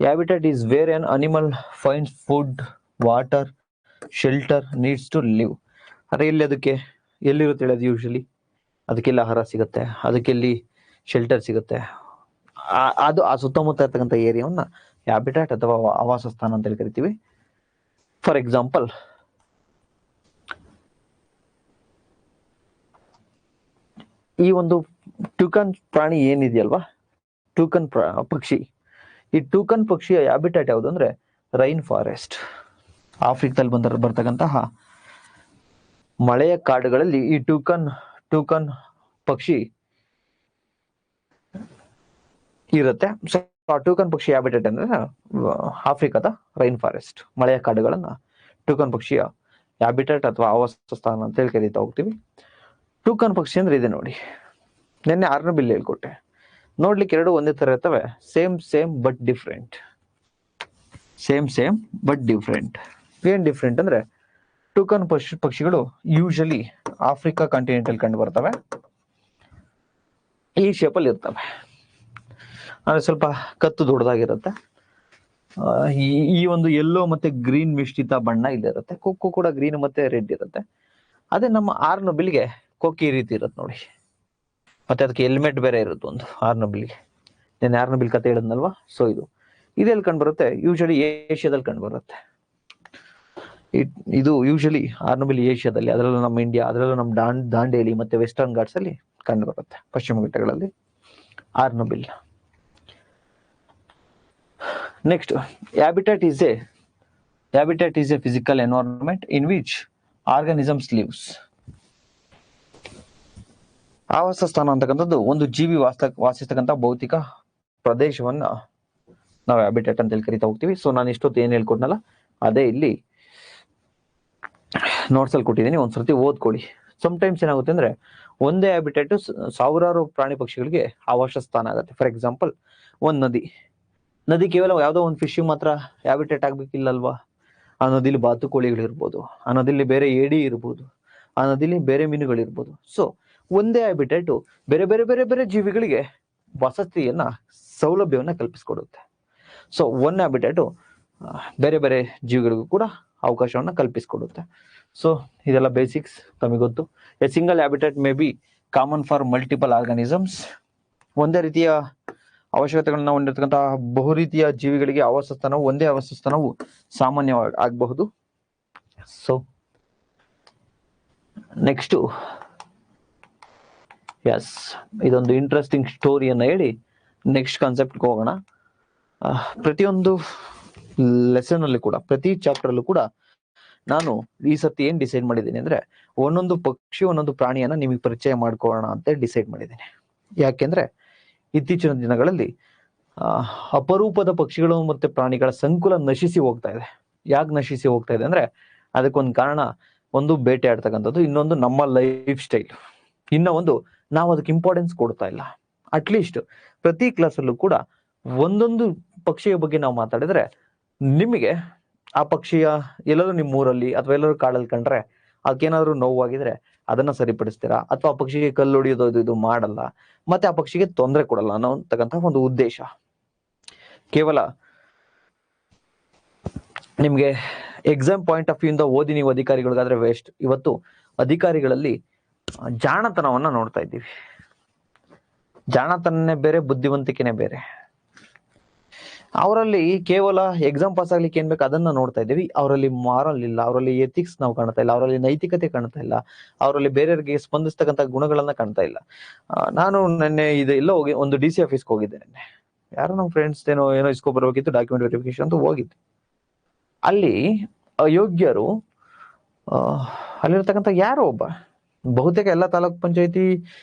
habitat is where an animal finds food, water, shelter, needs to live. ಅರೆ ಇಲ್ಲಿ ಅದಕ್ಕೆ ಎಲ್ಲಿರುತ್ತೆ ಹೇಳೋದು? ಯೂಶಲಿ ಅದಕ್ಕೆಲ್ಲ ಆಹಾರ ಸಿಗುತ್ತೆ, ಅದಕ್ಕೆಲ್ಲಿ ಶೆಲ್ಟರ್ ಸಿಗುತ್ತೆ. ಅದು ಆ ಸುತ್ತಮುತ್ತ ಇರ್ತಕ್ಕಂಥ ಏರಿಯಾವನ್ನ ಹ್ಯಾಬಿಟ್ಯಾಟ್ ಅಥವಾ ಆವಾಸ ಸ್ಥಾನ ಅಂತ ಹೇಳಿ ಕರಿತೀವಿ. ಫಾರ್ ಎಕ್ಸಾಂಪಲ್, ಈ ಒಂದು ಟೂಕನ್ ಪ್ರಾಣಿ ಏನಿದೆಯಲ್ವಾ, ಟೂಕನ್ ಪಕ್ಷಿ, ಈ ಟೂಕನ್ ಪಕ್ಷಿಯ ಹ್ಯಾಬಿಟ್ಯಾಟ್ ಯಾವುದು ಅಂದ್ರೆ ರೈನ್ ಫಾರೆಸ್ಟ್. ಆಫ್ರಿಕಾದಲ್ಲಿ ಬರ್ತಕ್ಕಂತಹ ಮಳೆಯ ಕಾಡುಗಳಲ್ಲಿ ಈ ಟೂಕನ್ ಪಕ್ಷಿ ಇರುತ್ತೆ. ಸೊ ಆ ಟೂಕನ್ ಪಕ್ಷಿ ಹ್ಯಾಬಿಟೇಟ್ ಅಂದ್ರೆ ಆಫ್ರಿಕಾದ ರೈನ್ ಫಾರೆಸ್ಟ್, ಮಳೆಯ ಕಾಡುಗಳನ್ನ ಟೂಕನ್ ಪಕ್ಷಿಯ ಹ್ಯಾಬಿಟೇಟ್ ಅಥವಾ ಆವಾಸ ಸ್ಥಾನ ಅಂತ ಹೇಳಿ ಕರೀತಾ ಹೋಗ್ತೀವಿ. ಟೂಕನ್ ಪಕ್ಷಿ ಅಂದ್ರೆ ಇದೆ ನೋಡಿ, ನಿನ್ನೆ ಆರ್ನಬಿಲ್ ಹೇಳ್ಕೊಟ್ಟೆ. ನೋಡ್ಲಿಕ್ಕೆ ಎರಡು ಒಂದೇ ತರ ಇರ್ತವೆ, same but different. Same but different. ಏನ್ ಡಿಫ್ರೆಂಟ್ ಅಂದ್ರೆ, ಟೂಕನ್ ಪಕ್ಷಿಗಳು ಯೂಶಲಿ ಆಫ್ರಿಕಾ ಕಾಂಟಿನೆಂಟ್ ಅಲ್ಲಿ ಕಂಡು ಬರ್ತವೆ. ಈ ಶೇಪಲ್ಲಿ ಇರ್ತವೆ, ಅಂದ್ರೆ ಸ್ವಲ್ಪ ಕತ್ತು ದೊಡ್ಡದಾಗಿರುತ್ತೆ. ಈ ಒಂದು ಯೆಲ್ಲೋ ಮತ್ತೆ ಗ್ರೀನ್ ಮಿಶ್ರಿತ ಬಣ್ಣ ಇಲ್ಲಿರುತ್ತೆ. ಕೊಕ್ಕು ಕೂಡ ಗ್ರೀನ್ ಮತ್ತೆ ರೆಡ್ ಇರುತ್ತೆ. ಅದೇ ನಮ್ಮ ಆರ್ನಬಿಲ್ಗೆ ಕೊಕ್ಕಿ ರೀತಿ ಇರುತ್ತೆ ನೋಡಿ, ಮತ್ತೆ ಅದಕ್ಕೆ ಹೆಲ್ಮೆಟ್ ಬೇರೆ ಇರುತ್ತೆ ಒಂದು ಆರ್ನಬಿಲ್ಗೆ. ನಾನು ಆರ್ನಬಿಲ್ ಕತೆ ಹೇಳಿದ್ನಲ್ವಾ, ಸೊ ಇದೆಲ್ಲಿ ಕಂಡು ಬರುತ್ತೆ, ಯೂಶಲಿ ಏಷ್ಯಾದಲ್ಲಿ ಕಂಡು ಬರುತ್ತೆ. ಇದು ಯೂಶಲಿ ಆರ್ನಬಿಲ್ ಏಷ್ಯಾದಲ್ಲಿ, ಅದರಲ್ಲೂ ನಮ್ಮ ಇಂಡಿಯಾ, ಅದರಲ್ಲೂ ನಮ್ಮ ದಾಂಡೇಲಿ ಮತ್ತೆ ವೆಸ್ಟರ್ನ್ ಘಾಟ್ಸ್ ಅಲ್ಲಿ ಕಂಡು ಬರುತ್ತೆ, ಪಶ್ಚಿಮ ಘಟ್ಟಗಳಲ್ಲಿ hornbill. Next, habitat is a physical environment in which organisms lives. ಆವಾಸ ಸ್ಥಾನ ಅಂತಕ್ಕಂಥದ್ದು ಒಂದು ಜೀವಿ ವಾಸಿಸ್ತಕ್ಕಂಥ ಭೌತಿಕ ಪ್ರದೇಶವನ್ನ ನಾವು ಹ್ಯಾಬಿಟೇಟ್ ಅಂತ ಹೇಳಿ ಕರಿತಾ ಹೋಗ್ತೀವಿ. ಸೊ ನಾನು ಇಷ್ಟೊತ್ತು ಏನ್ ಹೇಳ್ಕೊಟ್ನಲ್ಲ ಅದೇ ಇಲ್ಲಿ ನೋಟ್ಸ್ ಅಲ್ಲಿ ಕೊಟ್ಟಿದ್ದೀನಿ, ಒಂದ್ಸರ್ತಿ ಓದ್ಕೊಳ್ಳಿ. ಸಮ್ಟೈಮ್ಸ್ ಏನಾಗುತ್ತೆ ಅಂದ್ರೆ ಒಂದೇ ಹ್ಯಾಬಿಟೇಟ್ ಸಾವಿರಾರು ಪ್ರಾಣಿ ಪಕ್ಷಿಗಳಿಗೆ ಆವಾಸ ಸ್ಥಾನ ಆಗುತ್ತೆ. ಫಾರ್ ಎಕ್ಸಾಂಪಲ್, ಒಂದ್ ನದಿ ಕೇವಲ ಯಾವ್ದೋ ಒಂದು ಫಿಶ್ ಮಾತ್ರ ಹ್ಯಾಬಿಟೇಟ್ ಆಗ್ಬೇಕಿಲ್ಲಲ್ವಾ. ಆ ನದಿಲಿ ಬಾತುಕೋಳಿಗಳಿರ್ಬೋದು, ಆ ನದಿಲಿ ಬೇರೆ ಏಡಿ ಇರ್ಬೋದು, ಆ ನದಿಲಿ ಬೇರೆ ಮೀನುಗಳಿರ್ಬೋದು. ಸೊ ಒಂದೇ ಹ್ಯಾಬಿಟೇಟ್ ಬೇರೆ ಬೇರೆ ಬೇರೆ ಬೇರೆ ಜೀವಿಗಳಿಗೆ ವಸತಿಯನ್ನ, ಸೌಲಭ್ಯವನ್ನ ಕಲ್ಪಿಸ್ಕೊಡುತ್ತೆ. ಸೊ ಒನ್ ಹ್ಯಾಬಿಟೇಟ್ ಬೇರೆ ಬೇರೆ ಜೀವಿಗಳಿಗೂ ಕೂಡ ಅವಕಾಶವನ್ನ ಕಲ್ಪಿಸ್ಕೊಡುತ್ತೆ. ಸೊ ಇದೆಲ್ಲ ಬೇಸಿಕ್ಸ್ ತಮಗೆ ಗೊತ್ತು. A single habitat may be common for multiple organisms. ಒಂದೇ ರೀತಿಯ ಅವಶ್ಯಕತೆಗಳನ್ನ ಹೊಂದಿರತಕ್ಕಂತಹ ಬಹು ರೀತಿಯ ಜೀವಿಗಳಿಗೆ ಒಂದೇ ಆವಾಸ ಸ್ಥಾನವು ಸಾಮಾನ್ಯವಾಗಿ ಆಗಬಹುದು. ಸೊ ನೆಕ್ಸ್ಟ್, ಎಸ್, ಇದೊಂದು ಇಂಟ್ರೆಸ್ಟಿಂಗ್ ಸ್ಟೋರಿಯನ್ನ ಹೇಳಿ ನೆಕ್ಸ್ಟ್ ಕಾನ್ಸೆಪ್ಟ್ಗೆ ಹೋಗೋಣ. ಪ್ರತಿಯೊಂದು ಲೆಸನ್ ಅಲ್ಲಿ ಕೂಡ, ಪ್ರತಿ ಚಾಪ್ಟರ್ ಅಲ್ಲೂ ಕೂಡ ನಾನು ಈ ಸತಿ ಏನ್ ಡಿಸೈಡ್ ಮಾಡಿದ್ದೀನಿ ಅಂದ್ರೆ, ಒಂದೊಂದು ಪಕ್ಷಿ, ಒಂದೊಂದು ಪ್ರಾಣಿಯನ್ನ ನಿಮಗೆ ಪರಿಚಯ ಮಾಡ್ಕೊಳ್ಳೋಣ ಅಂತ ಡಿಸೈಡ್ ಮಾಡಿದ್ದೀನಿ. ಯಾಕೆಂದ್ರೆ ಇತ್ತೀಚಿನ ದಿನಗಳಲ್ಲಿ ಅಪರೂಪದ ಪಕ್ಷಿಗಳು ಮತ್ತೆ ಪ್ರಾಣಿಗಳ ಸಂಕುಲ ನಶಿಸಿ ಹೋಗ್ತಾ ಇದೆ. ಯಾಕೆ ನಶಿಸಿ ಹೋಗ್ತಾ ಇದೆ ಅಂದ್ರೆ, ಅದಕ್ಕೊಂದು ಕಾರಣ, ಒಂದು ಬೇಟೆ ಆಡ್ತಕ್ಕಂಥದ್ದು, ಇನ್ನೊಂದು ನಮ್ಮ ಲೈಫ್ ಸ್ಟೈಲ್, ಒಂದು ನಾವು ಅದಕ್ಕೆ ಇಂಪಾರ್ಟೆನ್ಸ್ ಕೊಡ್ತಾ ಇಲ್ಲ. ಅಟ್ಲೀಸ್ಟ್ ಪ್ರತಿ ಕ್ಲಾಸಲ್ಲೂ ಕೂಡ ಒಂದೊಂದು ಪಕ್ಷಿಯ ಬಗ್ಗೆ ನಾವು ಮಾತಾಡಿದ್ರೆ ನಿಮಗೆ ಆ ಪಕ್ಷಿಯ ಎಲ್ಲರೂ ನಿಮ್ಮ ಊರಲ್ಲಿ ಅಥವಾ ಎಲ್ಲರೂ ಕಾಡಲ್ಲಿ ಕಂಡ್ರೆ ಅದಕ್ಕೇನಾದ್ರು ನೋವಾಗಿದ್ರೆ ಅದನ್ನ ಸರಿಪಡಿಸ್ತೀರಾ, ಅಥವಾ ಆ ಪಕ್ಷಿಗೆ ಕಲ್ಲು ಹೊಡಿಯೋದು ಇದು ಮಾಡಲ್ಲ, ಮತ್ತೆ ಆ ಪಕ್ಷಿಗೆ ತೊಂದರೆ ಕೊಡಲ್ಲ ಅನ್ನೋತಕ್ಕಂಥ ಒಂದು ಉದ್ದೇಶ. ಕೇವಲ ನಿಮ್ಗೆ ಎಕ್ಸಾಮ್ ಪಾಯಿಂಟ್ ಆಫ್ ವ್ಯೂ ಇಂದ ಓದಿ ನೀವು ಅಧಿಕಾರಿಗಳಿಗಾದ್ರೆ ವೇಸ್ಟ್. ಇವತ್ತು ಅಧಿಕಾರಿಗಳಲ್ಲಿ ಜಾಣತನವನ್ನ ನೋಡ್ತಾ ಇದ್ದೀವಿ. ಜಾಣತನನೇ ಬೇರೆ, ಬುದ್ಧಿವಂತಿಕೆನೇ ಬೇರೆ. ಅವರಲ್ಲಿ ಕೇವಲ ಎಕ್ಸಾಮ್ ಪಾಸ್ ಆಗ್ಲಿಕ್ಕೆ ಏನ್ ಬೇಕು ಅದನ್ನ ನೋಡ್ತಾ ಇದ್ದೀವಿ. ಅವರಲ್ಲಿ ಮಾರಲ್ ಇಲ್ಲ, ಅವರಲ್ಲಿ ಎಥಿಕ್ಸ್ ನಾವು ಕಾಣ್ತಾ ಇಲ್ಲ, ಅವರಲ್ಲಿ ನೈತಿಕತೆ ಕಾಣ್ತಾ ಇಲ್ಲ, ಅವರಲ್ಲಿ ಬೇರೆಯವರಿಗೆ ಸ್ಪಂದಿಸ್ತಕ್ಕಂಥ ಗುಣಗಳನ್ನ ಕಾಣ್ತಾ ಇಲ್ಲ. ನಾನು ನಿನ್ನೆ ಎಲ್ಲ ಹೋಗಿ ಒಂದು DC ಆಫೀಸ್ಗೆ ಹೋಗಿದ್ದೆ. ನಿನ್ನೆ ಯಾರೋ ನಮ್ಮ ಫ್ರೆಂಡ್ಸ್ ಏನೋ ಇಸ್ಕೊ ಬರ್ಬೇಕಿತ್ತು, ಡಾಕ್ಯುಮೆಂಟ್ ವೆರಿಫಿಕೇಶನ್ ಅಂತ ಹೋಗಿದ್ದೆ. ಅಲ್ಲಿ ಅಯೋಗ್ಯರು, ಅಲ್ಲಿರ್ತಕ್ಕಂಥ ಯಾರೋ ಒಬ್ಬ, ಬಹುತೇಕ ಎಲ್ಲ ತಾಲೂಕ್ ಪಂಚಾಯತಿ,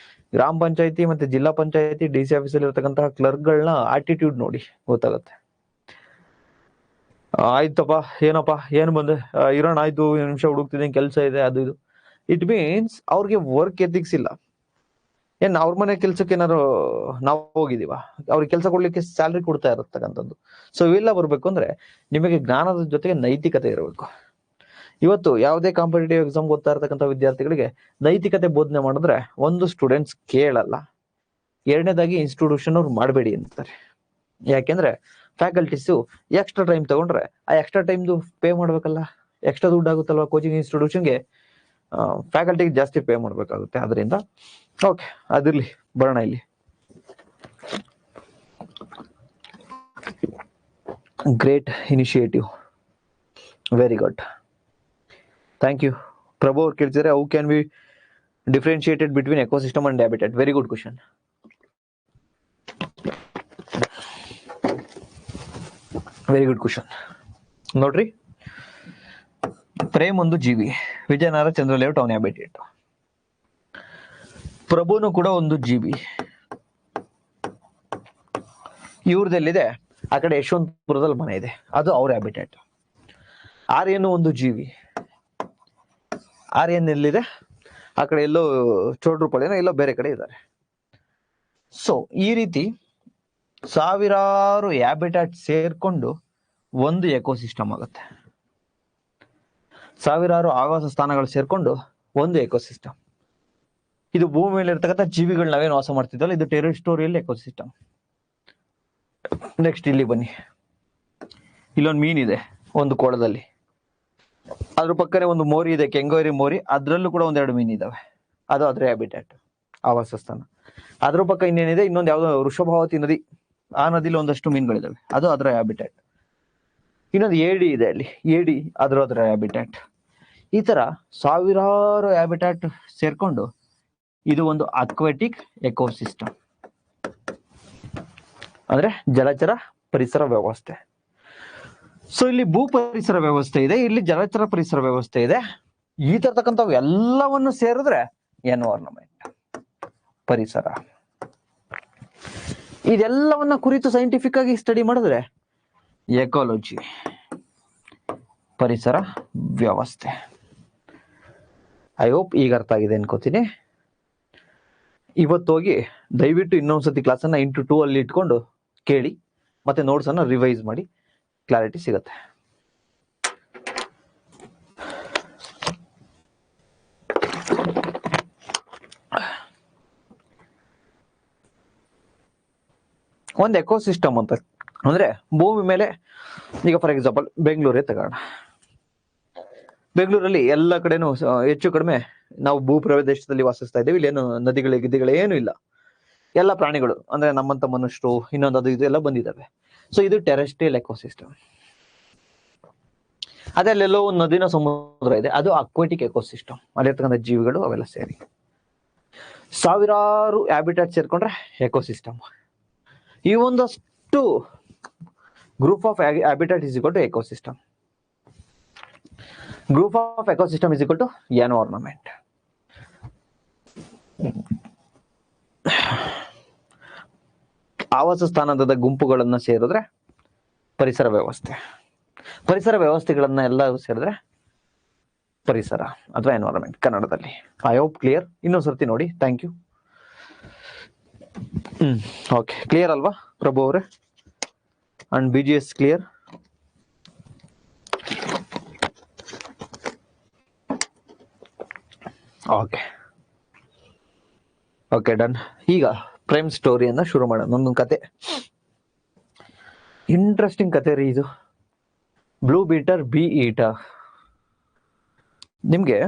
ಗ್ರಾಮ ಪಂಚಾಯತಿ ಮತ್ತೆ ಜಿಲ್ಲಾ ಪಂಚಾಯತಿ DC ಆಫೀಸಲ್ಲಿ ಇರ್ತಕ್ಕಂತಹ ಕ್ಲರ್ಕ್ಗಳನ್ನ ಆಟಿಟ್ಯೂಡ್ ನೋಡಿ ಗೊತ್ತಾಗತ್ತೆ. ಆಯ್ತಪ್ಪ, ಏನಪ್ಪ, ಏನ್ ಬಂದೆ, ಇರೋಣ, ಆಯ್ತು, ನಿಮಿಷ ಹುಡುಕ್ತಿದ್ದೀನಿ, ಕೆಲಸ ಇದೆ, ಅದು ಇದು. ಇಟ್ ಮೀನ್ಸ್ ಅವ್ರಿಗೆ ವರ್ಕ್ ಎಥಿಕ್ಸ್ ಇಲ್ಲ. ಏನ್ ಅವ್ರ ಮನೆ ಕೆಲ್ಸಕ್ಕೆ ಏನಾದ್ರು ನಾವು ಹೋಗಿದೀವ? ಅವ್ರಿಗೆ ಕೆಲಸ ಕೊಡ್ಲಿಕ್ಕೆ ಸ್ಯಾಲ್ರಿ ಕೊಡ್ತಾ ಇರತಕ್ಕಂಥದ್ದು. ಸೊ ಇವೆಲ್ಲ ಬರ್ಬೇಕು ಅಂದ್ರೆ ನಿಮಗೆ ಜ್ಞಾನದ ಜೊತೆಗೆ ನೈತಿಕತೆ ಇರಬೇಕು. ಇವತ್ತು ಯಾವುದೇ ಕಾಂಪಿಟೇಟಿವ್ ಎಕ್ಸಾಮ್ ಓದ್ತಾ ಇರ್ತಕ್ಕಂಥ ವಿದ್ಯಾರ್ಥಿಗಳಿಗೆ ನೈತಿಕತೆ ಬೋಧನೆ ಮಾಡಿದ್ರೆ ಒಂದು ಸ್ಟೂಡೆಂಟ್ಸ್ ಕೇಳಲ್ಲ. ಎರಡನೇದಾಗಿ ಇನ್ಸ್ಟಿಟ್ಯೂಷನ್ ಅವ್ರು ಮಾಡಬೇಡಿ ಅಂತಾರೆ. ಯಾಕೆಂದ್ರೆ ಫ್ಯಾಕಲ್ಟೀಸು ಎಕ್ಸ್ಟ್ರಾ ಟೈಮ್ ತಗೊಂಡ್ರೆ ಆ ಎಕ್ಸ್ಟ್ರಾ ಟೈಮ್ದು ಪೇ ಮಾಡ್ಬೇಕಲ್ಲ, ಎಕ್ಸ್ಟ್ರಾ ದುಡ್ಡು ಆಗುತ್ತಲ್ವಾ ಕೋಚಿಂಗ್ ಇನ್ಸ್ಟಿಟ್ಯೂಷನ್ಗೆ, ಫ್ಯಾಕಲ್ಟಿಗೆ ಜಾಸ್ತಿ ಪೇ ಮಾಡ್ಬೇಕಾಗುತ್ತೆ. ಅದರಿಂದ ಓಕೆ, ಅದಿರ್ಲಿ, ಬರೋಣ ಇಲ್ಲಿ. Great initiative, very good, thank you. Prabhu ಅವ್ರು ಕೇಳ್ತಿದ್ದಾರೆ, how can we differentiated between ecosystem and habitat? Very good question. Very good question. ನೋಡ್ರಿ, ಪ್ರೇಮ್ ಒಂದು ಜೀವಿ, ವಿಜಯನಗರ ಚಂದ್ರ ಲೇಔಟ್ ಅವನ್ ಹ್ಯಾಬಿಟೇಟ್. ಪ್ರಭುನು ಕೂಡ ಒಂದು ಜೀವಿ, ಇವ್ರದೆಲ್ಲಿದೆ ಆ ಕಡೆ ಯಶವಂತಪುರದಲ್ಲಿ ಮನೆ ಇದೆ, ಅದು ಅವ್ರ ಹ್ಯಾಬಿಟೇಟ್. ಆರ್ಯನ್ ಒಂದು ಜೀವಿ, ಆರ್ಯನ್ ಎಲ್ಲಿದೆ ಆ ಕಡೆ ಎಲ್ಲೋ ಚೋಡ್ರುಪಳ್ಳಿನ ಎಲ್ಲೋ ಬೇರೆ ಕಡೆ ಇದ್ದಾರೆ. ಸೊ ಈ ರೀತಿ ಸಾವಿರಾರು ಹ್ಯಾಬಿಟ್ಯಾಟ್ ಸೇರ್ಕೊಂಡು ಒಂದು ಎಕೋಸಿಸ್ಟಮ್ ಆಗುತ್ತೆ. ಸಾವಿರಾರು ಆವಾಸ ಸ್ಥಾನಗಳು ಸೇರ್ಕೊಂಡು ಒಂದು ಎಕೋಸಿಸ್ಟಮ್. ಇದು ಭೂಮಿ ಮೇಲೆ ಇರ್ತಕ್ಕಂಥ ಜೀವಿಗಳು ನಾವೇನು ವಾಸ ಮಾಡ್ತಿದ್ವಲ್ಲ, ಇದು ಟೆರಿಟೋರಿಯಲ್ ಎಕೋಸಿಸ್ಟಮ್. ನೆಕ್ಸ್ಟ್ ಇಲ್ಲಿ ಬನ್ನಿ, ಇಲ್ಲೊಂದು ಮೀನಿದೆ ಒಂದು ಕೊಳದಲ್ಲಿ, ಅದ್ರ ಪಕ್ಕನೆ ಒಂದು ಮೋರಿ ಇದೆ, ಕೆಂಗೋರಿ ಮೋರಿ, ಅದ್ರಲ್ಲೂ ಕೂಡ ಒಂದೆರಡು ಮೀನು ಇದಾವೆ, ಅದು ಅದ್ರ ಹ್ಯಾಬಿಟ್ಯಾಟ್, ಆವಾಸ ಸ್ಥಾನ. ಅದ್ರ ಪಕ್ಕ ಇನ್ನೇನಿದೆ, ಇನ್ನೊಂದು ಯಾವ್ದೋ ವೃಷಭಾವತಿ ನದಿ, ಆ ನದಿಲಿ ಒಂದಷ್ಟು ಮೀನುಗಳಿದಾವೆ, ಅದು ಅದರ ಹ್ಯಾಬಿಟ್ಯಾಟ್. ಇನ್ನೊಂದು ಏಡಿ ಇದೆ ಅಲ್ಲಿ, ಏಡಿ ಅದರ ಹ್ಯಾಬಿಟ್ಯಾಟ್. ಈ ತರ ಸಾವಿರಾರು ಹ್ಯಾಬಿಟ್ಯಾಟ್ ಸೇರ್ಕೊಂಡು ಇದು ಒಂದು ಅಕ್ವಾಟಿಕ್ ಎಕೋಸಿಸ್ಟಮ್, ಅಂದ್ರೆ ಜಲಚರ ಪರಿಸರ ವ್ಯವಸ್ಥೆ. ಸೊ ಇಲ್ಲಿ ಭೂ ಪರಿಸರ ವ್ಯವಸ್ಥೆ ಇದೆ, ಇಲ್ಲಿ ಜಲಚರ ಪರಿಸರ ವ್ಯವಸ್ಥೆ ಇದೆ. ಈ ತರತಕ್ಕಂಥವು ಎಲ್ಲವನ್ನು ಸೇರಿದ್ರೆ ಎನ್ವೈರನ್ಮೆಂಟ್, ಪರಿಸರ. ಇದೆಲ್ಲವನ್ನ ಕುರಿತು ಸೈಂಟಿಫಿಕ್ ಆಗಿ ಸ್ಟಡಿ ಮಾಡಿದ್ರೆ ಎಕಾಲಜಿ, ಪರಿಸರ ವ್ಯವಸ್ಥೆ. ಐ ಹೋಪ್ ಈಗ ಅರ್ಥ ಆಗಿದೆ ಅನ್ಕೋತೀನಿ. ಇವತ್ತೋಗಿ ದಯವಿಟ್ಟು ಇನ್ನೊಂದ್ಸತಿ ಕ್ಲಾಸನ್ನ ಇಂಟು 2 ಅಲ್ಲಿ ಇಟ್ಕೊಂಡು ಕೇಳಿ, ಮತ್ತೆ ನೋಟ್ಸ್ ಅನ್ನ ರಿವೈಸ್ ಮಾಡಿ, ಕ್ಲಾರಿಟಿ ಸಿಗುತ್ತೆ. ಒಂದು ಎಕೋಸಿಸ್ಟಮ್ ಅಂತ ಅಂದ್ರೆ ಭೂಮಿ ಮೇಲೆ, ಈಗ ಫಾರ್ ಎಕ್ಸಾಂಪಲ್ ಬೆಂಗಳೂರೇ ತಗೋಣ. ಬೆಂಗಳೂರಲ್ಲಿ ಎಲ್ಲ ಕಡೆನೂ ಹೆಚ್ಚು ಕಡಿಮೆ ನಾವು ಭೂ ಪ್ರದೇಶದಲ್ಲಿ ವಾಸಿಸ್ತಾ ಇದ್ದೇವೆ. ಇಲ್ಲೇನು ಗಿದ್ದಿಗಳು ಏನು ಇಲ್ಲ, ಎಲ್ಲ ಪ್ರಾಣಿಗಳು ಅಂದ್ರೆ ನಮ್ಮಂತ ಮನುಷ್ಯರು ಇನ್ನೊಂದು ಅದು ಇದು ಎಲ್ಲ ಬಂದಿದ್ದಾವೆ. ಸೊ ಇದು ಟೆರೆಸ್ಟ್ರಿಯಲ್ ಎಕೋಸಿಸ್ಟಮ್. ಅದೆಲ್ಲೆಲ್ಲೋ ಒಂದು ನದಿನ ಸಮುದ್ರ ಇದೆ, ಅದು ಅಕ್ವಾಟಿಕ್ ಎಕೋಸಿಸ್ಟಮ್. ಅಲ್ಲಿರ್ತಕ್ಕಂಥ ಜೀವಿಗಳು ಅವೆಲ್ಲ ಸೇರಿ ಸಾವಿರಾರು ಹ್ಯಾಬಿಟ್ಯಾಟ್ ಸೇರ್ಕೊಂಡ್ರೆ ಎಕೋಸಿಸ್ಟಮ್. ಈ ಒಂದಷ್ಟು group of habitat is equal to ecosystem. Group of ecosystem is equal to environment. ಆವಾಸ ಸ್ಥಾನದ ಗುಂಪುಗಳನ್ನ ಸೇರಿದ್ರೆ ಪರಿಸರ ವ್ಯವಸ್ಥೆ, ಪರಿಸರ ವ್ಯವಸ್ಥೆಗಳನ್ನ ಎಲ್ಲ ಸೇರಿದ್ರೆ ಪರಿಸರ ಅಥವಾ ಎನ್ವೈರನ್ಮೆಂಟ್ ಕನ್ನಡದಲ್ಲಿ. I hope clear. ಇನ್ನೊಂದು ಸರ್ತಿ ನೋಡಿ. Thank you. ಓಕೆ, ಕ್ಲಿಯರ್ ಅಲ್ವಾ ಪ್ರಭು ಅವರೇ? And BGS clear? Okay okay, done. ಈಗ ಪ್ರೈಮ್ ಸ್ಟೋರಿಯನ್ನ ಶುರು ಮಾಡೋಣ. ಒಂದೊಂದು ಕತೆ, ಇಂಟ್ರೆಸ್ಟಿಂಗ್ ಕತೆ ರೀ ಇದು. Blue beater B eater. ನಿಮ್ಗೆ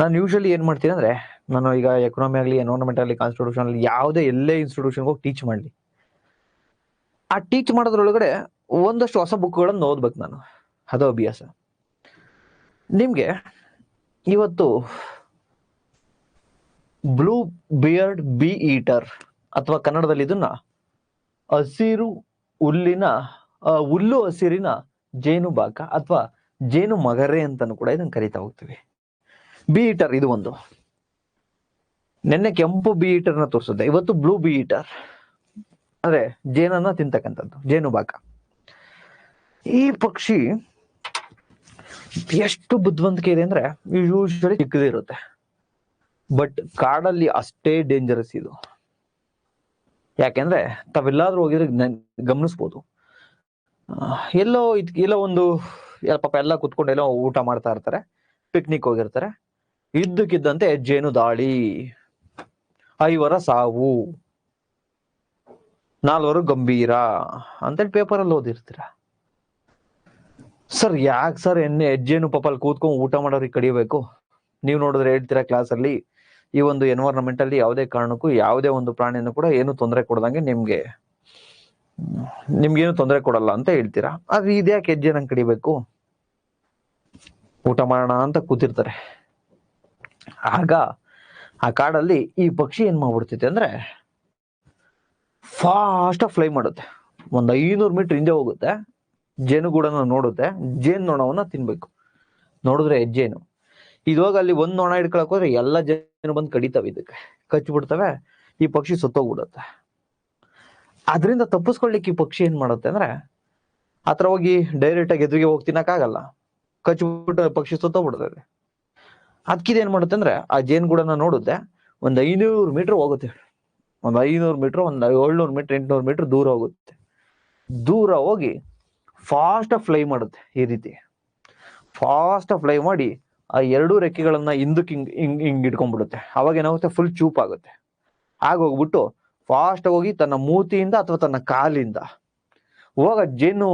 ನಾನು ಯೂಶಲಿ ಏನ್ ಮಾಡ್ತೀನಿ ಅಂದ್ರೆ, ನಾನು ಈಗ ಎಕನಾಮಿ ಆಗಲಿ, ಎನ್ವೈರನ್ಮೆಂಟ್ ಆಗಲಿ, ಕಾನ್ಸ್ಟಿಟ್ಯೂಷನ್ ಆಗಲಿ, ಯಾವುದೇ ಎಲ್ಲೇ ಇನ್ಸ್ಟಿಟ್ಯೂಷನ್ಗೆ ಹೋಗಿ ಟೀಚ್ ಮಾಡಲಿ, ಆ ಟೀಚ್ ಮಾಡೋದ್ರೊಳಗಡೆ ಒಂದಷ್ಟು ಹೊಸ ಬುಕ್ಗಳನ್ನು ಓದ್ಬೇಕು ನಾನು. ಅದು ಅಭ್ಯಾಸ. ನಿಮ್ಗೆ ಇವತ್ತು ಬ್ಲೂ ಬಿಯರ್ಡ್ ಬಿ ಈಟರ್ ಅಥವಾ ಕನ್ನಡದಲ್ಲಿ ಇದನ್ನ ಹಸಿರು ಹುಲ್ಲಿನ ಹುಲ್ಲು ಹಸಿರಿನ ಜೇನುಬಾಕ ಅಥವಾ ಜೇನು ಮಗರೆ ಅಂತಾನು ಕೂಡ ಇದನ್ನ ಕರಿತಾ ಹೋಗ್ತೀವಿ. ಬಿ ಈಟರ್ ಇದು ಒಂದು. ನೆನ್ನೆ ಕೆಂಪು ಬಿ ಈಟರ್ನ ತೋರಿಸಿದ್ದೆ, ಇವತ್ತು ಬ್ಲೂ ಬಿ ಈಟರ್ ಅಂದ್ರೆ ಜೇನನ್ನ ತಿಂತಕ್ಕಂಥದ್ದು, ಜೇನುಬಾಕ. ಈ ಪಕ್ಷಿ ಎಷ್ಟು ಬುದ್ಧಿವಂತಿಕೆ ಇದೆ ಅಂದ್ರೆ, ಯೂಶಲಿ ಚಿಕ್ಕದಿರುತ್ತೆ, ಬಟ್ ಕಾಡಲ್ಲಿ ಅಷ್ಟೇ ಡೇಂಜರಸ್ ಇದು. ಯಾಕೆಂದ್ರೆ ತಾವೆಲ್ಲಾದ್ರೂ ಹೋಗಿದ್ರೆ ಗಮನಿಸ್ಬೋದು, ಎಲ್ಲೋ ಒಂದು ಪಾಪ ಎಲ್ಲ ಕುತ್ಕೊಂಡು ಎಲ್ಲೋ ಊಟ ಮಾಡ್ತಾ ಇರ್ತಾರೆ, ಪಿಕ್ನಿಕ್ ಹೋಗಿರ್ತಾರೆ, ಇದ್ದಕ್ಕಿದ್ದಂತೆ ಜೇನು ದಾಳಿ, 5 ಸಾವು, 4 ಗಂಭೀರ ಅಂತೇಳಿ ಪೇಪರಲ್ಲಿ ಓದಿರ್ತೀರ. ಸರ್ ಯಾಕೆ ಸರ್ ಹೆಜ್ಜೇನು ಪಾಪಲ್ಲಿ ಕೂತ್ಕೊಂಡು ಊಟ ಮಾಡೋರಿಗೆ ಕಡಿಬೇಕು? ನೀವು ನೋಡಿದ್ರೆ ಹೇಳ್ತೀರಾ ಕ್ಲಾಸಲ್ಲಿ, ಈ ಒಂದು ಎನ್ವೈರನ್ಮೆಂಟ್ ಅಲ್ಲಿ ಯಾವುದೇ ಕಾರಣಕ್ಕೂ ಯಾವುದೇ ಒಂದು ಪ್ರಾಣಿಯನ್ನು ಕೂಡ ಏನು ತೊಂದರೆ ಕೊಡದಂಗೆ ನಿಮ್ಗೆ ನಿಮ್ಗೇನು ತೊಂದರೆ ಕೊಡಲ್ಲ ಅಂತ ಹೇಳ್ತೀರಾ. ಆದ್ರೆ ಇದ್ಯಾಕೆ ಹೆಜ್ಜೆ ನಂಗೆ ಕಡಿಬೇಕು, ಊಟ ಮಾಡೋಣ ಅಂತ ಕೂತಿರ್ತಾರೆ. ಆಗ ಆ ಕಾಡಲ್ಲಿ ಈ ಪಕ್ಷಿ ಏನ್ ಮಾಡ್ಬಿಡ್ತೈತೆ ಅಂದ್ರೆ ಫಾಸ್ಟ್ ಫ್ಲೈ ಮಾಡುತ್ತೆ. 500 ಮೀಟರ್ ಹಿಂದೆ ಹೋಗುತ್ತೆ, ಜೇನುಗೂಡನ್ನ ನೋಡುತ್ತೆ, ಜೇನು ನೊಣವನ್ನ ತಿನ್ಬೇಕು. ನೋಡಿದ್ರೆ ಹೆಜ್ಜೇನು ಇದಾಗ ಅಲ್ಲಿ ಒಂದ್ ನೊಣ ಹಿಡ್ಕೊಳಕ್ ಹೋದ್ರೆ ಎಲ್ಲ ಜೇನು ಬಂದು ಕಡಿತವೆ, ಇದಕ್ಕೆ ಕಚ್ಬಿಡ್ತವೆ, ಈ ಪಕ್ಷಿ ಸುತ್ತೋಗ್ಬಿಡುತ್ತೆ. ಅದರಿಂದ ತಪ್ಪಿಸ್ಕೊಳ್ಲಿಕ್ಕೆ ಈ ಪಕ್ಷಿ ಏನ್ ಮಾಡುತ್ತೆ ಅಂದ್ರೆ ಆತರ ಹೋಗಿ ಡೈರೆಕ್ಟ್ ಆಗಿ ಎದುರಿಗೆ ಹೋಗಿ ತಿನ್ನಕ್ಕಾಗಲ್ಲ, ಕಚ್ಬಿಟ್ಟು ಪಕ್ಷಿ ಸುತ್ತೋಗ್ಬಿಡ್ತದೆ. ಅದಕ್ಕಿದೇನ್ ಮಾಡುತ್ತೆ ಅಂದ್ರೆ ಆ ಜೇನುಗೂಡನ್ನ ನೋಡುತ್ತೆ, 500 ಮೀಟರ್ ಹೋಗುತ್ತೆ, 500 ಮೀಟರ್, 700 ಮೀಟರ್, 800 ಮೀಟರ್ ದೂರ ಹೋಗುತ್ತೆ. ದೂರ ಹೋಗಿ ಫಾಸ್ಟ್ ಫ್ಲೈ ಮಾಡುತ್ತೆ. ಈ ರೀತಿ ಫಾಸ್ಟ್ ಫ್ಲೈ ಮಾಡಿ ಆ 2 ರೆಕ್ಕೆಗಳನ್ನ ಹಿಂದಕ್ಕೆ ಹಿಂಗ್ ಇಟ್ಕೊಂಡ್ಬಿಡುತ್ತೆ. ಅವಾಗ ಏನಾಗುತ್ತೆ, ಫುಲ್ ಚೂಪ್ ಆಗುತ್ತೆ. ಆಗೋಗ್ಬಿಟ್ಟು ಫಾಸ್ಟ್ ಹೋಗಿ ತನ್ನ ಮೂತಿಯಿಂದ ಅಥವಾ ತನ್ನ ಕಾಲಿಂದ ಹೋಗ ಜೇನು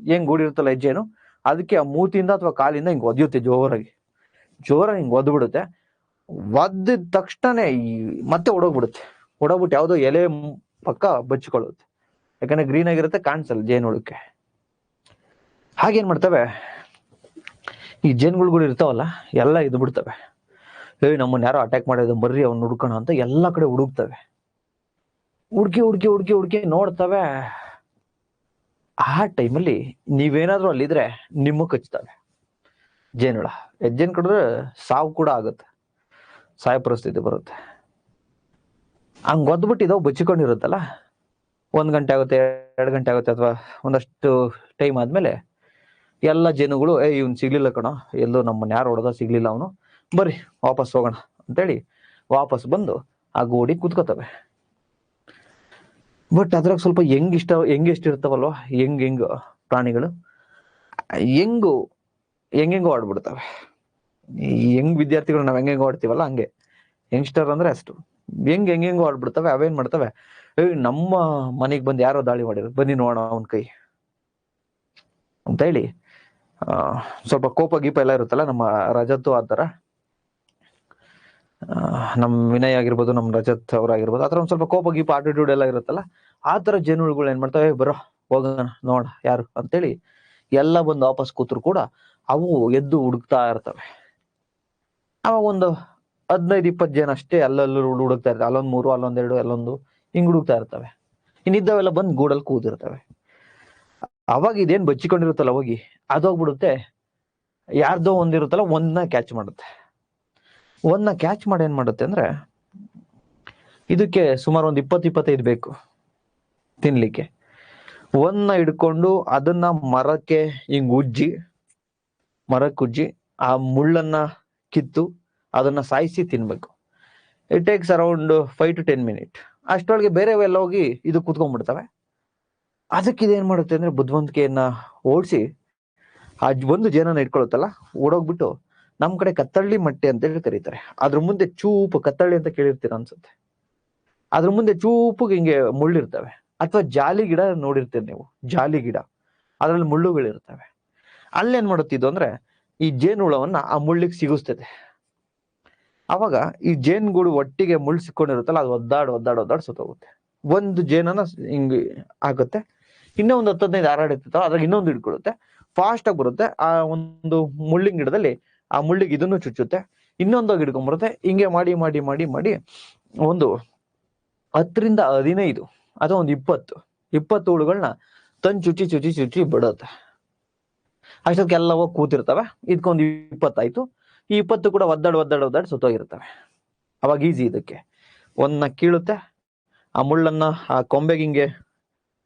ಹೆಂಗ್ ಗೂಡಿರುತ್ತಲ್ಲ ಹೆಜ್ಜೇನು, ಅದಕ್ಕೆ ಆ ಮೂತಿಯಿಂದ ಅಥವಾ ಕಾಲಿಂದ ಹಿಂಗ್ ಒದಿಯುತ್ತೆ, ಜೋರಾಗಿ ಹಿಂಗ್ ಒದ್ಬಿಡುತ್ತೆ. ಒದ್ದಿದ ತಕ್ಷಣ ಮತ್ತೆ ಓಡೋಗ್ಬಿಡುತ್ತೆ. ಓಡೋಗ್ಬಿಟ್ಟು ಯಾವ್ದೋ ಎಲೆ ಪಕ್ಕ ಬಚ್ಕೊಳ್ಳುತ್ತೆ, ಯಾಕಂದ್ರೆ ಗ್ರೀನ್ ಆಗಿರುತ್ತೆ, ಕಾಣಿಸಲ್ಲ ಜೇನುಳಕ್ಕೆ. ಹಾಗೇನ್ ಮಾಡ್ತವೆ, ಈ ಜೇನುಗಳು ಇರ್ತಾವಲ್ಲ ಎಲ್ಲ ಇದ್ ಬಿಡ್ತವೆ. ನಮ್ಮನ್ನ ಯಾರೋ ಅಟ್ಯಾಕ್ ಮಾಡಿದ, ಬರ್ರಿ ಅವ್ನು ಹುಡ್ಕೋಣ ಅಂತ ಎಲ್ಲಾ ಕಡೆ ಹುಡುಕ್ತವೆ. ಹುಡ್ಕಿ ನೋಡ್ತವೆ. ಆ ಟೈಮಲ್ಲಿ ನೀವೇನಾದ್ರೂ ಅಲ್ಲಿದ್ರೆ ನಿಮ್ಮಗ್ ಕಚ್ತವೆ ಜೇನುಳ. ಹೆಜ್ಜೆನ್ ಕಡಿದ್ರೆ ಸಾವು ಕೂಡ ಆಗುತ್ತೆ, ಸಾಯ ಪರಿಸ್ಥಿತಿ ಬರುತ್ತೆ. ಹಂಗ್ ಒದ್ಬಿಟ್ಟು ಇದಾವ್ ಬಚ್ಚಿಕೊಂಡಿರುತ್ತಲ್ಲ, 1 ಗಂಟೆ ಆಗುತ್ತೆ, 2 ಗಂಟೆ ಆಗುತ್ತೆ, ಅಥವಾ ಒಂದಷ್ಟು ಟೈಮ್ ಆದ್ಮೇಲೆ ಎಲ್ಲ ಜೇನುಗಳು ಇವ್ನು ಸಿಗ್ಲಿಲ್ಲ ಕಣ, ಎಲ್ಲೋ ನಮ್ಮನ್ನ ಯಾರು ಹೊಡೆದ, ಸಿಗ್ಲಿಲ್ಲ ಅವನು, ಬರ್ರಿ ವಾಪಸ್ ಹೋಗೋಣ ಅಂತೇಳಿ ವಾಪಸ್ ಬಂದು ಆ ಗೋಡಿ ಕೂತ್ಕೋತವೆ. ಬಟ್ ಅದ್ರಾಗ ಸ್ವಲ್ಪ ಹೆಂಗ್ ಇರ್ತಾವಲ್ವ, ಹೆಂಗ್ ಪ್ರಾಣಿಗಳು ಹೆಂಗೋ ಆಡ್ಬಿಡ್ತವೆ. ಹೆಂಗ್ ವಿದ್ಯಾರ್ಥಿಗಳು ನಾವ್ ಹೆಂಗೋ ಆಡ್ತೀವಲ್ಲ ಹಂಗೆ ಯಂಗ್ಸ್ಟರ್ ಅಂದ್ರೆ ಅಷ್ಟು ಹೆಂಗೋ ಆಡ್ಬಿಡ್ತವೆ. ಅವೇನ್ ಮಾಡ್ತವೆ, ನಮ್ಮ ಮನೆಗ್ ಬಂದು ಯಾರೋ ದಾಳಿ ಮಾಡಿದ್ರು, ಬನ್ನಿ ನೋಡೋಣ ಅವನ್ ಕೈ ಅಂತ ಹೇಳಿ ಸ್ವಲ್ಪ ಕೋಪ ಗೀಪ ಎಲ್ಲ ಇರುತ್ತಲ್ಲ, ನಮ್ಮ ರಜತ್ ಆತರ, ನಮ್ ವಿನಯ್ ಆಗಿರ್ಬೋದು, ನಮ್ ರಜತ್ ಅವ್ರಾಗಿರ್ಬೋದು, ಆತರ ಒಂದ್ ಸ್ವಲ್ಪ ಕೋಪ ಗೀಪ ಆಟಿಟ್ಯೂಡ್ ಎಲ್ಲ ಇರುತ್ತಲ್ಲ, ಆತರ ಜೇನುಗಳು ಏನ್ ಮಾಡ್ತವೆ, ಬರೋ ಹೋಗೋಣ ನೋಡ ಯಾರು ಅಂತೇಳಿ ಎಲ್ಲ ಬಂದು ವಾಪಸ್ ಕೂತ್ರು ಕೂಡ ಅವು ಎದ್ದು ಹುಡುಕ್ತಾ ಇರ್ತವೆ. ಅವಾಗ ಒಂದು 15-20 ಜನ ಅಷ್ಟೇ ಅಲ್ಲಲ್ಲೂ ಹುಡುಕ್ತಾ ಇರ್ತವೆ, ಅಲ್ಲೊಂದ್ 3, ಅಲ್ಲೊಂದ್ 2, ಅಲ್ಲೊಂದು ಹಿಂಗ್ ಹುಡುಕ್ತಾ ಇರ್ತವೆ. ಇನ್ನಿದ್ದವೆಲ್ಲ ಬಂದ್ ಗೂಡಲ್ಲಿ ಕೂತಿರ್ತವೆ. ಅವಾಗ ಇದೇನ್ ಬಚ್ಚಿಕೊಂಡಿರುತ್ತಲ್ಲ ಹೋಗಿ ಅದೋಗ್ಬಿಡುತ್ತೆ, ಯಾರ್ದೋ ಒಂದಿರುತ್ತಲ್ಲ ಒಂದನ್ನ ಕ್ಯಾಚ್ ಮಾಡುತ್ತೆ. ಒಂದನ್ನ ಕ್ಯಾಚ್ ಮಾಡಿ ಏನ್ ಮಾಡುತ್ತೆ ಅಂದ್ರೆ, ಇದಕ್ಕೆ ಸುಮಾರು ಒಂದು 20-25 ಬೇಕು ತಿನ್ಲಿಕ್ಕೆ. ಒಂದನ್ನ ಹಿಡ್ಕೊಂಡು ಅದನ್ನ ಮರಕ್ಕೆ ಉಜ್ಜಿ ಆ ಮುಳ್ಳನ್ನ ಕಿತ್ತು ಅದನ್ನ ಸಾಯಿಸಿ ತಿನ್ಬೇಕು. It takes around 5 to 10 minutes. ಅಷ್ಟೊಳಗೆ ಬೇರೆವೆಲ್ಲ ಹೋಗಿ ಇದು ಕುತ್ಕೊಂಡ್ಬಿಡ್ತವೆ. ಅದಕ್ಕೆ ಇದೇನ್ ಮಾಡುತ್ತೆ ಅಂದ್ರೆ ಬುದ್ಧಿವಂತಿಕೆಯನ್ನ ಓಡಿಸಿ ಆ ಒಂದು ಜೇನನ್ನ ಇಟ್ಕೊಳುತ್ತಲ್ಲ, ಓಡೋಗ್ಬಿಟ್ಟು ನಮ್ ಕಡೆ ಕತ್ತಳ್ಳಿ ಮಟ್ಟೆ ಅಂತ ಹೇಳಿ ಕರೀತಾರೆ, ಅದ್ರ ಮುಂದೆ ಚೂಪು ಕತ್ತಳ್ಳಿ ಅಂತ ಕೇಳಿರ್ತೀರ ಅನ್ಸುತ್ತೆ, ಅದ್ರ ಮುಂದೆ ಚೂಪುಗೆ ಹಿಂಗೆ ಮುಳ್ಳಿರ್ತವೆ. ಅಥವಾ ಜಾಲಿ ಗಿಡ ನೋಡಿರ್ತೀರಿ ನೀವು, ಜಾಲಿ ಗಿಡ ಅದ್ರಲ್ಲಿ ಮುಳ್ಳುಗಳಿರ್ತವೆ. ಅಲ್ಲೇನ್ ಮಾಡುತ್ತಿದ್ದು ಅಂದ್ರೆ ಈ ಜೇನುಹುಳವನ್ನ ಆ ಮುಳ್ಳಿಗೆ ಸಿಗಿಸ್ತದೆ. ಅವಾಗ ಈ ಜೇನುಗೂಡು ಒಟ್ಟಿಗೆ ಮುಳ್ಳು ಸಿಕ್ಕೊಂಡಿರುತ್ತಲ್ಲ, ಅದು ಒದ್ದಾಡ್ ಸುತ್ತೋಗುತ್ತೆ. ಒಂದು ಜೇನನ್ನ ಹಿಂಗ್ ಆಗುತ್ತೆ, ಇನ್ನೂ ಒಂದು 10-15 ಹಾರಾಡಿರ್ತಾವ, ಅದ್ರಾಗ ಇನ್ನೊಂದು ಹಿಡ್ಕೊಳ್ಳುತ್ತೆ, ಫಾಸ್ಟ್ ಆಗಿ ಬರುತ್ತೆ ಆ ಒಂದು ಮುಳ್ಳಿನ ಗಿಡದಲ್ಲಿ, ಆ ಮುಳ್ಳಿಗೆ ಇದನ್ನು ಚುಚ್ಚುತ್ತೆ, ಇನ್ನೊಂದೋಗಿ ಹಿಡ್ಕೊಂಡ್ಬರುತ್ತೆ. ಹಿಂಗೆ ಮಾಡಿ ಮಾಡಿ ಮಾಡಿ ಮಾಡಿ ಒಂದು 10-15 ಅಥವಾ ಒಂದು 20 ಹುಳುಗಳನ್ನ ತಂದು ಚುಚ್ಚಿ ಬಿಡುತ್ತೆ. ಅಷ್ಟೊತ್ತಿಗೆಲ್ಲ ಹೋಗಿ ಕೂತಿರ್ತವೆ. ಇದಕ್ಕೊಂದು 20 ಆಯ್ತು. ಈ 20 ಕೂಡ ಒದ್ದಾಡ್ ಸುತ್ತೋಗಿರ್ತವೆ. ಅವಾಗ ಈಸಿ ಇದಕ್ಕೆ, ಒಂದನ್ನ ಕೀಳುತ್ತೆ, ಆ ಮುಳ್ಳನ್ನ ಆ ಕೊಂಬೆಗೆ ಹಿಂಗೆ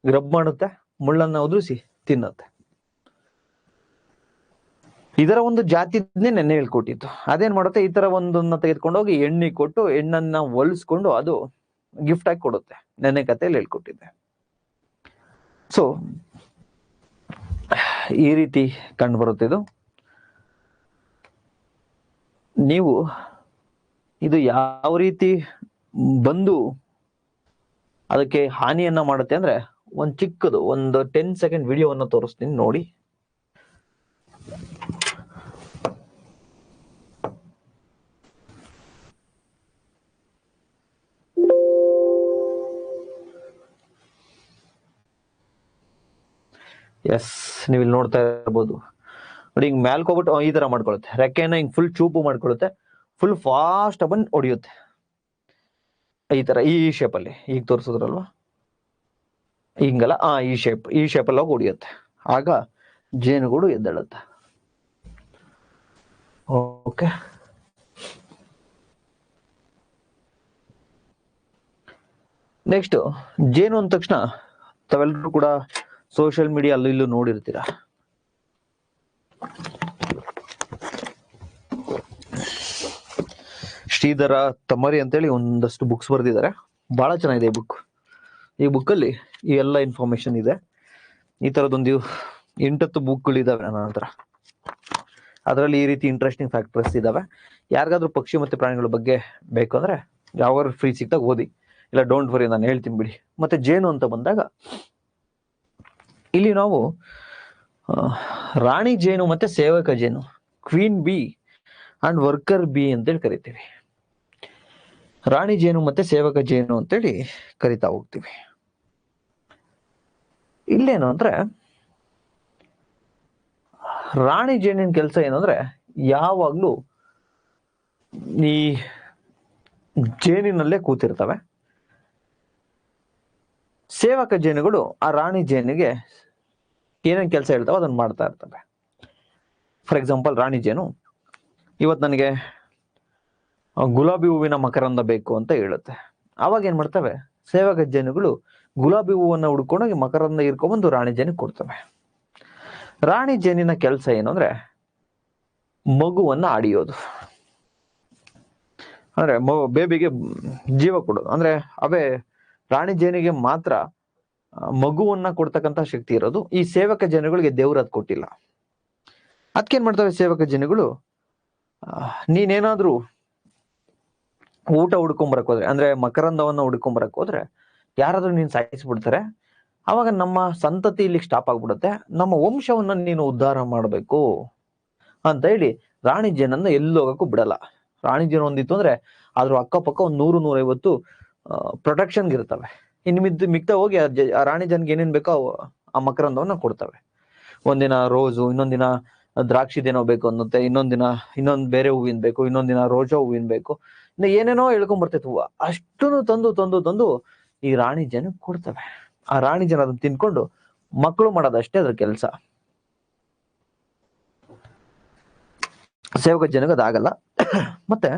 ರಬ್ ಮಾಡುತ್ತೆ, ಮುಳ್ಳನ್ನ ಉದುರಿಸಿ ತಿನ್ನುತ್ತೆ. ಇದರ ಒಂದು ಜಾತಿನೇ ನೆನ್ನೆ ಹೇಳ್ಕೊಟ್ಟಿತ್ತು. ಅದೇನ್ ಮಾಡುತ್ತೆ, ಈ ತರ ಒಂದನ್ನ ತೆಗೆದುಕೊಂಡೋಗಿ ಎಣ್ಣೆ ಕೊಟ್ಟು ಎಣ್ಣನ್ನ ಒಲಿಸ್ಕೊಂಡು ಅದು ಗಿಫ್ಟ್ ಆಗಿ ಕೊಡುತ್ತೆ. ನೆನ್ನೆ ಕಥೆಯಲ್ಲಿ ಹೇಳ್ಕೊಟ್ಟಿದ್ದೆ. ಸೊ ಈ ರೀತಿ ಕಂಡು ಬರುತ್ತೆ ಇದು. ನೀವು ಇದು ಯಾವ ರೀತಿ ಬಂದು ಅದಕ್ಕೆ ಹಾನಿಯನ್ನ ಮಾಡುತ್ತೆ ಅಂದ್ರೆ, ಒಂದ್ ಚಿಕ್ಕದು ಒಂದು 10 ಸೆಕೆಂಡ್ ವಿಡಿಯೋವನ್ನ ತೋರಿಸ್ತೀನಿ ನೋಡಿ. ಎಸ್, ನೀವು ಇಲ್ಲಿ ನೋಡ್ತಾ ಇರ್ಬೋದು ನೋಡಿ, ಹಿಂಗ್ ಮ್ಯಾಲ್ಕ್ ಹೋಗ್ಬಿಟ್ಟು ಈ ತರ ಮಾಡ್ಕೊಳುತ್ತೆ, ರೆಕ್ಕೆನ ಹಿಂಗ್ ಫುಲ್ ಚೂಪು ಮಾಡ್ಕೊಳುತ್ತೆ, ಫುಲ್ ಫಾಸ್ಟ್ ಬಂದು ಹೊಡಿಯುತ್ತೆ ಈ ತರ, ಈ ಶೇಪ್ ಅಲ್ಲಿ ಈಗ ತೋರಿಸಿದ್ರಲ್ವಾ ಹಿಂಗಲ್ಲ, ಈ ಶೇಪ್ ಅಲ್ಲಿ ಹೋಗಿ ಹೊಡಿಯುತ್ತೆ. ಆಗ ಜೇನುಗೂಡು ಎದ್ದೇಳುತ್ತೆ. ಓಕೆ, ನೆಕ್ಸ್ಟ್ ಜೇನು ಅಂದ ತಕ್ಷಣ ತಾವೆಲ್ಲರೂ ಕೂಡ ಸೋಷಿಯಲ್ ಮೀಡಿಯಾ ಅಲ್ಲೂ ಇಲ್ಲೂ ನೋಡಿರ್ತೀರಾ. ಶ್ರೀಧರ ತಮರಿ ಅಂತೇಳಿ ಒಂದಷ್ಟು ಬುಕ್ಸ್ ಬರೆದಿದ್ದಾರೆ, ಬಹಳ ಚೆನ್ನಾಗಿದೆ ಈ ಬುಕ್. ಈ ಬುಕ್ಕಲ್ಲಿ ಈ ಎಲ್ಲ ಇನ್ಫಾರ್ಮೇಶನ್ ಇದೆ. ಈ ತರದೊಂದು 8 ಬುಕ್ಗಳಿದಾವೆ ನನ್ನ ಹತ್ರ. ಅದರಲ್ಲಿ ಈ ರೀತಿ ಇಂಟ್ರೆಸ್ಟಿಂಗ್ ಫ್ಯಾಕ್ಟರ್ಸ್ ಇದಾವೆ. ಯಾರಿಗಾದ್ರೂ ಪಕ್ಷಿ ಮತ್ತೆ ಪ್ರಾಣಿಗಳ ಬಗ್ಗೆ ಬೇಕು ಅಂದ್ರೆ ಯಾವಾಗ ಫ್ರೀ ಸಿಕ್ತಾಗ ಓದಿ, ಇಲ್ಲ ಡೋಂಟ್ ವರಿ ನಾನು ಹೇಳ್ತೀನಿ ಬಿಡಿ. ಮತ್ತೆ ಜೇನು ಅಂತ ಬಂದಾಗ ಇಲ್ಲಿ ನಾವು ರಾಣಿ ಜೇನು ಮತ್ತೆ ಸೇವಕ ಜೇನು, queen B and worker B ಅಂತೇಳಿ ಕರಿತೀವಿ. ರಾಣಿ ಜೇನು ಮತ್ತೆ ಸೇವಕ ಜೇನು ಅಂತೇಳಿ ಕರಿತಾ ಹೋಗ್ತೀವಿ. ಇಲ್ಲೇನು ಅಂದ್ರೆ ರಾಣಿ ಜೇನಿನ ಕೆಲಸ ಏನಂದ್ರೆ ಯಾವಾಗ್ಲೂ ಈ ಜೇನಿನಲ್ಲೇ ಕೂತಿರ್ತವೆ. ಸೇವಕ ಜೇನುಗಳು ಆ ರಾಣಿ ಜೇನಿಗೆ ಏನೇನ್ ಕೆಲಸ ಹೇಳ್ತಾವ ಅದನ್ನ ಮಾಡ್ತಾ ಇರ್ತವೆ. ಫಾರ್ ಎಕ್ಸಾಂಪಲ್, ರಾಣಿ ಜೇನು ಇವತ್ತು ನನಗೆ ಗುಲಾಬಿ ಹೂವಿನ ಮಕರಂದ ಬೇಕು ಅಂತ ಹೇಳುತ್ತೆ. ಅವಾಗ ಏನ್ ಮಾಡ್ತವೆ ಸೇವಕ ಜೇನುಗಳು ಗುಲಾಬಿ ಹೂವನ್ನ ಹುಡ್ಕೊಂಡೋಗಿ ಮಕರಂದ ಇರ್ಕೊಂಡ್ಬಂದು ರಾಣಿ ಜೇನಿಗೆ ಕೊಡ್ತವೆ. ರಾಣಿ ಜೇನಿನ ಕೆಲಸ ಏನು ಅಂದ್ರೆ ಮಗುವನ್ನ ಆಡಿಯೋದು, ಅಂದ್ರೆ ಬೇಬಿಗೆ ಜೀವ ಕೊಡೋದು. ಅಂದ್ರೆ ಅವೇ ರಾಣಿ ಜೇನಿಗೆ ಮಾತ್ರ ಮಗುವನ್ನ ಕೊಡ್ತಕ್ಕಂತ ಶಕ್ತಿ ಇರೋದು. ಈ ಸೇವಕ ಜೇನುಗಳಿಗೆ ದೇವ್ರು ಅದ್ ಕೊಟ್ಟಿಲ್ಲ. ಅದಕ್ಕೇನ್ ಮಾಡ್ತವೆ ಸೇವಕ ಜೇನುಗಳು, ನೀನೇನಾದ್ರೂ ಊಟ ಹುಡ್ಕೊಂಬರಕ್ ಹೋದ್ರೆ, ಅಂದ್ರೆ ಮಕರಂದವನ್ನ ಹುಡ್ಕೊಂಬರಕ್ ಹೋದ್ರೆ ಯಾರಾದ್ರೂ ನೀನ್ ಸಾಯಿಸ್ಬಿಡ್ತಾರೆ. ಅವಾಗ ನಮ್ಮ ಸಂತತಿ ಇಲ್ಲಿ ಸ್ಟಾಪ್ ಆಗ್ಬಿಡುತ್ತೆ, ನಮ್ಮ ವಂಶವನ್ನ ನೀನು ಉದ್ಧಾರ ಮಾಡ್ಬೇಕು ಅಂತ ಹೇಳಿ ರಾಣಿ ಜೇನನ್ನ ಎಲ್ಲೋಗಕ್ಕೂ ಬಿಡಲ್ಲ. ರಾಣಿ ಜೇನು ಒಂದಿತ್ತು ಅಂದ್ರೆ ಅದ್ರ ಅಕ್ಕಪಕ್ಕ 100-150 ಪ್ರೊಟೆಕ್ಷನ್ಗೆ ಇರ್ತವೆ. ಇನ್ನು ಮಿಕ್ತ ಹೋಗಿ ಆ ರಾಣಿ ಜೇನ್ಗೆ ಏನೇನ್ ಬೇಕೋ ಆ ಮಕರಂದವನ್ನ ಕೊಡ್ತವೆ. ಒಂದಿನ ರೋಸು, ಇನ್ನೊಂದಿನ ದ್ರಾಕ್ಷಿದೇನೋ ಬೇಕು ಅನ್ನುತ್ತೆ, ಇನ್ನೊಂದ್ ಬೇರೆ ಹೂವಿನ ಬೇಕು, ಇನ್ನೊಂದಿನ ರೋಜಾ ಹೂವಿನ ಬೇಕು, ಇನ್ನು ಏನೇನೋ ಹೇಳ್ಕೊಂಡ್ ಬರ್ತೈತೆ ಹೂವು. ಅಷ್ಟನ್ನು ತಂದು ಈ ರಾಣಿ ಜನ ಕೊಡ್ತವೆ. ಆ ರಾಣಿ ಜನ ಅದನ್ನ ತಿನ್ಕೊಂಡು ಮಕ್ಕಳು ಮಾಡೋದಷ್ಟೇ ಅದ್ರ ಕೆಲಸ. ಸೇವಕ ಜನಕ್ಕೆ ಅದಾಗಲ್ಲ. ಮತ್ತೆ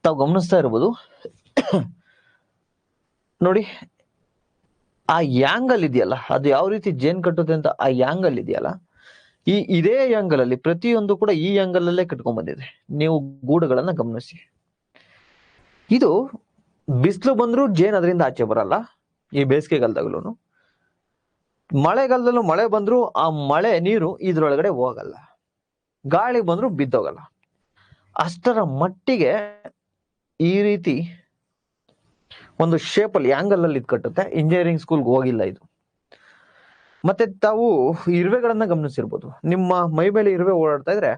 ತಾವು ಗಮನಿಸ್ತಾ ಇರ್ಬೋದು ನೋಡಿ, ಆ ಯಾಂಗಲ್ ಇದೆಯಲ್ಲ, ಅದು ಯಾವ ರೀತಿ ಜೇನ್ ಕಟ್ಟುತ್ತೆ ಅಂತ ಆ ಯಾಂಗಲ್ ಇದೆಯಲ್ಲ, ಇದೇ ಯಾಂಗಲ್ ಅಲ್ಲಿ ಪ್ರತಿಯೊಂದು ಕೂಡ ಈ ಯಾಂಗಲ್ ಅಲ್ಲೇ ಕಟ್ಕೊಂಡ್ ಬಂದಿದೆ. ನೀವು ಗೂಡುಗಳನ್ನ ಗಮನಿಸಿ. ಇದು ಬಿಸಿಲು ಬಂದ್ರು ಜೇನ್ ಅದರಿಂದ ಆಚೆ ಬರಲ್ಲ. ಈ ಬೇಸಿಗೆಗಾಲದಾಗಲೂ ಮಳೆಗಾಲದಲ್ಲೂ ಮಳೆ ಬಂದ್ರು ಆ ಮಳೆ ನೀರು ಇದ್ರೊಳಗಡೆ ಹೋಗಲ್ಲ, ಗಾಳಿ ಬಂದ್ರು ಬಿದ್ದೋಗಲ್ಲ. ಅಷ್ಟರ ಮಟ್ಟಿಗೆ ಈ ರೀತಿ ಒಂದು ಶೇಪ್ ಅಲ್ಲಿ ಆಂಗಲ್ ಅಲ್ಲಿ ಇದು ಕಟ್ಟುತ್ತೆ. ಇಂಜಿನಿಯರಿಂಗ್ ಸ್ಕೂಲ್ಗೆ ಹೋಗಿಲ್ಲ ಇದು. ಮತ್ತೆ ತಾವು ಇರುವೆಗಳನ್ನ ಗಮನಿಸಿರ್ಬೋದು. ನಿಮ್ಮ ಮೈ ಮೇಲೆ ಇರುವೆ ಓಡಾಡ್ತಾ ಇದ್ರೆ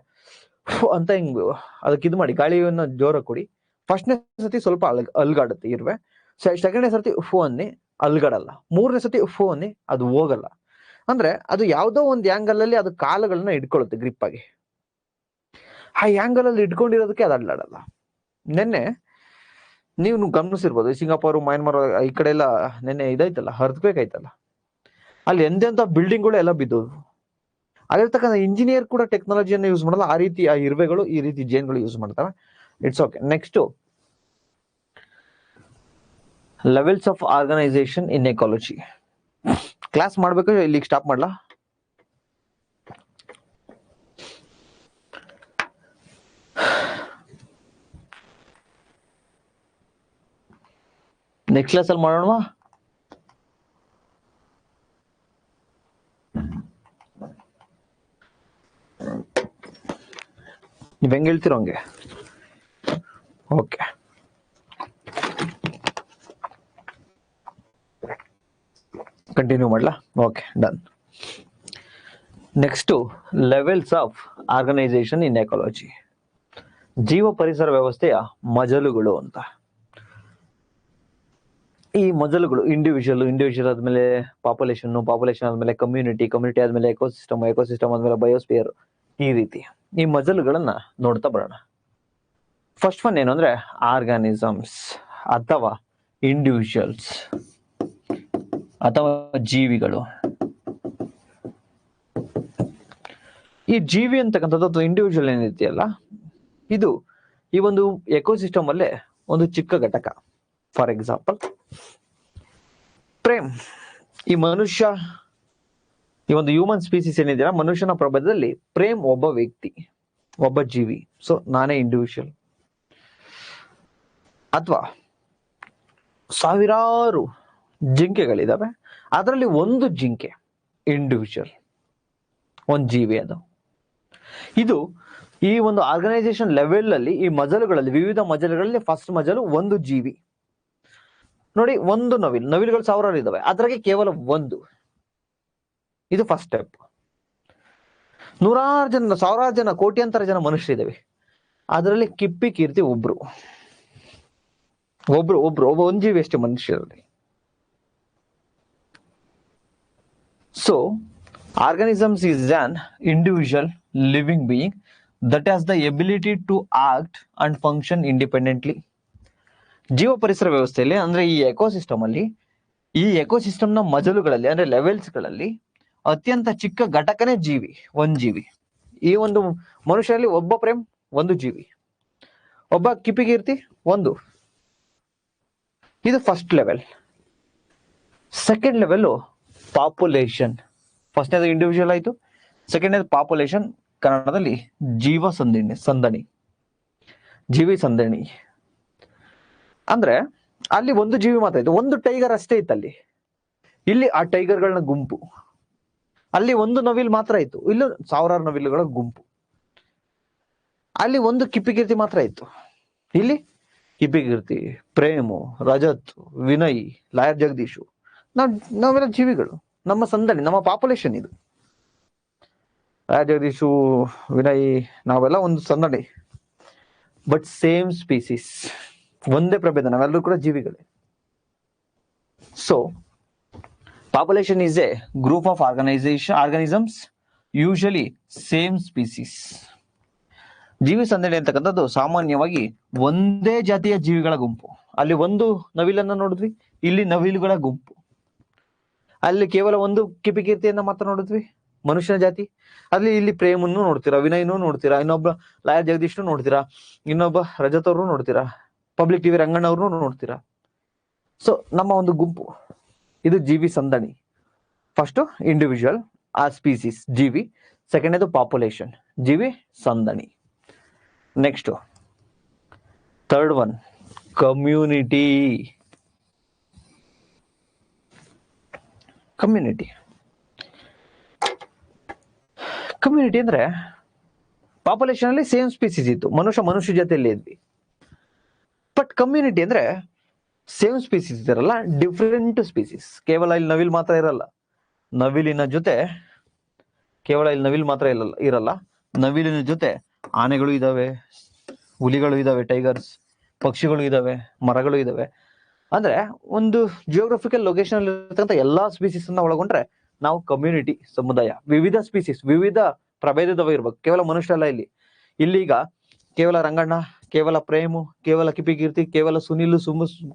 ಅಂತ ಹಿಂಗ್ ಅದಕ್ಕೆ ಇದು ಮಾಡಿ ಗಾಳಿಯನ್ನ ಜೋರ ಕೊಡಿ. ಫಸ್ಟ್ನೇ ಸತಿ ಸ್ವಲ್ಪ ಅಲ್ಗಾಡುತ್ತೆ ಇರುವೆ, ಸೆಕೆಂಡ್ನೇ ಸರ್ತಿ ಅನ್ನಿ ಅಲ್ಗಾಡಲ್ಲ, ಮೂರನೇ ಸತಿ ಅನ್ನಿ ಅದು ಹೋಗಲ್ಲ. ಅಂದ್ರೆ ಅದು ಯಾವ್ದೋ ಒಂದು ಆಂಗಲ್ ಅಲ್ಲಿ ಅದು ಕಾಲುಗಳನ್ನ ಇಟ್ಕೊಳ್ಳುತ್ತೆ ಗ್ರಿಪ್ ಆಗಿ. ಆ ಆಂಗಲ್ ಅಲ್ಲಿ ಇಟ್ಕೊಂಡಿರೋದಕ್ಕೆ ಅದು ಅಲ್ಲಾಡಲ್ಲ. ನೆನ್ನೆ ನೀವು ಗಮನಿಸಿರ್ಬೋದು, ಸಿಂಗಾಪುರ್, ಮಯನ್ಮಾರ್ ಈ ಕಡೆ ಎಲ್ಲ ನೆನ್ನೆ ಇದೈತಲ್ಲ, ಅರ್ಥಕ್ವೇಕ್ ಅಲ್ಲಿ ಎಂತೆಂತ ಬಿಲ್ಡಿಂಗ್ಗಳು ಎಲ್ಲ ಬಿದ್ದೋದು. ಅಲ್ಲಿರ್ತಕ್ಕಂಥ ಇಂಜಿನಿಯರ್ ಕೂಡ ಟೆಕ್ನಾಲಜಿಯನ್ನು ಯೂಸ್ ಮಾಡಲ್ಲ. ಆ ರೀತಿ ಆ ಇರುವೆಗಳು ಈ ರೀತಿ ಜೇನ್ಗಳು ಯೂಸ್ ಮಾಡ್ತವೆ. It's okay. Next, levels of organisation in ecology. Class ಮಾಡ್ಬೇಕು, ಇಲ್ಲಿಗೆ ಸ್ಟಾಪ್ ಮಾಡ್ಲಾ? ನೆಕ್ಸ್ಟ್ ಕ್ಲಾಸ್ ಅಲ್ಲಿ ಮಾಡೋಣ. ನೀವ್ ಹೆಂಗ್ ಹೇಳ್ತಿರೋ ಹಂಗೆ. ಓಕೆ, ಕಂಟಿನ್ಯೂ ಮಾಡ್ಲಾ? Okay, done. Next, levels of organisation in ecology. ಜೀವ ಪರಿಸರ ವ್ಯವಸ್ಥೆಯ ಮಜಲುಗಳು ಅಂತ. ಈ ಮೊದಲುಗಳು ಇಂಡಿವಿಜುವಲ್ ಆದ್ಮೇಲೆ ಪಾಪ್ಯುಲೇಷನ್ ಆದ್ಮೇಲೆ ಕಮ್ಯುನಿಟಿ ಆದ್ಮೇಲೆ ಎಕೋಸಿಸ್ಟಮ್ ಆದ್ಮೇಲೆ ಬಯೋಸ್ಪಿಯರ್, ಈ ರೀತಿ ಈ ಮೊದಲುಗಳನ್ನ ನೋಡ್ತಾ ಬರೋಣ. ಫಸ್ಟ್ ಒನ್ ಏನು ಅಂದ್ರೆ ಆರ್ಗಾನಿಸಮ್ಸ್ ಅಥವಾ ಇಂಡಿವಿಜುವಲ್ಸ್ ಅಥವಾ ಜೀವಿಗಳು. ಈ ಜೀವಿ ಅಂತಕ್ಕಂಥದ್ದು ಅಥವಾ ಇಂಡಿವಿಜುವಲ್ ಏನಿದೆಯಲ್ಲ, ಇದು ಈ ಒಂದು ಎಕೋಸಿಸ್ಟಮ್ ಅಲ್ಲೇ ಒಂದು ಚಿಕ್ಕ ಘಟಕ. For example Prem. ಈ ಮನುಷ್ಯ, ಈ ಒಂದು ಹ್ಯೂಮನ್ ಸ್ಪೀಸಿಸ್ ಏನಿದೆಯಲ್ಲ, ಮನುಷ್ಯನ ಪ್ರಭೇದದಲ್ಲಿ ಪ್ರೇಮ್ ಒಬ್ಬ ವ್ಯಕ್ತಿ, ಒಬ್ಬ ಜೀವಿ. ಸೊ ನಾನೇ ಇಂಡಿವಿಜುವಲ್. ಅಥವಾ ಸಾವಿರಾರು ಜಿಂಕೆಗಳಿದಾವೆ, ಅದರಲ್ಲಿ ಒಂದು ಜಿಂಕೆ ಇಂಡಿವಿಜುವಲ್, ಒಂದು ಜೀವಿ. ಅದು ಇದು ಈ ಒಂದು ಆರ್ಗನೈಸೇಷನ್ ಲೆವೆಲ್ ಅಲ್ಲಿ ಈ ಮಜಲುಗಳಲ್ಲಿ, ವಿವಿಧ ಮಜಲುಗಳಲ್ಲಿ ಫಸ್ಟ್ ಮಜಲು ಒಂದು ಜೀವಿ. ನೋಡಿ, ಒಂದು ನವಿಲುಗಳು ಸಾವಿರಾರು ಇದಾವೆ, ಅದ್ರಾಗೆ ಕೇವಲ ಒಂದು. ಇದು ಫಸ್ಟ್ ಸ್ಟೆಪ್. ನೂರಾರು ಜನ, ಸಾವಿರಾರು ಜನ, ಕೋಟ್ಯಾಂತರ ಜನ ಮನುಷ್ಯರಿದ್ದಾವೆ, ಅದರಲ್ಲಿ ಕಿಪ್ಪಿ ಕೀರ್ತಿ ಒಬ್ರು ಒಂದು ಜೀವಿ ಅಷ್ಟೇ ಮನುಷ್ಯರಲ್ಲಿ. So organisms is an individual living being that has the ability to act and function independently. ಜೀವ ಪರಿಸರ ವ್ಯವಸ್ಥೆಯಲ್ಲಿ ಅಂದ್ರೆ ಈ ಎಕೋಸಿಸ್ಟಮ್ ಅಲ್ಲಿ, ಈ ಎಕೋಸಿಸ್ಟಮ್ ನ ಮಜಲುಗಳಲ್ಲಿ ಅಂದ್ರೆ ಲೆವೆಲ್ಸ್ ಗಳಲ್ಲಿ ಅತ್ಯಂತ ಚಿಕ್ಕ ಘಟಕನೇ ಜೀವಿ, ಒಂದ್ ಜೀವಿ. ಈ ಒಂದು ಮನುಷ್ಯರಲ್ಲಿ ಒಬ್ಬ ಪ್ರೇಮ್ ಒಂದು ಜೀವಿ, ಒಬ್ಬ ಕಿಪಿಕೀರ್ತಿ ಒಂದು. ಇದು first level. Second level population. ಫಸ್ಟ್ನೇದು ಇಂಡಿವಿಜುವಲ್ ಆಯ್ತು, ಸೆಕೆಂಡ್ನೇದು ಪಾಪ್ಯುಲೇಷನ್, ಕನ್ನಡದಲ್ಲಿ ಜೀವಿ ಸಂದಣಿ. ಅಂದ್ರೆ ಅಲ್ಲಿ ಒಂದು ಜೀವಿ ಮಾತ್ರ ಇತ್ತು, ಒಂದು ಟೈಗರ್ ಅಷ್ಟೇ ಇತ್ತು ಅಲ್ಲಿ. ಇಲ್ಲಿ ಆ ಟೈಗರ್ಗಳನ್ನ ಗುಂಪು. ಅಲ್ಲಿ ಒಂದು ನವಿಲ್ ಮಾತ್ರ ಇತ್ತು, ಇಲ್ಲಿ ಸಾವಿರಾರು ನವಿಲುಗಳ ಗುಂಪು. ಅಲ್ಲಿ ಒಂದು ಕಿಪಿಕೀರ್ತಿ ಮಾತ್ರ ಇತ್ತು, ಇಲ್ಲಿ ಕಿಪಿಕೀರ್ತಿ, ಪ್ರೇಮು, ರಜತ್, ವಿನಯ್, ಲಾಯರ್ ಜಗದೀಶು, ನಾವೆಲ್ಲ ಜೀವಿಗಳು, ನಮ್ಮ ಸಂದಣಿ, ನಮ್ಮ ಪಾಪ್ಯುಲೇಷನ್ ಇದು. ಲಾಯರ್ ಜಗದೀಶು, ವಿನಯ್, ನಾವೆಲ್ಲ ಒಂದು ಸಂದಣಿ, ಬಟ್ ಸೇಮ್ ಸ್ಪೀಸೀಸ್, ಒಂದೇ ಪ್ರಭೇದ, ನಾವೆಲ್ಲರೂ ಕೂಡ ಜೀವಿಗಳೇ. So population is a group of organisms usually same species. ಜೀವಿ ಸಂದಣಿ ಅಂತಕ್ಕಂಥದ್ದು ಸಾಮಾನ್ಯವಾಗಿ ಒಂದೇ ಜಾತಿಯ ಜೀವಿಗಳ ಗುಂಪು. ಅಲ್ಲಿ ಒಂದು ನವಿಲನ್ನ ನೋಡಿದ್ವಿ, ಇಲ್ಲಿ ನವಿಲುಗಳ ಗುಂಪು. ಅಲ್ಲಿ ಕೇವಲ ಒಂದು ಕಿಪಿಕೀರ್ತಿಯನ್ನ ಮಾತ್ರ ನೋಡಿದ್ವಿ, ಮನುಷ್ಯನ ಜಾತಿ. ಅಲ್ಲಿ ಇಲ್ಲಿ ಪ್ರೇಮನ್ನು ನೋಡ್ತೀರಾ, ವಿನಯ್ನು ನೋಡ್ತೀರಾ, ಇನ್ನೊಬ್ಬ ಲಾಯರ್ ಜಗದೀಶ್ನು ನೋಡ್ತೀರಾ, ಇನ್ನೊಬ್ಬ ರಜತ್ ಅವ್ರನ್ನು ನೋಡ್ತೀರಾ, ಪಬ್ಲಿಕ್ ಟಿವಿ ರಂಗಣ್ಣವ್ರನ್ನು ನೋಡ್ತೀರಾ. ಸೊ ನಮ್ಮ ಒಂದು ಗುಂಪು, ಇದು ಜೀವಿ ಸಂದಣಿ. ಫಸ್ಟ್ ಇಂಡಿವಿಜುವಲ್, ಆ ಸ್ಪೀಸೀಸ್ ಜೀವಿ. ಸೆಕೆಂಡ್ ಪಾಪ್ಯುಲೇಷನ್, ಜೀವಿ ಸಂದಣಿ. Next third one community. Community ಅಂದ್ರೆ ಪಾಪ್ಯುಲೇಷನ್ ಅಲ್ಲಿ ಸೇಮ್ ಸ್ಪೀಸೀಸ್ ಇತ್ತು, ಮನುಷ್ಯ ಜೊತೆಯಲ್ಲಿ ಇದ್ವಿ. ಬಟ್ ಕಮ್ಯುನಿಟಿ ಅಂದ್ರೆ ಸೇಮ್ ಸ್ಪೀಸೀಸ್ ಇರಲ್ಲ, ಡಿಫ್ರೆಂಟ್ ಸ್ಪೀಸೀಸ್. ಕೇವಲ ಇಲ್ಲಿ ನವಿಲ್ ಮಾತ್ರ ಇರಲ್ಲ, ನವಿಲಿನ ಜೊತೆ ಕೇವಲ ಇಲ್ಲಿ ನವಿಲ್ ಮಾತ್ರ ಇರಲ್ಲ, ನವಿಲಿನ ಜೊತೆ ಆನೆಗಳು ಇದಾವೆ, ಹುಲಿಗಳು ಇದಾವೆ, ಟೈಗರ್ಸ್, ಪಕ್ಷಿಗಳು ಇದಾವೆ, ಮರಗಳು ಇದಾವೆ. ಅಂದ್ರೆ ಒಂದು ಜಿಯೋಗ್ರಫಿಕಲ್ ಲೊಕೇಶನ್ ಅಲ್ಲಿ ಇರತಕ್ಕಂಥ ಎಲ್ಲಾ ಸ್ಪೀಸೀಸ್ ಅನ್ನ ಒಳಗೊಂಡ್ರೆ ನಾವು ಕಮ್ಯುನಿಟಿ, ಸಮುದಾಯ. ವಿವಿಧ ಸ್ಪೀಸೀಸ್, ವಿವಿಧ ಪ್ರಭೇದದವ ಇರ್ಬೇಕು, ಕೇವಲ ಮನುಷ್ಯ ಅಲ್ಲ. ಇಲ್ಲಿಗ ಕೇವಲ ರಂಗಣ್ಣ, ಕೇವಲ ಪ್ರೇಮು, ಕೇವಲ ಕಿಪಿಕೀರ್ತಿ, ಕೇವಲ ಸುನಿಲ್,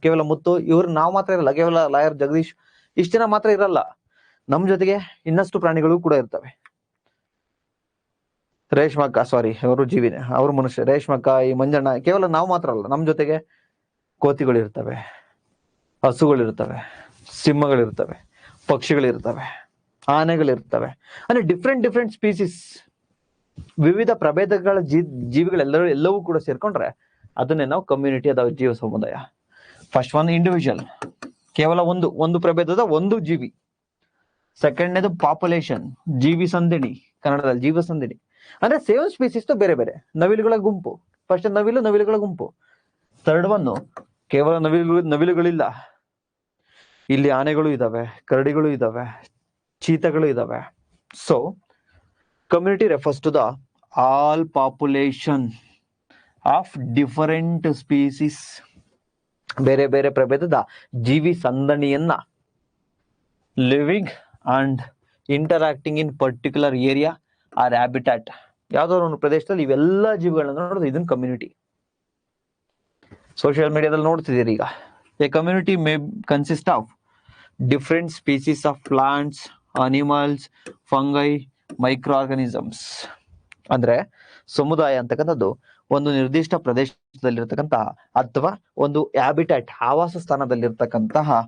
ಕೇವಲ ಮುತ್ತು, ಇವ್ರು ನಾವು ಮಾತ್ರ ಇರಲ್ಲ. ಕೇವಲ ಲಾಯರ್ ಜಗದೀಶ್, ಇಷ್ಟ ಜನ ಮಾತ್ರ ಇರಲ್ಲ. ನಮ್ ಜೊತೆಗೆ ಇನ್ನಷ್ಟು ಪ್ರಾಣಿಗಳು ಕೂಡ ಇರ್ತವೆ. ರೇಷ್ಮಕ್ಕ, ಸಾರಿ, ಅವರು ಜೀವಿನೇ, ಅವರು ಮನುಷ್ಯ. ರೇಷ್ಮಕ್ಕ, ಈ ಮಂಜಣ್ಣ, ಕೇವಲ ನಾವು ಮಾತ್ರ ಅಲ್ಲ, ನಮ್ ಜೊತೆಗೆ ಕೋತಿಗಳಿರ್ತವೆ, ಹಸುಗಳಿರ್ತವೆ, ಸಿಂಹಗಳಿರ್ತವೆ, ಪಕ್ಷಿಗಳಿರ್ತವೆ, ಆನೆಗಳಿರ್ತವೆ. ಅಂದ್ರೆ ಡಿಫ್ರೆಂಟ್ ಸ್ಪೀಸೀಸ್, ವಿವಿಧ ಪ್ರಭೇದಗಳ ಜೀವಿಗಳೆಲ್ಲವೂ ಕೂಡ ಸೇರ್ಕೊಂಡ್ರೆ ಅದನ್ನೇ ನಾವು ಕಮ್ಯುನಿಟಿ ಅಥವಾ ಜೀವ ಸಮುದಾಯ. ಫಸ್ಟ್ ಒನ್ ಇಂಡಿವಿಜುವಲ್, ಕೇವಲ ಒಂದು ಪ್ರಭೇದದ ಒಂದು ಜೀವಿ. ಸೆಕೆಂಡ್ನೇದು ಪಾಪ್ಯುಲೇಷನ್, ಜೀವಿ ಸಂದಣಿ, ಕನ್ನಡದಲ್ಲಿ ಜೀವ ಸಂದಣಿ. ಅಂದ್ರೆ ಸೇಮ್ ಸ್ಪೀಸೀಸ್ ಬೇರೆ ಬೇರೆ ನವಿಲುಗಳ ಗುಂಪು. ಫಸ್ಟ್ ನವಿಲುಗಳ ಗುಂಪು. ಥರ್ಡ್ ಒನ್ ಕೇವಲ ನವಿಲುಗಳಿಲ್ಲ, ಇಲ್ಲಿ ಆನೆಗಳು ಇದಾವೆ, ಕರಡಿಗಳು ಇದಾವೆ, ಚೀತಗಳು ಇದಾವೆ. So community refers to the all population of different species ಬೇರೆ ಬೇರೆ ಪ್ರಭೇದದ ಜೀವಿ ಸಂದಣಿಯನ್ನ living and interacting in particular area or habitat. ಯಾವ್ದಾದ್ರು ಒಂದು ಪ್ರದೇಶದಲ್ಲಿ ಇವೆಲ್ಲ ಜೀವಿಗಳನ್ನ ನೋಡೋದು, ಇದನ್ನ ಕಮ್ಯುನಿಟಿ. ಸೋಷಿಯಲ್ ಮೀಡಿಯಾದಲ್ಲಿ ನೋಡ್ತಿದ್ದೀರಿ ಈಗ, A community May consist of different species of plants, animals, fungi, micro organisms. ಅಂದ್ರೆ ಸಮುದಾಯ ಅಂತಕ್ಕಂಥದ್ದು ಒಂದು ನಿರ್ದಿಷ್ಟ ಪ್ರದೇಶದಲ್ಲಿರ್ತಕ್ಕಂತಹ ಅಥವಾ ಒಂದು ಹ್ಯಾಬಿಟ್ಯಾಟ್, ಆವಾಸ ಸ್ಥಾನದಲ್ಲಿರ್ತಕ್ಕಂತಹ,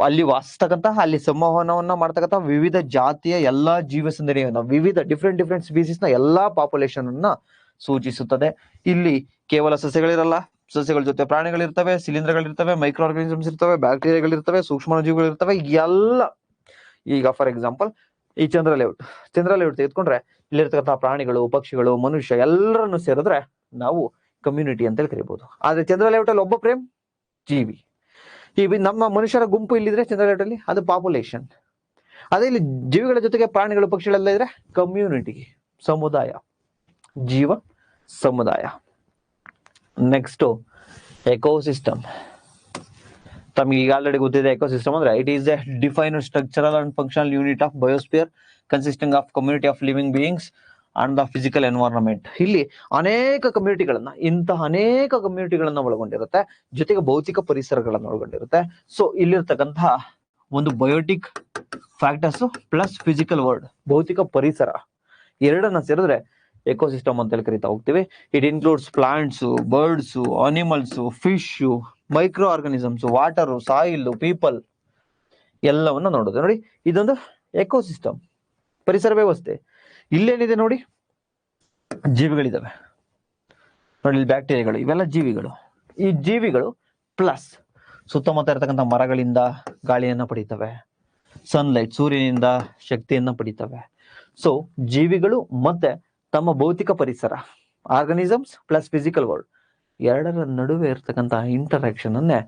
ಅಲ್ಲಿ ವಾಸಿಸ್ತಕ್ಕಂತಹ, ಅಲ್ಲಿ ಸಂವಹನವನ್ನ ಮಾಡ್ತಕ್ಕಂತಹ ವಿವಿಧ ಜಾತಿಯ ಎಲ್ಲಾ ಜೀವಸಂದಣಿಯನ್ನ, ವಿವಿಧ ಡಿಫ್ರೆಂಟ್ ಸ್ಪೀಸೀಸ್ ನ ಎಲ್ಲಾ ಪಾಪ್ಯುಲೇಷನ್ ಅನ್ನ ಸೂಚಿಸುತ್ತದೆ. ಇಲ್ಲಿ ಕೇವಲ ಸಸ್ಯಗಳಿರಲ್ಲ, ಸಸ್ಯಗಳ ಜೊತೆ ಪ್ರಾಣಿಗಳಿರ್ತವೆ, ಶಿಲೀಂಧ್ರಗಳಿರ್ತವೆ, ಮೈಕ್ರೋ ಆರ್ಗನಿಸಮ್ಸ್ ಇರ್ತವೆ, ಬ್ಯಾಕ್ಟೀರಿಯಾಗಳಿರ್ತವೆ, ಸೂಕ್ಷ್ಮಾಣುಜೀವಿಗಳಿರ್ತವೆ ಎಲ್ಲ. ಈಗ ಫಾರ್ ಎಕ್ಸಾಂಪಲ್ ಈ ಚಂದ್ರ ಲೇಔಟ್ ತೆಗೆದುಕೊಂಡ್ರೆ ಇಲ್ಲಿರ್ತಕ್ಕಂತಹ ಪ್ರಾಣಿಗಳು, ಪಕ್ಷಿಗಳು, ಮನುಷ್ಯ ಎಲ್ಲರನ್ನು ಸೇರಿದ್ರೆ ನಾವು ಕಮ್ಯುನಿಟಿ ಅಂತ ಹೇಳಿ ಕರಿಬಹುದು. ಆದ್ರೆ ಚಂದ್ರ ಲೇಔಟ್ ಅಲ್ಲಿ ಒಬ್ಬ ಪ್ರೇಮ್ ಜೀವಿ. ಈ ನಮ್ಮ ಮನುಷ್ಯರ ಗುಂಪು ಇಲ್ಲಿದ್ರೆ ಚಂದ್ರ ಲೇಔಟ್ ಅಲ್ಲಿ ಅದು ಪಾಪ್ಯುಲೇಷನ್. ಅದೇ ಇಲ್ಲಿ ಜೀವಿಗಳ ಜೊತೆಗೆ ಪ್ರಾಣಿಗಳು, ಪಕ್ಷಿಗಳೆಲ್ಲ ಇದ್ರೆ ಕಮ್ಯುನಿಟಿ, ಸಮುದಾಯ, ಜೀವ ಸಮುದಾಯ. Next ecosystem. ತಮಗೆ ಈಗ ಆಲ್ರೆಡಿ ಗೊತ್ತಿದೆ ಎಕೋಸಿಸ್ಟಮ್ ಅಂದ್ರೆ it is A defined structural and functional unit of biosphere consisting of community of living beings and the physical environment. ಇಲ್ಲಿ ಅನೇಕ ಕಮ್ಯುನಿಟಿಗಳನ್ನ ಒಳಗೊಂಡಿರುತ್ತೆ, ಜೊತೆಗೆ ಭೌತಿಕ ಪರಿಸರಗಳನ್ನ ಒಳಗೊಂಡಿರುತ್ತೆ. ಸೊ ಇಲ್ಲಿರ್ತಕ್ಕಂತಹ ಒಂದು biotic factors plus physical world, ಭೌತಿಕ ಪರಿಸರ ಎರಡನ್ನ ಸೇರಿದ್ರೆ ಎಕೋಸಿಸ್ಟಮ್ ಅಂತ ಹೇಳಿ ಕರಿತಾ ಹೋಗ್ತೀವಿ. It includes plants, birds, animals, fish, micro organisms, water, soil, people ಎಲ್ಲವನ್ನ ನೋಡೋದು. ನೋಡಿ, ಇದೊಂದು ಎಕೋಸಿಸ್ಟಮ್, ಪರಿಸರ ವ್ಯವಸ್ಥೆ. ಇಲ್ಲೇನಿದೆ ನೋಡಿ, ಜೀವಿಗಳಿದಾವೆ ನೋಡಿ, ಇಲ್ಲಿ ಬ್ಯಾಕ್ಟೀರಿಯಾಗಳು, ಇವೆಲ್ಲ ಜೀವಿಗಳು. ಈ ಜೀವಿಗಳು ಪ್ಲಸ್ ಸುತ್ತಮುತ್ತ ಇರತಕ್ಕಂಥ ಮರಗಳಿಂದ ಗಾಳಿಯನ್ನ ಪಡಿತವೆ, ಸನ್ಲೈಟ್, ಸೂರ್ಯನಿಂದ ಶಕ್ತಿಯನ್ನ ಪಡಿತವೆ. ಸೊ ಜೀವಿಗಳು ಮತ್ತೆ ತಮ್ಮ ಭೌತಿಕ ಪರಿಸರ, ಆರ್ಗನಿಸಮ್ಸ್ ಪ್ಲಸ್ ಫಿಸಿಕಲ್ ವರ್ಲ್ಡ್, ಎರಡರ ನಡುವೆ ಇರ್ತಕ್ಕಂತಹ ಇಂಟರಾಕ್ಷನ್ ಅನ್ನೇ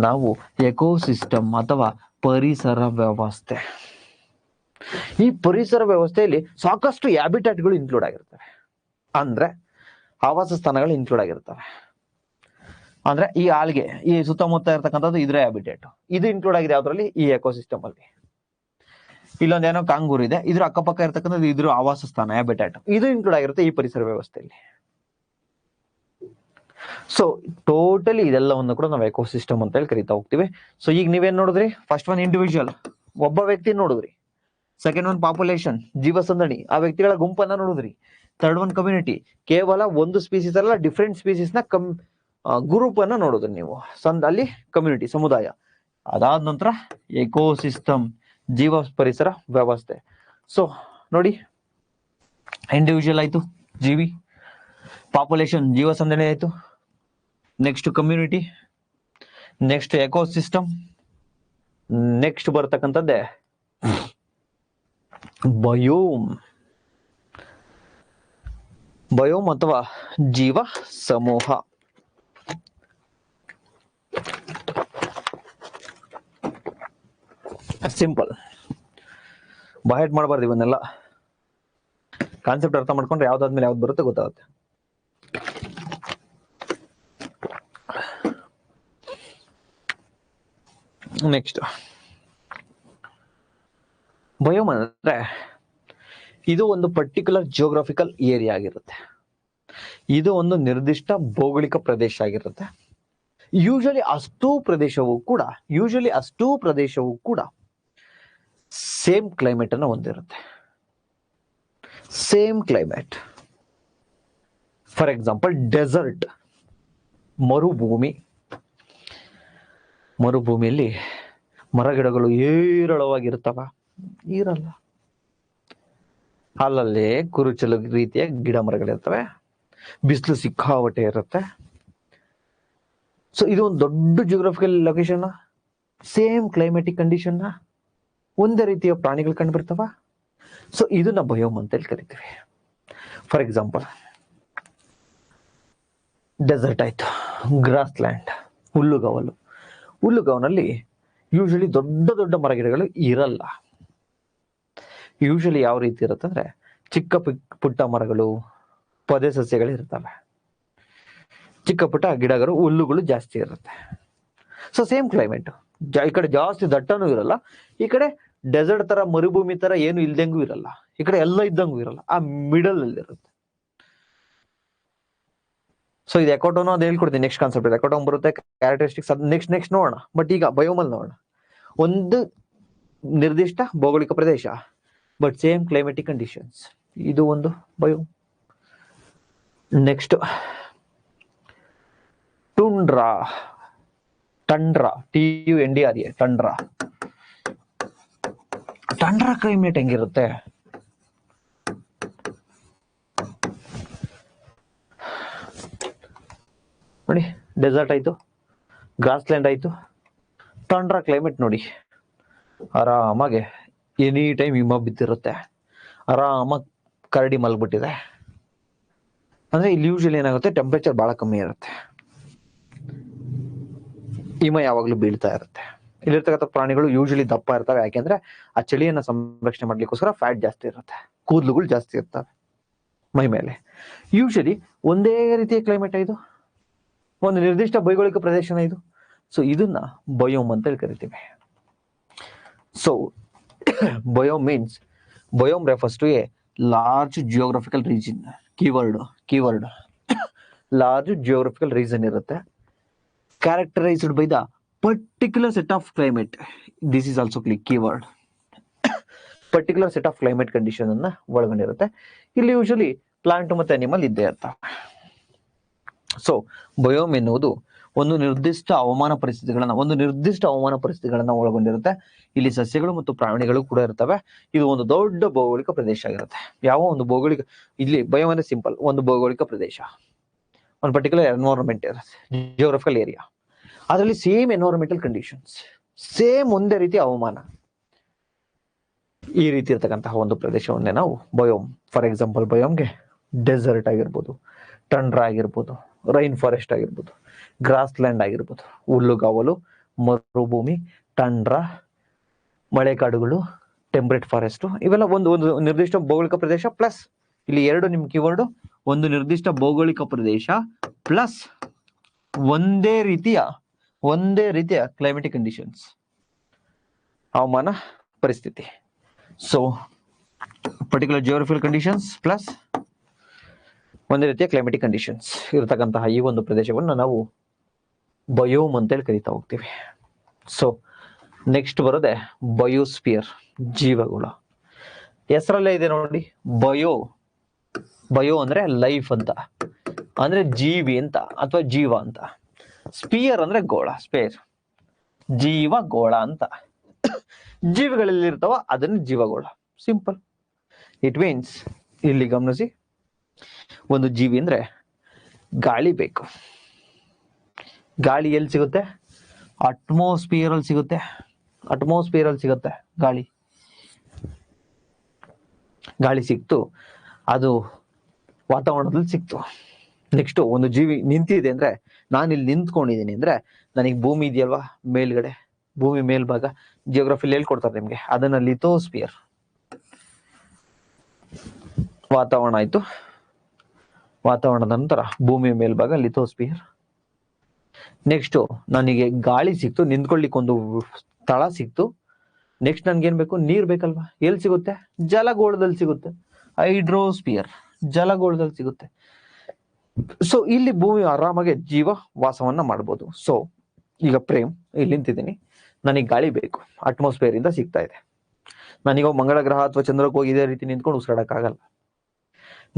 ನಾವು ಎಕೋಸಿಸ್ಟಮ್ ಅಥವಾ ಪರಿಸರ ವ್ಯವಸ್ಥೆ. ಈ ಪರಿಸರ ವ್ಯವಸ್ಥೆಯಲ್ಲಿ ಸಾಕಷ್ಟು ಹ್ಯಾಬಿಟ್ಯಾಟ್ಗಳು ಇನ್ಕ್ಲೂಡ್ ಆಗಿರ್ತವೆ, ಅಂದ್ರೆ ಆವಾಸ ಸ್ಥಾನಗಳು ಇನ್ಕ್ಲೂಡ್ ಆಗಿರ್ತವೆ. ಅಂದ್ರೆ ಈ ಆಲ್ಗೆ, ಈ ಸುತ್ತಮುತ್ತ ಇರ್ತಕ್ಕಂಥದ್ದು ಇದ್ರ ಹ್ಯಾಬಿಟೇಟ್, ಇದು ಇನ್ಕ್ಲೂಡ್ ಆಗಿದೆ ಯಾವ್ದ್ರಲ್ಲಿ? ಈ ಎಕೋಸಿಸ್ಟಮ್ ಅಲ್ಲಿ. ಇಲ್ಲೊಂದೇನೋ ಕಾಂಗೂರ್ ಇದೆ, ಇದ್ರ ಅಕ್ಕಪಕ್ಕ ಇರ್ತಕ್ಕಂಥದ್ದು ಇದ್ರ ಆವಾಸ ಸ್ಥಾನ, ಹ್ಯಾಬಿಟ್ಯಾಟ್, ಇದು ಇನ್ಕ್ಲೂಡ್ ಆಗಿರುತ್ತೆ ಈ ಪರಿಸರ ವ್ಯವಸ್ಥೆಯಲ್ಲಿ. ಸೊ ಟೋಟಲಿ ಇದೆಲ್ಲವನ್ನು ಕೂಡ ನಾವು ಎಕೋಸಿಸ್ಟಮ್ ಅಂತ ಹೇಳಿ ಕರಿತಾ ಹೋಗ್ತೀವಿ. ಸೊ ಈಗ ನೀವೇನ್ ನೋಡಿದ್ರಿ? ಫಸ್ಟ್ ಒನ್ ಇಂಡಿವಿಜುವಲ್, ಒಬ್ಬ ವ್ಯಕ್ತಿ ನೋಡಿದ್ರಿ. ಸೆಕೆಂಡ್ ಒನ್ ಪಾಪ್ಯುಲೇಷನ್, ಜೀವಸಂದಣಿ, ಆ ವ್ಯಕ್ತಿಗಳ ಗುಂಪನ್ನ ನೋಡಿದ್ರಿ. ಥರ್ಡ್ ಒನ್ ಕಮ್ಯುನಿಟಿ, ಕೇವಲ ಒಂದು ಸ್ಪೀಸೀಸ್ ಅಲ್ಲ, ಡಿಫ್ರೆಂಟ್ ಸ್ಪೀಸೀಸ್ ನ ಗ್ರೂಪ್ ಅನ್ನ ನೋಡಿದ್ರಿ ನೀವು, ಅಲ್ಲಿ ಕಮ್ಯುನಿಟಿ, ಸಮುದಾಯ. ಅದಾದ ನಂತರ ಎಕೋಸಿಸ್ಟಮ್, ಜೀವ ಪರಿಸರ ವ್ಯವಸ್ಥೆ. ಸೊ ನೋಡಿ, ಇಂಡಿವಿಜುವಲ್ ಆಯ್ತು, ಜೀವಿ. ಪಾಪ್ಯುಲೇಷನ್, ಜೀವಸಂದಣಿ ಆಯ್ತು. Next community, next ecosystem, next ಬರ್ತಕ್ಕಂಥದ್ದೇ ಬಯೋಮ್. ಬಯೋಮ್ ಅಥವಾ ಜೀವ ಸಮೂಹ. ಸಿಂಪಲ್, ಬಾಯಟ್ ಮಾಡಬಾರ್ದು ಇವನ್ನೆಲ್ಲ. ಕಾನ್ಸೆಪ್ಟ್ ಅರ್ಥ ಮಾಡ್ಕೊಂಡ್ರೆ ಯಾವ್ದಾದ್ಮೇಲೆ ಯಾವ್ದು ಬರುತ್ತೆ ಗೊತ್ತಾಗುತ್ತೆ. ನೆಕ್ಸ್ಟ್ ಬಯೋಮ್ ಅಂದ್ರೆ ಇದು ಒಂದು ಪರ್ಟಿಕ್ಯುಲರ್ ಜಿಯೋಗ್ರಫಿಕಲ್ ಏರಿಯಾ ಆಗಿರುತ್ತೆ. ಇದು ಒಂದು ನಿರ್ದಿಷ್ಟ ಭೌಗೋಳಿಕ ಪ್ರದೇಶ ಆಗಿರುತ್ತೆ. ಯೂಶಲಿ ಅಷ್ಟೂ ಪ್ರದೇಶವು ಕೂಡ ಸೇಮ್ ಕ್ಲೈಮೇಟ್ ಅನ್ನು ಹೊಂದಿರುತ್ತೆ. Same climate. For example desert, ಮರುಭೂಮಿಯಲ್ಲಿ ಮರಗಿಡಗಳು ಏರಳವಾಗಿರ್ತವ? ಇರಲ್ಲ. ಅಲ್ಲಲ್ಲೇ ಕುರುಚಲು ರೀತಿಯ ಗಿಡ ಮರಗಳಿರ್ತವೆ, ಬಿಸಿಲು ಸಿಕ್ಕಾಪಟ್ಟೆ ಇರುತ್ತೆ. ಸೊ ಇದು ಒಂದು ದೊಡ್ಡ geographical location, same climatic condition, ಒಂದೇ ರೀತಿಯ ಪ್ರಾಣಿಗಳು ಕಂಡು ಬರ್ತಾವ. ಸೊ ಇದನ್ನ ಬಯೋಮ್ ಅಂತ ಹೇಳಿ ಕರಿತೀವಿ. ಫಾರ್ ಎಕ್ಸಾಂಪಲ್ ಡೆಸರ್ಟ್ ಆಯ್ತು, ಗ್ರಾಸ್ ಲ್ಯಾಂಡ್, ಹುಲ್ಲುಗಾವನಲ್ಲಿ ಯೂಶಲಿ ದೊಡ್ಡ ದೊಡ್ಡ ಮರಗಿಡಗಳು ಇರಲ್ಲ. ಯೂಶಲಿ ಯಾವ ರೀತಿ ಇರುತ್ತೆ ಅಂದ್ರೆ ಚಿಕ್ಕ ಪುಟ್ಟ ಮರಗಳು, ಪೊದೆ ಸಸ್ಯಗಳು ಇರ್ತವೆ. ಚಿಕ್ಕ ಪುಟ್ಟ ಗಿಡಗಳು ಹುಲ್ಲುಗಳು ಜಾಸ್ತಿ ಇರುತ್ತೆ. ಸೊ ಸೇಮ್ ಕ್ಲೈಮೇಟ್, ಈ ಕಡೆ ಜಾಸ್ತಿ ದಟ್ಟನೂ ಇರಲ್ಲ, ಈ ಕಡೆ ಡೆಸರ್ಟ್ ತರ ಮರುಭೂಮಿ ತರ ಏನು ಇಲ್ದಂಗೂ ಇರಲ್ಲ, ಈ ಕಡೆ ಎಲ್ಲ ಇದ್ದಂಗೂ ಇರಲ್ಲ, ಆ ಮಿಡಲ್ ಅಲ್ಲಿ ಇರುತ್ತೆ. ಸೊ ಇದು ಎಕೋಟೋನು ಅದು ಹೇಳ್ಕೊಡ್ತೀನಿ, ನೆಕ್ಸ್ಟ್ ಕಾನ್ಸೆಪ್ಟ್ ಎಕೋಟೋನ್ ಬರುತ್ತೆ, ಕ್ಯಾರೆಕ್ಟರಿಸ್ಟಿಕ್ಸ್ ಅದು ನೆಕ್ಸ್ಟ್ ನೋಡೋಣ. ಬಟ್ ಈಗ ಬಯೋಮಲ್ ನೋಡೋಣ. ಒಂದು ನಿರ್ದಿಷ್ಟ ಭೌಗೋಳಿಕ ಪ್ರದೇಶ ಬಟ್ ಸೇಮ್ ಕ್ಲೈಮೆಟಿಕ್ ಕಂಡೀಷನ್ಸ್, ಇದು ಒಂದು bio. Next tundra, tundra, TUNDRA, tundra. Tundra climate ಹೆಂಗಿರುತ್ತೆ? ನೋಡಿ, ಡೆಸರ್ಟ್ ಆಯ್ತು, ಗ್ರಾಸ್ ಲ್ಯಾಂಡ್ ಆಯ್ತು, ಟಂಡ್ರಾ ಕ್ಲೈಮೇಟ್ ನೋಡಿ, ಆರಾಮಾಗೆ ಎನಿ ಟೈಮ್ ಹಿಮ ಬಿದ್ದಿರುತ್ತೆ, ಆರಾಮಾಗಿ ಕರಡಿ ಮಲ್ಬಿಟ್ಟಿದೆ. ಅಂದ್ರೆ ಇಲ್ಲಿ ಯೂಶಲಿ ಏನಾಗುತ್ತೆ, ಟೆಂಪರೇಚರ್ ಬಹಳ ಕಮ್ಮಿ ಇರುತ್ತೆ, ಹಿಮ ಯಾವಾಗ್ಲೂ ಬೀಳ್ತಾ ಇರುತ್ತೆ. ಇಲ್ಲಿರ್ತಕ್ಕಂಥ ಪ್ರಾಣಿಗಳು ಯೂಶಲಿ ದಪ್ಪ ಇರ್ತವೆ, ಯಾಕೆಂದ್ರೆ ಆ ಚಳಿಯನ್ನ ಸಂರಕ್ಷಣೆ ಮಾಡ್ಲಿಕ್ಕೋಸ್ಕರ ಫ್ಯಾಟ್ ಜಾಸ್ತಿ ಇರುತ್ತೆ, ಕೂದಲುಗಳು ಜಾಸ್ತಿ ಇರ್ತವೆ ಮೈ ಮೇಲೆ. ಯೂಶಲಿ ಒಂದೇ ರೀತಿಯ ಕ್ಲೈಮೇಟ್ ಇದು, ಒಂದು ನಿರ್ದಿಷ್ಟ ಭೌಗೋಳಿಕ ಪ್ರದೇಶನ ಇದು. ಸೊ ಇದನ್ನ ಬಯೋಮ್ ಅಂತ ಹೇಳಿ ಕರಿತೀವಿ. So biome means, biome refers to a large geographical region. Keyword large geographical region ಇರುತ್ತೆ, characterized by the particular set of climate. This is also keyword. Particular set of climate condition ಅನ್ನ ಒಳಗೊಂಡಿರುತ್ತೆ. ಇಲ್ಲಿ ಯೂಶಲಿ ಪ್ಲಾಂಟ್ ಮತ್ತೆ ಅನಿಮಲ್ ಇದ್ದೇ ಇರ್ತವೆ. ಸೊ ಬಯೋಮ್ ಎನ್ನುವುದು ಒಂದು ನಿರ್ದಿಷ್ಟ ಹವಾಮಾನ ಪರಿಸ್ಥಿತಿಗಳನ್ನ ಒಳಗೊಂಡಿರುತ್ತೆ. ಇಲ್ಲಿ ಸಸ್ಯಗಳು ಮತ್ತು ಪ್ರಾಣಿಗಳು ಕೂಡ ಇರ್ತವೆ. ಇದು ಒಂದು ದೊಡ್ಡ ಭೌಗೋಳಿಕ ಪ್ರದೇಶ ಆಗಿರುತ್ತೆ. ಯಾವ ಒಂದು ಭೌಗೋಳಿಕ, ಇಲ್ಲಿ ಬಯೋಮ್ ಅಂದ್ರೆ ಸಿಂಪಲ್, ಒಂದು ಭೌಗೋಳಿಕ ಪ್ರದೇಶ, ಒಂದು ಪರ್ಟಿಕ್ಯುಲರ್ ಎನ್ವೈರನ್ಮೆಂಟ್ ಇರುತ್ತೆ, ಜಿಯೋಗ್ರಫಿಕಲ್ ಏರಿಯಾ, ಅದರಲ್ಲಿ ಸೇಮ್ ಎನ್ವೈರನ್ಮೆಂಟಲ್ ಕಂಡೀಷನ್ಸ್, ಸೇಮ್ ಒಂದೇ ರೀತಿಯ ಹವಾಮಾನ, ಈ ರೀತಿ ಇರ್ತಕ್ಕಂತಹ ಒಂದು ಪ್ರದೇಶವನ್ನೇ ನಾವು ಬಯೋಮ್. ಫಾರ್ ಎಕ್ಸಾಂಪಲ್ ಬಯೋಮ್ಗೆ ಡೆಸರ್ಟ್ ಆಗಿರ್ಬೋದು, ಟಂಡ್ರಾ ಆಗಿರ್ಬೋದು, ರೈನ್ ಫಾರೆಸ್ಟ್ ಆಗಿರ್ಬೋದು, ಗ್ರಾಸ್ ಲ್ಯಾಂಡ್ ಆಗಿರ್ಬೋದು, ಹುಲ್ಲುಗಾವಲು, ಮರುಭೂಮಿ, ಟಂಡ್ರಾ, ಮಳೆಕಾಡುಗಳು, ಟೆಂಪರೇಟ್ ಫಾರೆಸ್ಟ್, ಇವೆಲ್ಲ ಒಂದು ನಿರ್ದಿಷ್ಟ ಭೌಗೋಳಿಕ ಪ್ರದೇಶ. ಪ್ಲಸ್ ಇಲ್ಲಿ ಎರಡು ನಿಮ್ ಕೀವರ್ಡ್, ಒಂದು ನಿರ್ದಿಷ್ಟ ಭೌಗೋಳಿಕ ಪ್ರದೇಶ ಪ್ಲಸ್ ಒಂದೇ ರೀತಿಯ ಕ್ಲೈಮೆಟಿಕ್ ಕಂಡೀಷನ್ಸ್, ಹವಾಮಾನ ಪರಿಸ್ಥಿತಿ. So particular geographical conditions plus ಒಂದೇ ರೀತಿಯ ಕ್ಲೈಮೆಟಿಕ್ ಕಂಡೀಷನ್ಸ್ ಇರತಕ್ಕಂತಹ ಈ ಒಂದು ಪ್ರದೇಶವನ್ನು ನಾವು ಬಯೋಮ್ ಅಂತೇಳಿ ಕರಿತಾ ಹೋಗ್ತೀವಿ. ಸೊ ನೆಕ್ಸ್ಟ್ ಬರೋದೆ ಬಯೋಸ್ಫಿಯರ್, ಜೀವಗೋಳ. ಹೆಸರಲ್ಲೇ ಇದೆ ನೋಡಿ, ಬಯೋ ಅಂದ್ರೆ ಲೈಫ್ ಅಂತ, ಅಂದ್ರೆ ಜೀವಿ ಅಂತ ಅಥವಾ ಜೀವ ಅಂತ. ಸ್ಪಿಯರ್ ಅಂದ್ರೆ ಗೋಳ, ಜೀವ ಗೋಳ ಅಂತ. ಜೀವಿಗಳಲ್ಲಿ ಇರ್ತಾವ ಅದನ್ನ ಜೀವಗೋಳ, ಸಿಂಪಲ್. ಇಟ್ ಮೀನ್ಸ್, ಇಲ್ಲಿ ಗಮನಿಸಿ, ಒಂದು ಜೀವಿ ಅಂದ್ರೆ ಗಾಳಿ ಬೇಕು. ಗಾಳಿ ಎಲ್ಲಿ ಸಿಗುತ್ತೆ? ಅಟ್ಮಾಸ್ಫಿಯರ್ ಅಲ್ಲಿ ಸಿಗುತ್ತೆ. ಗಾಳಿ ಸಿಕ್ತು, ಅದು ವಾತಾವರಣದಲ್ಲಿ ಸಿಕ್ತು. ನೆಕ್ಸ್ಟ್ ಒಂದು ಜೀವಿ ನಿಂತಿದೆ ಅಂದ್ರೆ, ನಾನು ಇಲ್ಲಿ ನಿಂತ್ಕೊಂಡಿದ್ದೀನಿ ಅಂದ್ರೆ, ನನಗೆ ಭೂಮಿ ಇದೆಯಲ್ವಾ ಮೇಲ್ಗಡೆ, ಭೂಮಿ ಮೇಲ್ಭಾಗ, ಜಿಯೋಗ್ರಫಿಲಿ ಹೇಳ್ಕೊಡ್ತಾರೆ ನಿಮ್ಗೆ, ಅದನ್ನ ಲಿಥೋಸ್ಫಿಯರ್. ವಾತಾವರಣ ಆಯ್ತು, ವಾತಾವರಣದ ನಂತರ ಭೂಮಿ ಮೇಲ್ಭಾಗ ಲಿಥೋಸ್ಫಿಯರ್. ನೆಕ್ಸ್ಟ್ ನನಗೆ ಗಾಳಿ ಸಿಕ್ತು, ನಿಂತ್ಕೊಳ್ಳಿಕ್ಕೆ ಒಂದು ಸ್ಥಳ ಸಿಕ್ತು. ನೆಕ್ಸ್ಟ್ ನನ್ಗೇನ್ ಬೇಕು? ನೀರ್ ಬೇಕಲ್ವಾ? ಎಲ್ಲಿ ಸಿಗುತ್ತೆ? ಜಲಗೋಳದಲ್ಲಿ ಸಿಗುತ್ತೆ, ಹೈಡ್ರೋಸ್ಫಿಯರ್, ಜಲಗೋಳದಲ್ಲಿ ಸಿಗುತ್ತೆ. ಸೊ ಇಲ್ಲಿ ಭೂಮಿ ಆರಾಮಾಗಿ ಜೀವ ವಾಸವನ್ನ ಮಾಡ್ಬೋದು. ಸೊ ಈಗ ಪ್ರೇಮ್ ಇಲ್ಲಿ ನಿಂತಿದ್ದೀನಿ, ನನಗೆ ಗಾಳಿ ಬೇಕು, ಅಟ್ಮಾಸ್ಫಿಯರ್ ಇಂದ ಸಿಗ್ತಾ ಇದೆ. ನನಗೆ ಮಂಗಳ ಗ್ರಹ ಅಥವಾ ಚಂದ್ರಕ್ಕೆ ಹೋಗಿ ಇದೇ ರೀತಿ ನಿಂತ್ಕೊಂಡು ಉಸಿರಾಡಕ್ಕಾಗಲ್ಲ.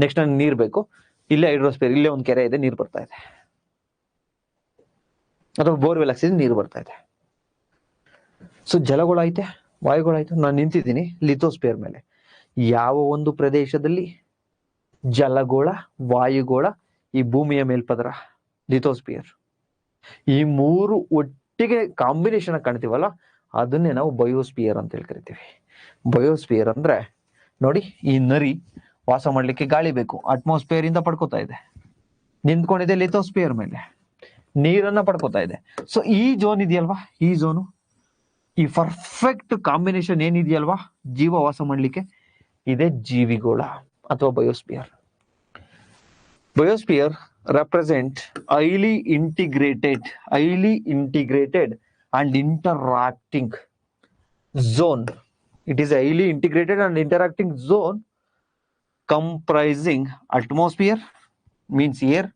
ನೆಕ್ಸ್ಟ್ ನನಗೆ ನೀರ್ ಬೇಕು, ಇಲ್ಲೇ ಹೈಡ್ರೋಸ್ಫಿಯರ್, ಇಲ್ಲೇ ಒಂದು ಕೆರೆ ಇದೆ, ನೀರು ಬರ್ತಾ ಇದೆ, ಅಥವಾ ಬೋರ್ವೆಲ್ ಹಾಕ್ಸಿದ್ರೆ ನೀರು ಬರ್ತಾ ಇದೆ. ಸೊ ಜಲಗೋಳ ಐತೆ, ವಾಯುಗೋಳ ಆಯ್ತು, ನಾನು ನಿಂತಿದ್ದೀನಿ ಲಿಥೋಸ್ಫಿಯರ್ ಮೇಲೆ. ಯಾವ ಒಂದು ಪ್ರದೇಶದಲ್ಲಿ ಜಲಗೋಳ, ವಾಯುಗೋಳ, ಈ ಭೂಮಿಯ ಮೇಲ್ಪದರ ಲಿಥೋಸ್ಫಿಯರ್, ಈ ಮೂರು ಒಟ್ಟಿಗೆ ಕಾಂಬಿನೇಷನ್ ಕಾಣ್ತೀವಲ್ಲ, ಅದನ್ನೇ ನಾವು ಬಯೋಸ್ಫಿಯರ್ ಅಂತ ಹೇಳಿ ಕರಿತೀವಿ. ಬಯೋಸ್ಫಿಯರ್ ಅಂದ್ರೆ ನೋಡಿ, ಈ ನರಿ ವಾಸ ಮಾಡ್ಲಿಕ್ಕೆ ಗಾಳಿ ಬೇಕು, ಅಟ್ಮಾಸ್ಫಿಯರ್ ಇಂದ ಪಡ್ಕೋತಾ ಇದೆ, ನಿಂತ್ಕೊಂಡಿದೆ ಲಿಥೋಸ್ಫಿಯರ್ ಮೇಲೆ, ನೀರನ್ನ ಪಡ್ಕೋತಾ ಇದೆ. ಸೊ ಈ ಝೋನ್ ಇದೆಯಲ್ವಾ, ಈ ಝೋನು, ಈ ಪರ್ಫೆಕ್ಟ್ ಕಾಂಬಿನೇಷನ್ ಏನಿದೆಯಲ್ವಾ ಜೀವ ವಾಸ ಮಾಡ್ಲಿಕ್ಕೆ, ಇದೇ ಜೀವಿಗೋಳ ಅಥವಾ biosphere. Biosphere represent highly integrated and interacting zone. It is a highly integrated and interacting zone comprising atmosphere means air,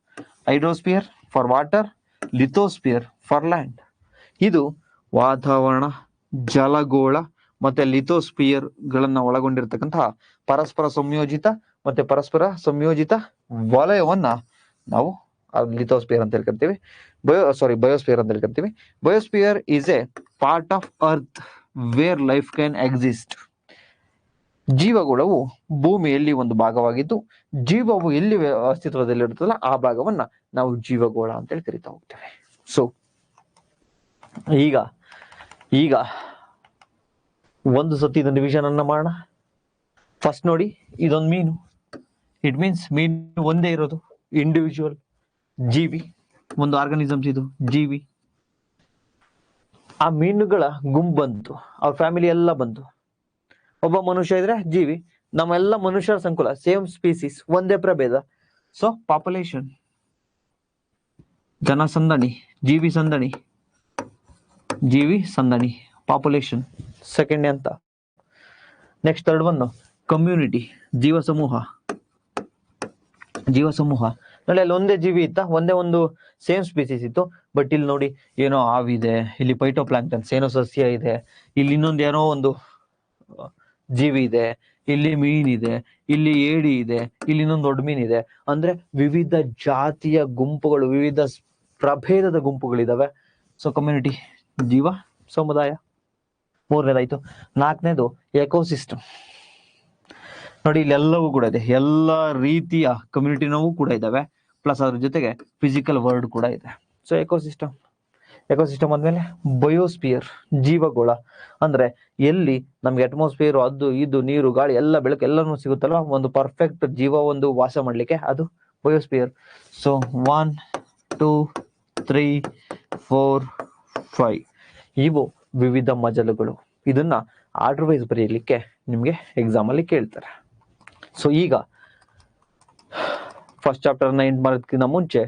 hydrosphere for water, lithosphere for land. ಇದು ವಾತಾವರಣ, ಜಲಗೋಳ ಮತ್ತೆ ಲಿಥೋಸ್ಪಿಯರ್ ಗಳನ್ನ ಒಳಗೊಂಡಿರ್ತಕ್ಕಂತಹ ಪರಸ್ಪರ ಸಂಯೋಜಿತ ವಲಯವನ್ನ ನಾವು ಲಿಥೋಸ್ಪಿಯರ್ ಅಂತ ಹೇಳ್ಕರ್ತೀವಿ. ಬಯೋಸ್ಪಿಯರ್ ಅಂತ ಹೇಳ್ಕರ್ತೀವಿ. Biosphere is a part of earth where life can exist. ಜೀವಗೋಳವು ಭೂಮಿಯಲ್ಲಿ ಒಂದು ಭಾಗವಾಗಿದ್ದು, ಜೀವವು ಎಲ್ಲಿ ಅಸ್ತಿತ್ವದಲ್ಲಿರುತ್ತಲ್ಲ ಆ ಭಾಗವನ್ನ ನಾವು ಜೀವಗೋಳ ಅಂತ ಹೇಳಿ ಕರಿತಾ ಹೋಗ್ತೇವೆ. ಸೊ ಈಗ ಒಂದು ಸತಿ ಇದೊಂದು ಡಿವಿಷನ್ ಅನ್ನ ಮಾಡೋಣ. ಫಸ್ಟ್ ನೋಡಿ, ಇದೊಂದು ಮೀನು. ಇಟ್ ಮೀನ್ಸ್ ಮೀನು ಒಂದೇ ಇರೋದು, ಇಂಡಿವಿಜುವಲ್ ಜೀವಿ, ಒಂದು ಆರ್ಗನಿಸಮ್ಸ್, ಇದು ಜೀವಿ. ಆ ಮೀನುಗಳ ಗುಂಪು ಬಂತು, ಅವ್ರ ಫ್ಯಾಮಿಲಿ ಎಲ್ಲ ಬಂತು. ಒಬ್ಬ ಮನುಷ್ಯ ಇದ್ರೆ ಜೀವಿ, ನಮ್ಮೆಲ್ಲ ಮನುಷ್ಯರ ಸಂಕುಲ, ಸೇಮ್ ಸ್ಪೀಸೀಸ್, ಒಂದೇ ಪ್ರಭೇದ. ಸೊ ಪಾಪ್ಯುಲೇಷನ್, ಜನಸಂದಣಿ, ಜೀವಿ ಸಂದಣಿ, ಪಾಪ್ಯುಲೇಷನ್ ಸೆಕೆಂಡ್ ಅಂತ. ನೆಕ್ಸ್ಟ್ ಥರ್ಡ್ ಒನ್ ಕಮ್ಯುನಿಟಿ, ಜೀವ ಸಮೂಹ. ನೋಡಿ, ಅಲ್ಲಿ ಒಂದೇ ಜೀವಿ ಇತ್ತ, ಒಂದೇ ಒಂದು ಸೇಮ್ ಸ್ಪೀಸೀಸ್ ಇತ್ತು. ಬಟ್ ಇಲ್ಲಿ ನೋಡಿ, ಏನೋ ಹಾವಿದೆ, ಇಲ್ಲಿ ಫೈಟೋಪ್ಲಾಂಕ್ಟನ್ಸ್ ಏನೋ ಸಸ್ಯ ಇದೆ, ಇಲ್ಲಿ ಇನ್ನೊಂದು ಏನೋ ಒಂದು ಜೀವಿ ಇದೆ, ಇಲ್ಲಿ ಮೀನಿದೆ, ಇಲ್ಲಿ ಏಡಿ ಇದೆ, ಇಲ್ಲಿ ಇನ್ನೊಂದು ದೊಡ್ಡ ಮೀನಿದೆ. ಅಂದ್ರೆ ವಿವಿಧ ಜಾತಿಯ ಗುಂಪುಗಳು, ವಿವಿಧ ಪ್ರಭೇದದ ಗುಂಪುಗಳಿದಾವೆ. ಸೊ ಕಮ್ಯುನಿಟಿ, ಜೀವ ಸಮುದಾಯ. ಮೂರನೇದಾಯ್ತು. ನಾಲ್ಕನೇದು ಎಕೋಸಿಸ್ಟಮ್. ನೋಡಿ, ಇಲ್ಲೆಲ್ಲವೂ ಕೂಡ ಇದೆ, ಎಲ್ಲ ರೀತಿಯ ಕಮ್ಯುನಿಟಿನೂ ಕೂಡ ಇದಾವೆ, ಪ್ಲಸ್ ಅದ್ರ ಜೊತೆಗೆ ಫಿಸಿಕಲ್ ವರ್ಲ್ಡ್ ಕೂಡ ಇದೆ. ಸೊ ಎಕೋಸಿಸ್ಟಮ್ ಅಂದ್ಮೇಲೆ ಬಯೋಸ್ಪಿಯರ್, ಜೀವಗೋಳ. ಅಂದ್ರೆ ಎಲ್ಲಿ ನಮ್ಗೆ ಅಟ್ಮಾಸ್ಫಿಯರ್, ಅದು ಇದು, ನೀರು, ಗಾಳಿ, ಎಲ್ಲ ಬೆಳಕು ಎಲ್ಲನೂ ಸಿಗುತ್ತಲ್ಲ, ಒಂದು ಪರ್ಫೆಕ್ಟ್ ಜೀವ ಒಂದು ವಾಸ ಮಾಡ್ಲಿಕ್ಕೆ, ಅದು ಬಯೋಸ್ಪಿಯರ್. ಸೊ 1 2 3 4 5 ಇವು ವಿವಿಧ ಮಜಲುಗಳು. ಇದನ್ನ ಆರ್ಡರ್ ವೈಸ್ ಬರೆಯಲಿಕ್ಕೆ ನಿಮ್ಗೆ ಎಕ್ಸಾಮ್ ಅಲ್ಲಿ ಕೇಳ್ತಾರೆ. ಸೊ ಈಗ ಫಸ್ಟ್ ಚಾಪ್ಟರ್ನ ಎಂಡ್ ಮಾಡೋದಕ್ಕಿಂತ ಮುಂಚೆ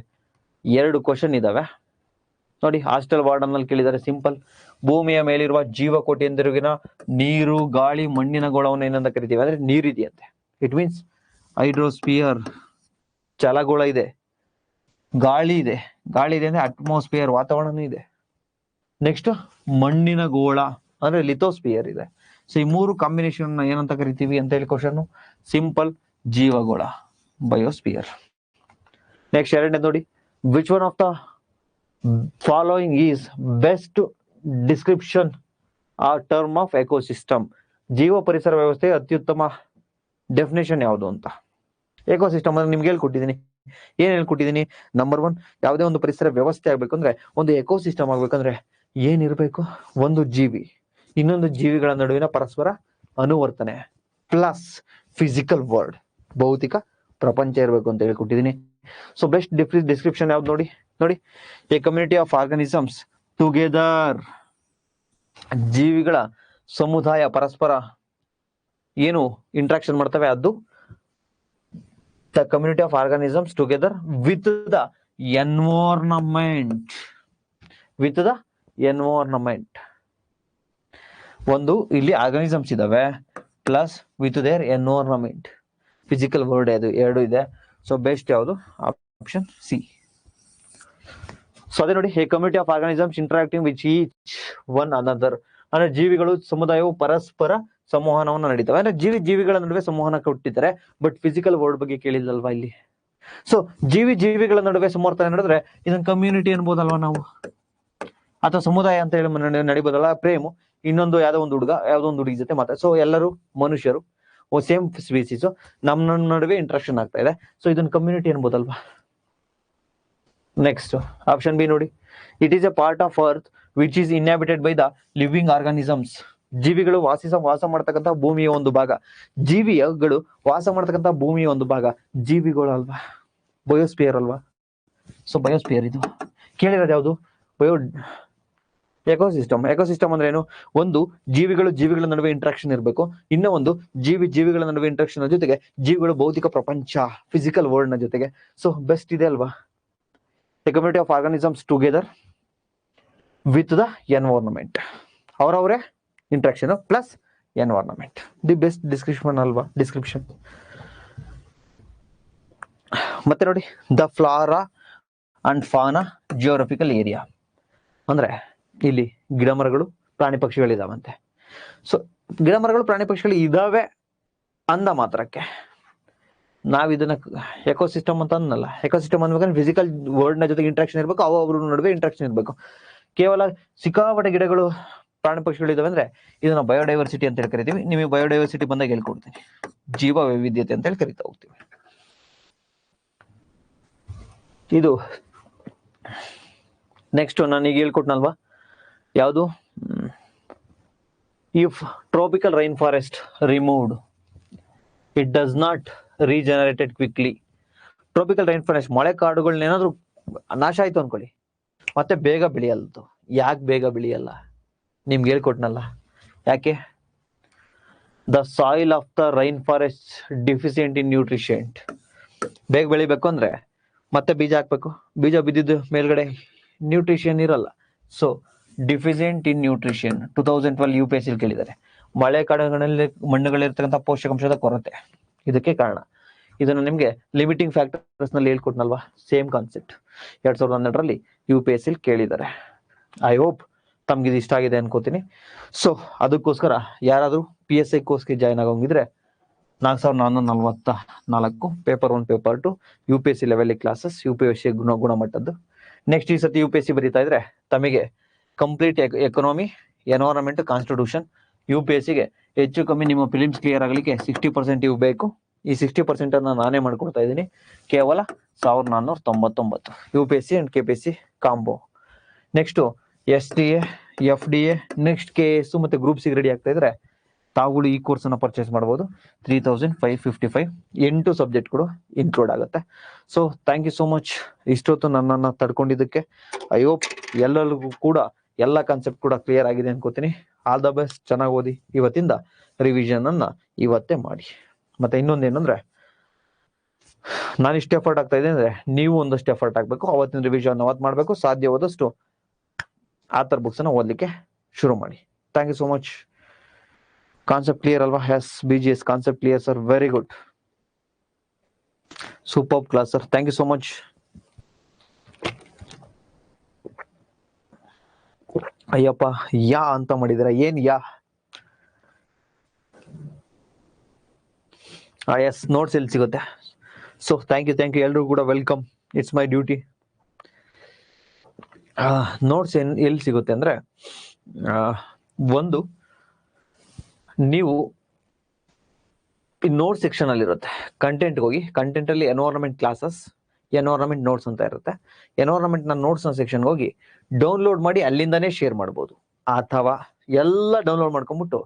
2 ಕ್ವಶನ್ ಇದಾವೆ ನೋಡಿ. ಹಾಸ್ಟೆಲ್ ವಾರ್ಡನ್ ಅಲ್ಲಿ ಕೇಳಿದ್ದಾರೆ, ಸಿಂಪಲ್. ಭೂಮಿಯ ಮೇಲಿರುವ ಜೀವಕೋಟಿ ಎಂದಿರುವಿನ ನೀರು, ಗಾಳಿ, ಮಣ್ಣಿನ ಗೋಳವನ್ನು ಏನಂತ ಕರಿತೀವಿ ಅಂದ್ರೆ ನೀರಿದೆಯಂತೆ. ಇಟ್ ಮೀನ್ಸ್ ಹೈಡ್ರೋಸ್ಪಿಯರ್, ಜಲಗೋಳ ಇದೆ, ಗಾಳಿ ಇದೆ ಅಂದ್ರೆ ಅಟ್ಮಾಸ್ಫಿಯರ್, ವಾತಾವರಣನೂ ಇದೆ. ನೆಕ್ಸ್ಟ್ ಮಣ್ಣಿನ ಗೋಳ ಅಂದ್ರೆ ಲಿಥೋಸ್ಪಿಯರ್ ಇದೆ. ಸೊ ಈ 3 ಕಾಂಬಿನೇಷನ್ ಏನಂತ ಕರಿತೀವಿ ಅಂತ ಹೇಳಿ ಕ್ವಶನ್. ಸಿಂಪಲ್, ಜೀವಗೋಳ, ಬಯೋಸ್ಪಿಯರ್. ನೆಕ್ಸ್ಟ್ ಎರಡನೇ ನೋಡಿ, which one of the following is best description ಆ ಟರ್ಮ್ ಆಫ್ ಎಕೋಸಿಸ್ಟಮ್. ಜೀವ ಪರಿಸರ ವ್ಯವಸ್ಥೆ ಅತ್ಯುತ್ತಮ ಡೆಫಿನೇಷನ್ ಯಾವುದು ಅಂತ. ಎಕೋಸಿಸ್ಟಮ್ ಅಂದ್ರೆ ನಿಮ್ಗೆ ಹೇಳ್ಕೊಟ್ಟಿದ್ದೀನಿ. ನಂಬರ್ 1, ಯಾವುದೇ ಒಂದು ಪರಿಸರ ವ್ಯವಸ್ಥೆ ಆಗ್ಬೇಕಂದ್ರೆ, ಒಂದು ಎಕೋಸಿಸ್ಟಮ್ ಆಗ್ಬೇಕಂದ್ರೆ ಏನಿರ್ಬೇಕು? ಒಂದು ಜೀವಿ, ಇನ್ನೊಂದು ಜೀವಿಗಳ ನಡುವಿನ ಪರಸ್ಪರ ಅನುವರ್ತನೆ, ಪ್ಲಸ್ ಫಿಸಿಕಲ್ ವರ್ಲ್ಡ್, ಭೌತಿಕ ಪ್ರಪಂಚ ಇರಬೇಕು ಅಂತ ಹೇಳ್ಕೊಟ್ಟಿದ್ದೀನಿ. ಸೊ ಬೆಸ್ಟ್ ಡಿಸ್ಕ್ರಿಪ್ಷನ್ ಯಾವ್ದು ನೋಡಿ, A community of organisms together. ಜೀವಿಗಳ ಸಮುದಾಯ ಪರಸ್ಪರ ಏನು ಇಂಟ್ರಾಕ್ಷನ್ ಮಾಡ್ತವೆ, ಅದು the community of organisms together with the environment. ಒಂದು ಇಲ್ಲಿ ಆರ್ಗನಿಸಮ್ಸ್ ಇದಾವೆ, plus with their environment, physical world, ಅದು 2 ಇದೆ. ಸೊ ಬೆಸ್ಟ್ ಯಾವುದು? Option C. ಸೊ ಅದೇ ನೋಡಿ, A community of organisms interacting which each one another. ಅಂದ್ರೆ ಜೀವಿಗಳು ಸಮುದಾಯವು ಪರಸ್ಪರ ಸಂವಹನವನ್ನು ನಡೀತವೆ. ಅಂದ್ರೆ ಜೀವಿಗಳ ನಡುವೆ ಸಂವಹನ ಕೊಟ್ಟಿದ್ದಾರೆ, ಬಟ್ ಫಿಸಿಕಲ್ ವರ್ಲ್ಡ್ ಬಗ್ಗೆ ಕೇಳಿಲ್ಲಲ್ವಾ ಇಲ್ಲಿ. ಸೊ ಜೀವಿಗಳ ನಡುವೆ ಸಂವರ್ತನೆ ನಡೆದ್ರೆ ಇದನ್ನ ಕಮ್ಯುನಿಟಿ ಅನ್ಬೋದಲ್ವಾ ನಾವು, ಅಥವಾ ಸಮುದಾಯ ಅಂತ ಹೇಳಿ ನಡಿಬೋದಲ್ಲ. ಪ್ರೇಮು, ಇನ್ನೊಂದು ಯಾವ್ದೋ ಒಂದು ಹುಡುಗಿ ಜೊತೆ ಮಾತಾಡ. ಸೊ ಎಲ್ಲರೂ ಮನುಷ್ಯರು, ಸೇಮ್ ಸ್ಪೀಸೀಸ್, ನಮ್ಮ ನಡುವೆ ಇಂಟ್ರಾಕ್ಷನ್ ಆಗ್ತಾ ಇದೆ. ಸೊ ಇದನ್ನ ಕಮ್ಯುನಿಟಿ ಅನ್ಬೋದಲ್ವಾ. ನೆಕ್ಸ್ಟ್ ಆಪ್ಷನ್ ಬಿ ನೋಡಿ, it is a part of earth which is inhabited by the living organisms. ಜೀವಿಗಳು ವಾಸ ಮಾಡ್ತಕ್ಕಂಥ ಭೂಮಿಯ ಒಂದು ಭಾಗ. ಜೀವಿಗಳು ವಾಸ ಮಾಡ್ತಕ್ಕಂಥ ಭೂಮಿಯ ಒಂದು ಭಾಗ. ಜೀವಿಗಳು ಅಲ್ವಾ, ಬಯೋಸ್ಪಿಯರ್ ಅಲ್ವಾ. ಸೊ ಬಯೋಸ್ಪಿಯರ್ ಇದು ಕೇಳಿರೋದು ಯಾವುದು? ಎಕೋಸಿಸ್ಟಮ್ ಅಂದ್ರೆ ಏನು? ಒಂದು ಜೀವಿಗಳ ನಡುವೆ ಇಂಟ್ರಾಕ್ಷನ್ ಇರಬೇಕು, ಇನ್ನೂ ಒಂದು ಜೀವಿಗಳ ನಡುವೆ ಇಂಟ್ರಾಕ್ಷನ್ ಜೊತೆಗೆ ಜೀವಿಗಳು ಭೌತಿಕ ಪ್ರಪಂಚ, ಫಿಸಿಕಲ್ ವರ್ಲ್ಡ್ ನ ಜೊತೆಗೆ. ಸೊ ಬೆಸ್ಟ್ ಇದೆ ಅಲ್ವಾ. The community of organisms together with the environment. ಅವರವರೇ interaction plus environment. The best description ಅಲ್ವಾ, ಡಿಸ್ಕ್ರಿಪ್ಷನ್. ಮತ್ತೆ ನೋಡಿ, the flora and fauna geographical area ಅಂದ್ರೆ ಇಲ್ಲಿ ಗಿಡ ಮರಗಳು ಪ್ರಾಣಿ ಪಕ್ಷಿಗಳಿದಾವಂತೆ. ಸೊ ಗಿಡ ಮರಗಳು ಪ್ರಾಣಿ ಪಕ್ಷಿಗಳು ಇದಾವೆ ಅಂದ ಮಾತ್ರಕ್ಕೆ ನಾವ್ ಇದನ್ನ ಎಕೋಸಿಸ್ಟಮ್ ಅಂತ ಅನ್ನಲ್ಲ. ಎಕೋಸಿಸ್ಟಮ್ ಅನ್ಬೇಕಂದ್ರೆ ಫಿಸಿಕಲ್ ವರ್ಲ್ಡ್ ನ ಜೊತೆಗೆ ಇಂಟ್ರಾಕ್ಷನ್ ಇರಬೇಕು, ಅವ್ರ ನಡುವೆ ಇಂಟ್ರಾಕ್ಷನ್ ಇರಬೇಕು. ಕೇವಲ ಸಿಕ್ಕಾಪಟ್ಟೆ ಗಿಡಗಳು ಪ್ರಾಣಿ ಪಕ್ಷಿಗಳು ಇದಾವೆ ಅಂದ್ರೆ ಇದನ್ನ ಬಯೋಡೈವರ್ಸಿಟಿ ಅಂತ ಹೇಳಿ ಕರಿತೀವಿ. ನಿಮಗೆ ಬಯೋಡೈವರ್ಸಿಟಿ ಬಂದಾಗ ಹೇಳ್ಕೊಡ್ತೀನಿ, ಜೀವ ವೈವಿಧ್ಯತೆ ಅಂತ ಹೇಳಿ ಕರಿತಾ ಹೋಗ್ತೀವಿ. ಇದು ನೆಕ್ಸ್ಟ್ ನಾನು ಈಗ ಹೇಳ್ಕೊಟ್ನಲ್ವಾ, ಯಾವುದು, if tropical rain forest removed it does not regenerated quickly. Tropical rain forest ಮಳೆ ಕಾಡುಗಳನ್ನೇನಾದ್ರೂ ನಾಶ ಆಯ್ತು ಅನ್ಕೊಳ್ಳಿ, ಮತ್ತೆ ಬೇಗ ಬೆಳೆಯಲ್ದು. ಯಾಕೆ ಬೇಗ ಬೆಳೆಯಲ್ಲ ನಿಮ್ಗೆ ಹೇಳ್ಕೊಟ್ನಲ್ಲ, ಯಾಕೆ? The soil of the rain forest deficient in nutrient. ಬೇಗ ಬೆಳಿಬೇಕು ಅಂದ್ರೆ ಮತ್ತೆ ಬೀಜ ಹಾಕ್ಬೇಕು, ಬೀಜ ಬಿದ್ದಿದ್ದು ಮೇಲ್ಗಡೆ ನ್ಯೂಟ್ರಿಷನ್ ಇರಲ್ಲ. ಸೊ ಡಿಫಿಸಿಯೆಂಟ್ ಇನ್ ನ್ಯೂಟ್ರಿಷನ್ 2012 UPSC ಕೇಳಿದ್ದಾರೆ. ಮಳೆ ಕಾಡುಗಳಲ್ಲಿ ಮಣ್ಣುಗಳಿರ್ತಕ್ಕಂಥ ಪೋಷಕಾಂಶದ ಕೊರತೆ ಇದಕ್ಕೆ ಕಾರಣ. ಇದನ್ನು ನಿಮ್ಗೆ ಲಿಮಿಟಿಂಗ್ ಫ್ಯಾಕ್ಟರ್ಸ್ ನಲ್ಲಿ ಹೇಳ್ಕೊಟ್ನಲ್ವಾ, ಸೇಮ್ ಕಾನ್ಸೆಪ್ಟ್ 2012ರಲ್ಲಿ UPSC ಕೇಳಿದ್ದಾರೆ. ಐ ಹೋಪ್ ತಮ್ಗೆ ಇದು ಇಷ್ಟ ಆಗಿದೆ ಅನ್ಕೋತೀನಿ. ಸೊ ಅದಕ್ಕೋಸ್ಕರ ಯಾರಾದ್ರೂ PSI ಕೋರ್ಸ್ಗೆ ಜಾಯ್ನ್ ಆಗೋಂಗಿದ್ರೆ 4444 paper 1 paper 2 UPSC level classes, UPSC ಗುಣಮಟ್ಟದ್ದು. ನೆಕ್ಸ್ಟ್ ಈ ಸತಿ UPSC ಬರೀತಾ ಇದ್ರೆ ತಮಗೆ ಕಂಪ್ಲೀಟ್ ಎಕನಾಮಿ, ಎನ್ವೈರನ್ಮೆಂಟ್, ಕಾನ್ಸ್ಟಿಟ್ಯೂಷನ್, UPSCಗೆ ಹೆಚ್ಚು ಕಮ್ಮಿ ನಿಮ್ಮ ಫಿಲಿಮ್ಸ್ ಕ್ಲಿಯರ್ ಆಗಲಿಕ್ಕೆ 60% ಇವು ಬೇಕು. ಈ 60% ಅನ್ನ ನಾನೇ ಮಾಡ್ಕೊಡ್ತಾ ಇದ್ದೀನಿ. ಕೇವಲ 1499 UPSC and KPSC combo. Next SDA, FDA, next KS ಮತ್ತೆ ಗ್ರೂಪ್ ಸಿ ರೆಡಿ ಆಗ್ತಾ ಇದ್ರೆ ತಾವುಗಳು ಈ ಕೋರ್ಸ್ ಅನ್ನ ಪರ್ಚೇಸ್ ಮಾಡಬಹುದು. 3555 8 ಸಬ್ಜೆಕ್ಟ್ಗಳು ಇನ್ಕ್ಲೂಡ್ ಆಗುತ್ತೆ. So thank you so much ಇಷ್ಟೊತ್ತು ನನ್ನನ್ನು ತಡ್ಕೊಂಡಿದ್ದಕ್ಕೆ. ಐ ಹೋಪ್ ಎಲ್ಲರಿಗೂ ಕೂಡ ಎಲ್ಲ ಕಾನ್ಸೆಪ್ಟ್ ಕೂಡ ಕ್ಲಿಯರ್ ಆಗಿದೆ ಅನ್ಕೋತೀನಿ. ಆಲ್ ದ ಬೆಸ್ಟ್, ಚೆನ್ನಾಗಿ ಓದಿ. ಇವತ್ತಿಂದ ರಿವಿಷನ್ ಅನ್ನ ಇವತ್ತೇ ಮಾಡಿ. ಮತ್ತೆ ಇನ್ನೊಂದೇನಂದ್ರೆ, ನಾನು ಇಷ್ಟು ಎಫರ್ಟ್ ಆಗ್ತಾ ಇದೆ ಅಂದ್ರೆ ನೀವು ಒಂದಷ್ಟು ಎಫರ್ಟ್ ಆಗ್ಬೇಕು. ಅವತ್ತಿನ ರಿವಿಷನ್ ಅವತ್ತು ಮಾಡ್ಬೇಕು. ಸಾಧ್ಯವಾದಷ್ಟು ಆಥರ್ ಬುಕ್ಸ್ ಅನ್ನ ಓದ್ಲಿಕ್ಕೆ ಶುರು ಮಾಡಿ. Thank you so much. Concept clear ಅಲ್ವಾ? Yes, BGS concept clear sir, very good, super class sir, thank you so much. Ayyappa, ಯಾ ಅಂತ ಮಾಡಿದಿರ, ಏನ್ ಯಾ? ಎಸ್, ನೋಟ್ಸ್ ಎಲ್ಲಿ ಸಿಗುತ್ತೆ? ಸೊ ಥ್ಯಾಂಕ್ ಯು ಎಲ್ರಿಗೂ ಕೂಡ welcome. It's my duty. Notes ಎಲ್ಲಿ ಸಿಗುತ್ತೆ ಅಂದ್ರೆ, ಒಂದು ನೀವು ನೋಟ್ ಸೆಕ್ಷನ್ ಅಲ್ಲಿ ಇರುತ್ತೆ. ಕಂಟೆಂಟ್ ಹೋಗಿ, ಕಂಟೆಂಟ್ ಅಲ್ಲಿ ಎನ್ವೈರನ್ಮೆಂಟ್ ಕ್ಲಾಸಸ್, ಎನ್ವೈರನ್ಮೆಂಟ್ ನೋಟ್ಸ್ ಅಂತ ಇರುತ್ತೆ. ಎನ್ವೈರನ್ಮೆಂಟ್ ನ ನೋಟ್ಸ್ ನ ಸೆಕ್ಷನ್ ಹೋಗಿ ಡೌನ್ಲೋಡ್ ಮಾಡಿ ಅಲ್ಲಿಂದಾನೇ ಶೇರ್ ಮಾಡ್ಬೋದು. ಅಥವಾ ಎಲ್ಲ ಡೌನ್ಲೋಡ್ ಮಾಡ್ಕೊಂಡ್ಬಿಟ್ಟು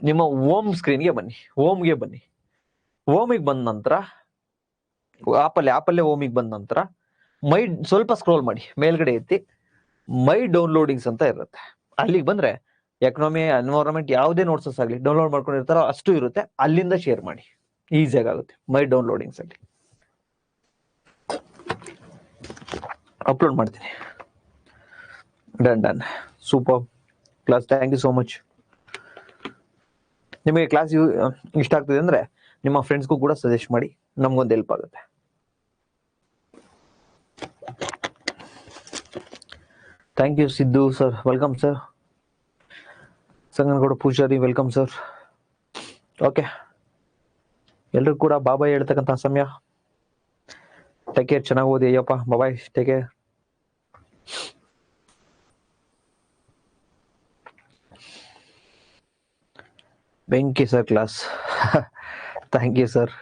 ನಿಮ್ಮ ಹೋಮ್ ಸ್ಕ್ರೀನ್ಗೆ ಬನ್ನಿ, ಹೋಮ್ಗೆ ಬನ್ನಿ. ಹೋಮಿಗೆ ಬಂದ ನಂತರ ಆಪಲ್ಲೇ ಹೋಮಿಗೆ ಬಂದ ನಂತರ ಸ್ವಲ್ಪ ಸ್ಕ್ರೋಲ್ ಮಾಡಿ, ಮೇಲ್ಗಡೆ ಎತ್ತಿ ಮೈ ಡೌನ್ಲೋಡಿಂಗ್ಸ್ ಅಂತ ಇರುತ್ತೆ. ಅಲ್ಲಿಗೆ ಬಂದ್ರೆ ಎಕನಾಮಿ, ಎನ್ವೈರನ್ಮೆಂಟ್ ಯಾವುದೇ ನೋಟ್ಸಸ್ ಆಗಲಿ ಡೌನ್ಲೋಡ್ ಮಾಡ್ಕೊಂಡಿರ್ತಾರೋ ಅಷ್ಟು ಇರುತ್ತೆ. ಅಲ್ಲಿಂದ ಶೇರ್ ಮಾಡಿ, ಈಸಿಯಾಗಿ ಆಗುತ್ತೆ. ಮೈ ಡೌನ್ಲೋಡಿಂಗ್ಸ್ ಅಲ್ಲಿ ಅಪ್ಲೋಡ್ ಮಾಡ್ತೀನಿ. Done. Super class, thank you so much. ನಿಮಗೆ ಕ್ಲಾಸ್ ಇಷ್ಟ ಆಗ್ತದೆ ಅಂದ್ರೆ ನಿಮ್ಮ ಫ್ರೆಂಡ್ಸ್ಗೂ ಕೂಡ ಸಜೆಸ್ಟ್ ಮಾಡಿ, ನಮ್ಗೊಂದು ಹೆಲ್ಪ್ ಆಗುತ್ತೆ. Thank you Siddu sir, welcome sir. Sanganagouda Pujari, welcome sir. Okay, ಎಲ್ರಿಗೂ ಕೂಡ ಬಾಬಾಯ್ ಹೇಳ್ತಕ್ಕಂಥ ಸಮಯ. ಟೇಕ್ ಕೇರ್, ಚೆನ್ನಾಗಿ ಓದಿ ಅಯ್ಯಪ್ಪ. Bye, take care. ಬೆಂಕಿ sir class. Thank you sir.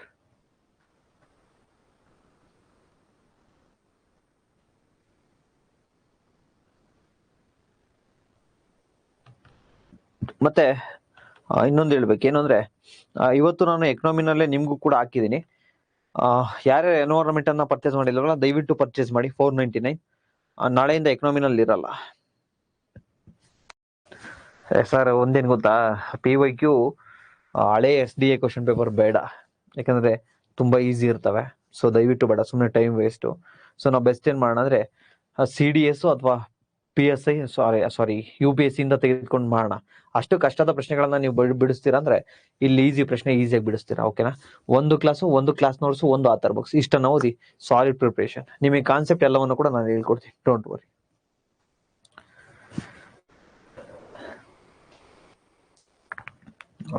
ಮತ್ತೆ ಇನ್ನೊಂದು ಹೇಳ್ಬೇಕು, ಏನು ಅಂದ್ರೆ ಇವತ್ತು ನಾನು ಎಕನಾಮಿನಲ್ಲೇ ನಿಮ್ಗೂ ಕೂಡ ಹಾಕಿದ್ದೀನಿ. ಯಾರ್ಯಾರು ಎನ್ವೈರನ್ಮೆಂಟ್ ಅನ್ನ ಪರ್ಚೇಸ್ ಮಾಡಿಲ್ಲ ದಯವಿಟ್ಟು ಪರ್ಚೇಸ್ ಮಾಡಿ. 499. ನಾಳೆಯಿಂದ ಎಕನಾಮಿನಲ್ಲಿ ಇರಲ್ಲ ಸರ್. ಒಂದೇನು ಗೊತ್ತಾ, PYQ ಹಳೆ SDA ಕ್ವಶನ್ ಪೇಪರ್ ಬೇಡ, ಯಾಕಂದ್ರೆ ತುಂಬಾ ಈಸಿ ಇರ್ತವೆ. ಸೊ ದಯವಿಟ್ಟು ಬೇಡ, ಸುಮ್ಮನೆ ಟೈಮ್ ವೇಸ್ಟು. ಸೊ ನಾವು ಬೆಸ್ಟ್ ಏನ್ ಮಾಡೋಣ ಅಂದ್ರೆ CDS ಅಥವಾ PSI ಸಾರಿ UPSC ಇಂದ ತೆಗೆದುಕೊಂಡು ಮಾಡೋಣ. ಅಷ್ಟು ಕಷ್ಟದ ಪ್ರಶ್ನೆಗಳನ್ನ ನೀವು ಬಿಡಿಸ್ತೀರಾ ಅಂದ್ರೆ ಇಲ್ಲಿ ಈಸಿ ಪ್ರಶ್ನೆ ಈಸಿಯಾಗಿ ಬಿಡಿಸ್ತೀರಾ. ಓಕೆನಾ? ಒಂದು ಕ್ಲಾಸ್ ನೋಟ್ಸ್, ಒಂದು ಆಥರ್ ಬುಕ್ಸ್ ಇಷ್ಟನ್ನ ಓದಿ ಸಾಲಿಡ್ ಪ್ರಿಪರೇಷನ್. ನಿಮಗೆ ಕಾನ್ಸೆಪ್ಟ್ ಎಲ್ಲವನ್ನು ಕೂಡ ನಾನು ಹೇಳ್ಕೊಡ್ತೀನಿ, don't worry.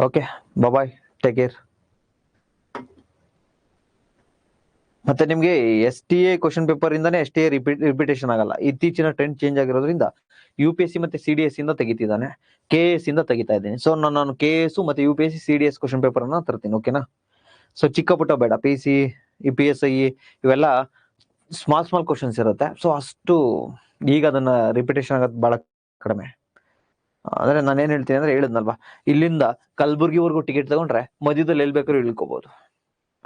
Okay, bye, take care. ಮತ್ತೆ ನಿಮ್ಗೆ STA ಕ್ವಶನ್ ಪೇಪರ್ ಇಂದಾನೆ STA ರಿಪಿಟೇಷನ್ ಆಗಲ್ಲ. ಇತ್ತೀಚಿನ ಟ್ರೆಂಡ್ ಚೇಂಜ್ ಆಗಿರೋದ್ರಿಂದ UPSC ಮತ್ತೆ CDS ಇಂದ ತೆಗಿತಿದ್ದಾನೆ, KS ಇಂದ ತೆಗಿತಾ ಇದ್ದೀನಿ. ಸೊ ನಾನು KS ಮತ್ತೆ UPSC CDS ಕ್ವಶನ್ ಪೇಪರ್ ಅನ್ನ ತರ್ತೀನಿ. ಓಕೆನಾ? ಸೊ ಚಿಕ್ಕ ಪುಟ್ಟ ಬೇಡ. PSI ಇವೆಲ್ಲ ಸ್ಮಾಲ್ ಕ್ವಶನ್ಸ್ ಇರುತ್ತೆ. ಸೊ ಅಷ್ಟು ಈಗ ಅದನ್ನ ರಿಪಿಟೇಷನ್ ಆಗೋದು ಬಹಳ ಕಡಿಮೆ. ಅಂದ್ರೆ ನಾನು ಏನ್ ಹೇಳ್ತೀನಿ ಅಂದ್ರೆ, ಹೇಳಿದ್ನಲ್ವಾ, ಇಲ್ಲಿಂದ ಕಲಬುರ್ಗಿವರೆಗೂ ಟಿಕೆಟ್ ತಗೊಂಡ್ರೆ ಮಧ್ಯದಲ್ಲಿ ಎಲ್ಲಿ ಬೇಕಾದ್ರೂ ಇಳ್ಕೋಬಹುದು.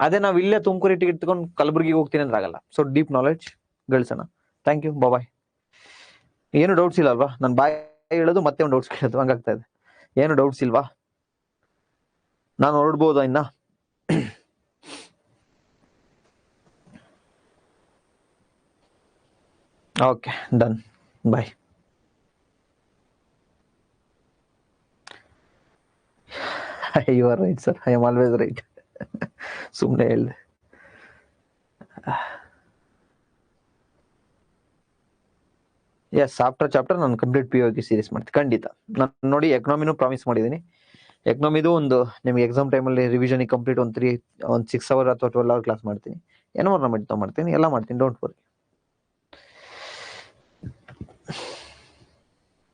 ಅದೇ ನಾವ್ ಇಲ್ಲೇ ತುಮಕೂರಿ ಟಿಕೆಟ್ ತಗೊಂಡು ಕಲಬುರ್ಗಿಗೆ ಹೋಗ್ತೀನಿ ಅಂದ್ರೆ ಆಗಲ್ಲ. ಸೊ ಡೀಪ್ ನಾಲೆಡ್ಜ್ ಗಳಿಸೋಣ. Thank you, bye. ಏನು ಡೌಟ್ಸ್ ಇಲ್ಲ ಅಲ್ವಾ? ನಾನು ಬಾಯ್ ಹೇಳೋದು ಮತ್ತೆ ಒಂದು ಡೌಟ್ಸ್ ಕೇಳೋದು ಹಂಗಾಗ್ತಾ ಇದೆ. ಏನು ಡೌಟ್ಸ್ ಇಲ್ವಾ? ನಾನು ಹೊರಡ್ಬೋದಾ ಇನ್ನ? Okay, done, bye. You are right sir, I am always right. ಸುಮ್ಮನೆ ಹೇಳಿದೆ. ಎಸ್, ಆಫ್ಟರ್ ಚಾಪ್ಟರ್ ನಾನು ಕಂಪ್ಲೀಟ್ POQ ಸೀರೀಸ್ ಮಾಡ್ತೀನಿ ಖಂಡಿತ. ನಾನು ನೋಡಿ ಎಕನಾಮಿನೂ ಪ್ರಾಮಿಸ್ ಮಾಡಿದ್ದೀನಿ. ಎಕನಾಮಿದು ಒಂದು ನಿಮಗೆ ಎಕ್ಸಾಮ್ ಟೈಮಲ್ಲಿ ರಿವಿಷನ್ ಕಂಪ್ಲೀಟ್ ಒಂದು 6 ಅವರ್ ಅಥವಾ 12 ಅವರ್ ಕ್ಲಾಸ್ ಮಾಡ್ತೀನಿ. ಏನೋ ಮಾಡ್ತೀನಿ, ಎಲ್ಲ ಮಾಡ್ತೀನಿ, ಡೋಂಟ್ ವರಿ.